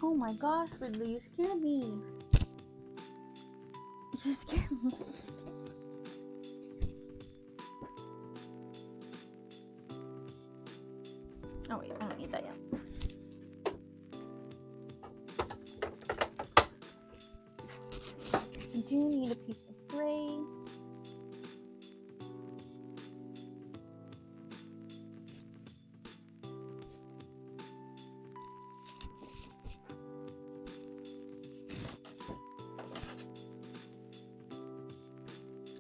Oh my gosh, Ridley, you scared me. You scared me. Oh wait, I don't need that yet. I do need a piece of gray.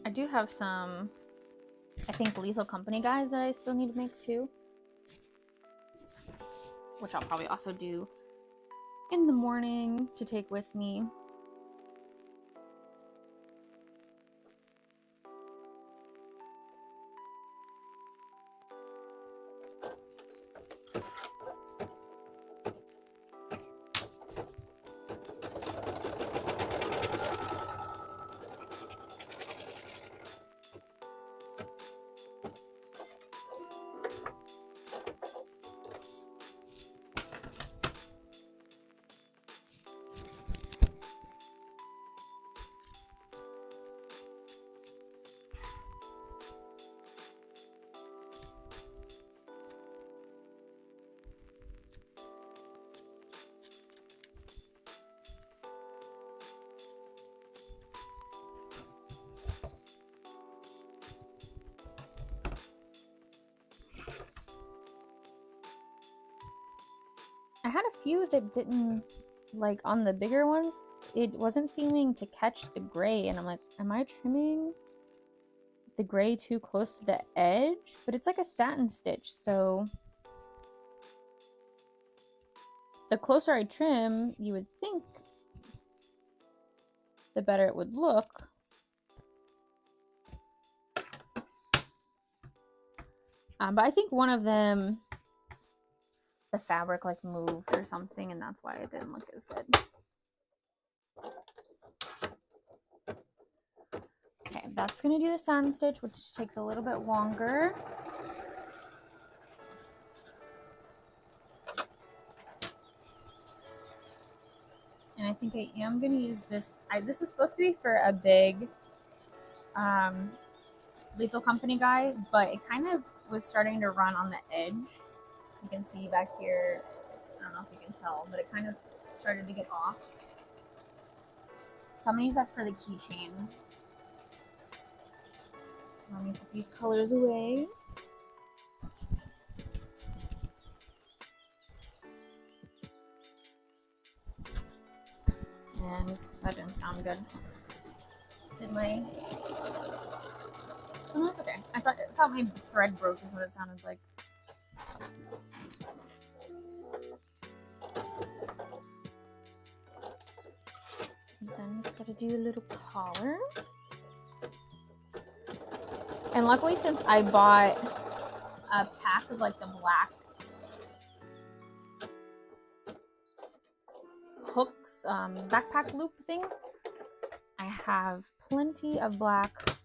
I do have some, I think, Lethal Company guys that I still need to make too. Which I'll probably also do in the morning to take with me. I had a few that didn't, like on the bigger ones, it wasn't seeming to catch the gray, and I'm like, am I trimming the gray too close to the edge? But it's like a satin stitch, so the closer I trim, you would think the better it would look. But I think one of them, the fabric like moved or something, and that's why it didn't look as good. Okay, that's gonna do the satin stitch, which takes a little bit longer. And I think I am gonna use this. This is supposed to be for a big Lethal Company guy, but it kind of was starting to run on the edge. You can see back here, I don't know if you can tell, but it kind of started to get off. So I'm gonna use that for the keychain. Let me put these colors away. And that didn't sound good. Did my... Oh, that's okay. I thought my thread broke is what it sounded like. And then it's got to do a little collar. And luckily, since I bought a pack of like the black hooks, backpack loop things, I have plenty of black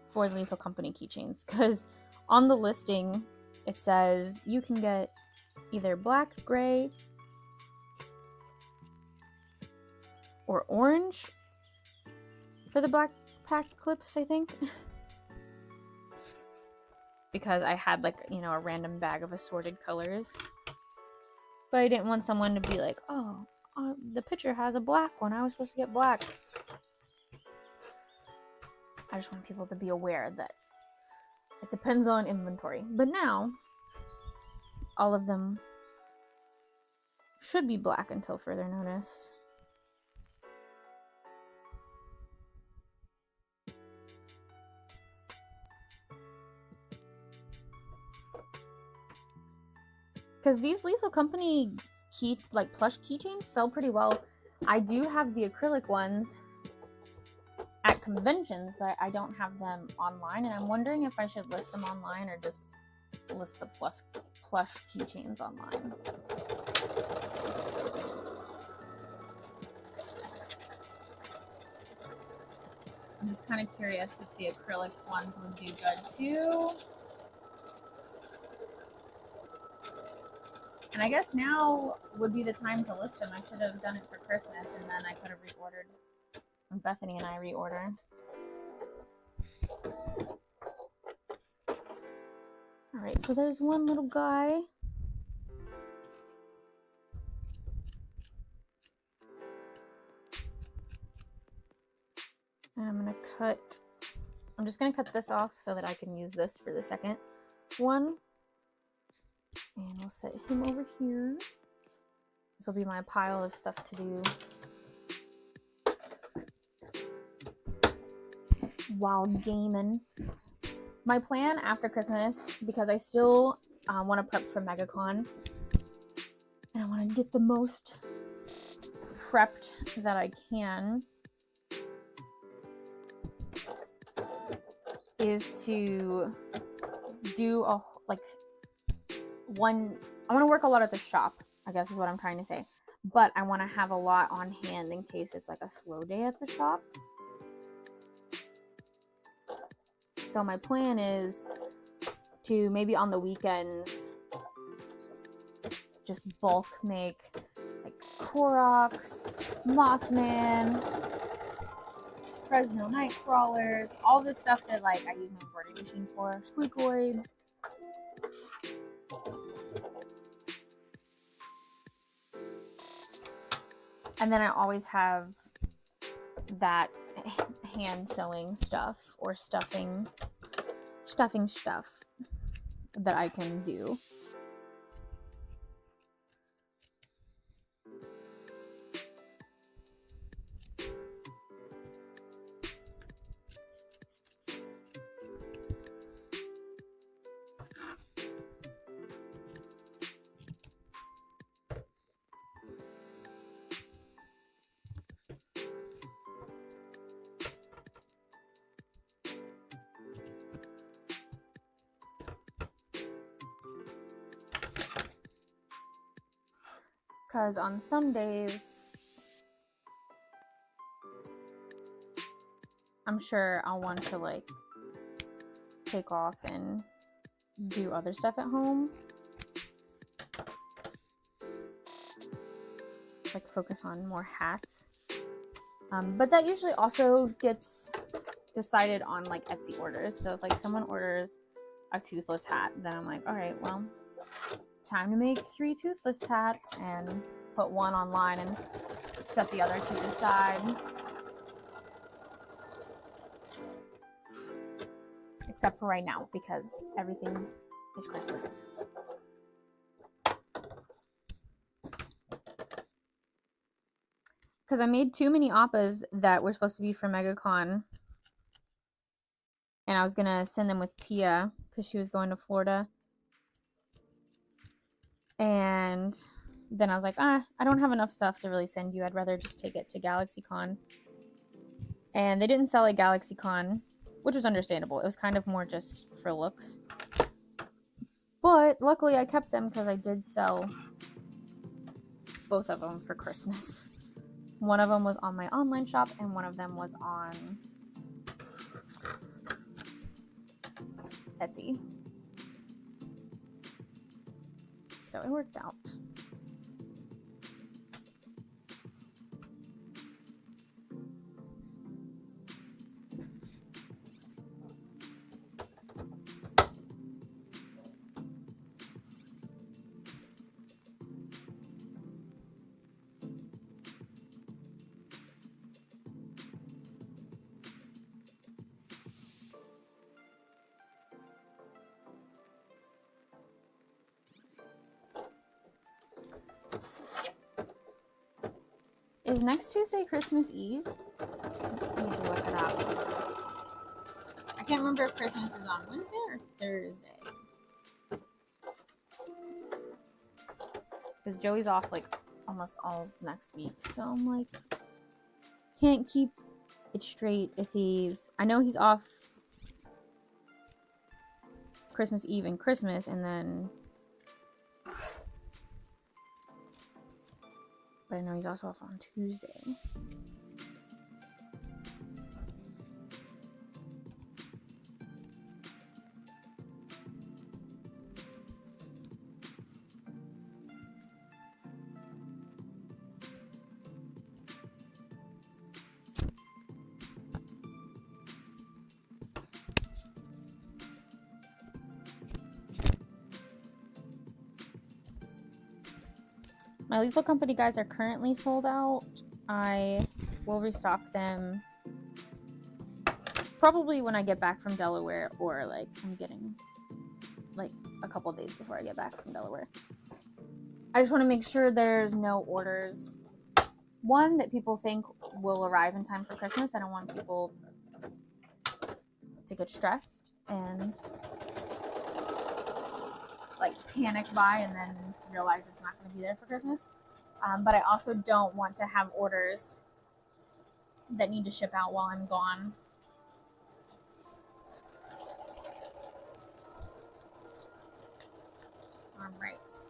for the Lethal Company keychains, because on the listing it says you can get either black, gray, or orange for the backpack clips, I think. Because I had like, you know, a random bag of assorted colors. But I didn't want someone to be like, oh, the picture has a black one. I was supposed to get black. I just want people to be aware that it depends on inventory. But now, all of them should be black until further notice. Because these Lethal Company plush keychains sell pretty well. I do have the acrylic ones at conventions, but I don't have them online, and I'm wondering if I should list them online or just list the plush keychains online. I'm just kind of curious if the acrylic ones would do good too. And I guess now would be the time to list them. I should have done it for Christmas, and then I could have reordered. And Bethany and I reorder. Alright, so there's one little guy. And I'm just gonna cut this off so that I can use this for the second one. And we'll set him over here. This will be my pile of stuff to do while gaming. My plan after Christmas, because I still want to prep for MegaCon, and I want to get the most prepped that I can, is to do I want to work a lot at the shop, I guess is what I'm trying to say. But I want to have a lot on hand in case it's like a slow day at the shop. So my plan is to maybe on the weekends just bulk make like Koroks, Mothman, Fresno Nightcrawlers, all the stuff that like I use my embroidery machine for, squeakoids. And then I always have that hand sewing stuff or stuffing stuff that I can do. Because on some days, I'm sure I'll want to like take off and do other stuff at home. Like focus on more hats. But that usually also gets decided on like Etsy orders. So if like someone orders a Toothless hat, then I'm like, all right, well, time to make 3 Toothless hats and put one online and set the other 2 aside. Except for right now, because everything is Christmas. Because I made too many appas that were supposed to be for MegaCon. And I was going to send them with Tia because she was going to Florida. And then I was like, I don't have enough stuff to really send you. I'd rather just take it to GalaxyCon. And they didn't sell at GalaxyCon, which was understandable. It was kind of more just for looks. But luckily I kept them because I did sell both of them for Christmas. One of them was on my online shop and one of them was on Etsy. So it worked out. Is next Tuesday Christmas Eve? I need to look it up. I can't remember if Christmas is on Wednesday or Thursday. Because Joey's off like almost all of next week. So I'm like, can't keep it straight if he's... I know he's off Christmas Eve and Christmas, and then... But I know he's also off on Tuesday. My Lethal Company guys are currently sold out. I will restock them probably when I get back from Delaware, or like I'm getting like a couple days before I get back from Delaware. I just want to make sure there's no orders, one, that people think will arrive in time for Christmas. I don't want people to get stressed and like panic buy and then realize it's not going to be there for Christmas. But I also don't want to have orders that need to ship out while I'm gone. All right.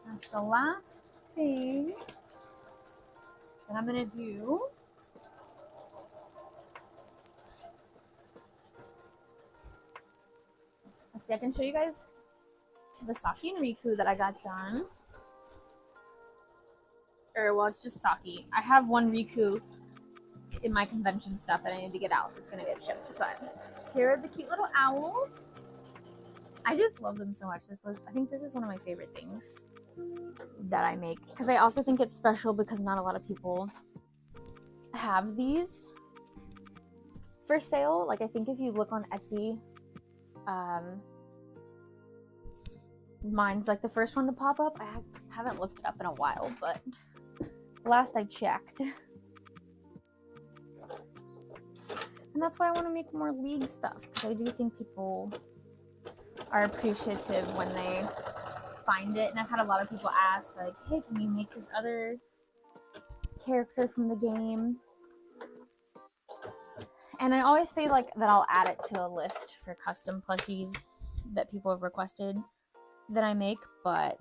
That's the last thing that I'm going to do. Let's see, I can show you guys the Saki and Riku that I got done. Or, well, it's just Saki. I have one Riku in my convention stuff that I need to get out. It's going to get shipped. But here are the cute little owls. I just love them so much. I think this is one of my favorite things that I make. Because I also think it's special because not a lot of people have these for sale. Like, I think if you look on Etsy, mine's like the first one to pop up. I haven't looked it up in a while, but last I checked. And that's why I want to make more League stuff, because I do think people are appreciative when they find it. And I've had a lot of people ask, like, hey, can you make this other character from the game? And I always say like that I'll add it to a list for custom plushies that people have requested that I make, but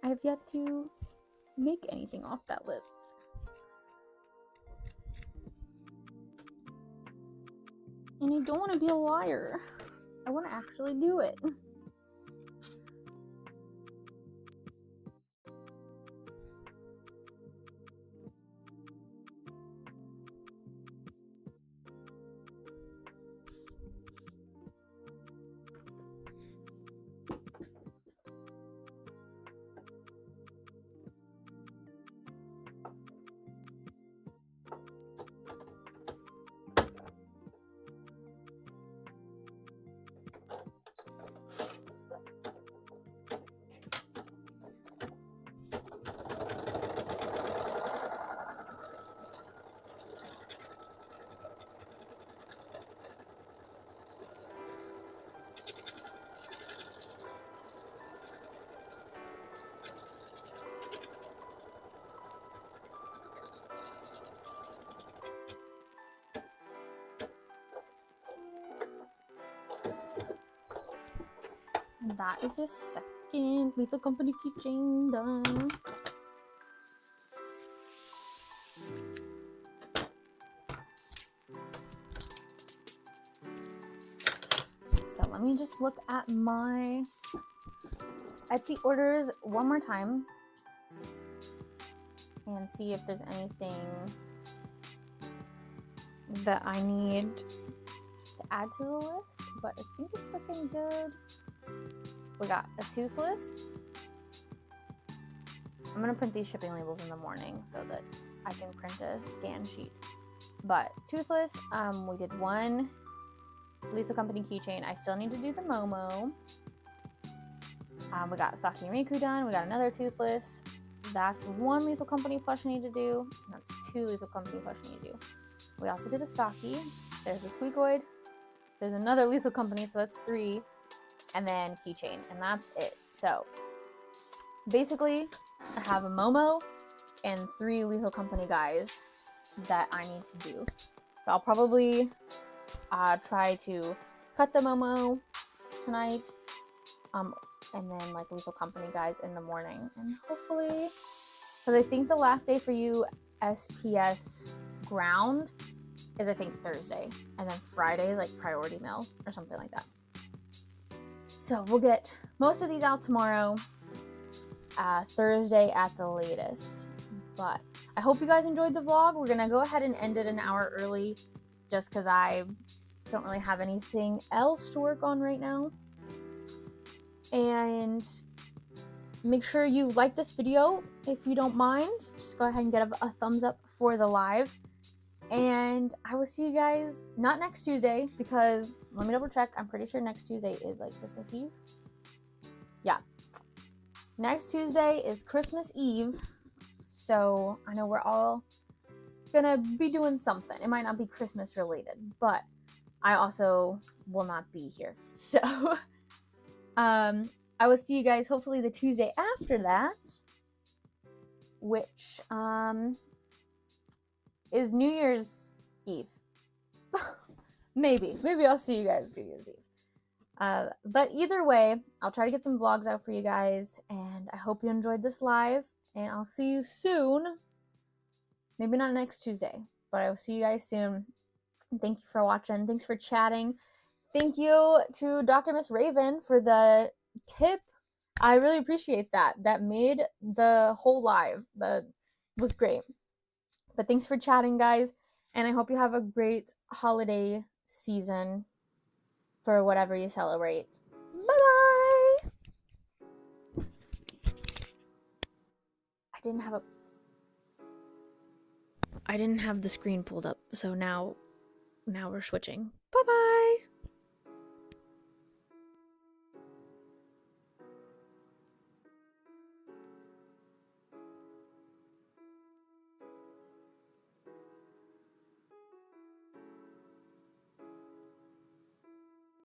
I have yet to make anything off that list. And I don't want to be a liar. I want to actually do it. And that is the second Lethal Company keychain done. So let me just look at my Etsy orders one more time and see if there's anything that I need to add to the list, but I think it's looking good. We got a Toothless. I'm gonna print these shipping labels in the morning so that I can print a scan sheet. But Toothless, we did one Lethal Company keychain. I still need to do the Momo. We got Saki and Riku done. We got another Toothless. that's one Lethal Company plush I need to do. That's 2 Lethal Company plush I need to do. We also did a Saki. There's the Squeakoid. There's another Lethal Company, so that's 3. And then keychain, and that's it. So basically, I have a Momo and 3 Lethal Company guys that I need to do. So I'll probably try to cut the Momo tonight, and then like Lethal Company guys in the morning, and hopefully, because I think the last day for you SPS ground is I think Thursday, and then Friday is like priority mail or something like that. So we'll get most of these out tomorrow, Thursday at the latest. But I hope you guys enjoyed the vlog. We're gonna go ahead and end it an hour early just because I don't really have anything else to work on right now. And make sure you like this video if you don't mind. Just go ahead and get a thumbs up for the live. And I will see you guys not next Tuesday, because let me double check. I'm pretty sure next Tuesday is like Christmas Eve. Yeah. Next Tuesday is Christmas Eve. So I know we're all gonna be doing something. It might not be Christmas related, but I also will not be here. So I will see you guys hopefully the Tuesday after that, which is New Year's Eve. Maybe I'll see you guys New Year's Eve. But either way, I'll try to get some vlogs out for you guys, and I hope you enjoyed this live, and I'll see you soon. Maybe not next Tuesday, but I will see you guys soon. And thank you for watching. Thanks for chatting. Thank you to Dr. Miss Raven for the tip. I really appreciate that. That made the whole live. That was great. But thanks for chatting, guys, and I hope you have a great holiday season for whatever you celebrate. Bye-bye! I didn't have the screen pulled up, so now we're switching. Bye-bye!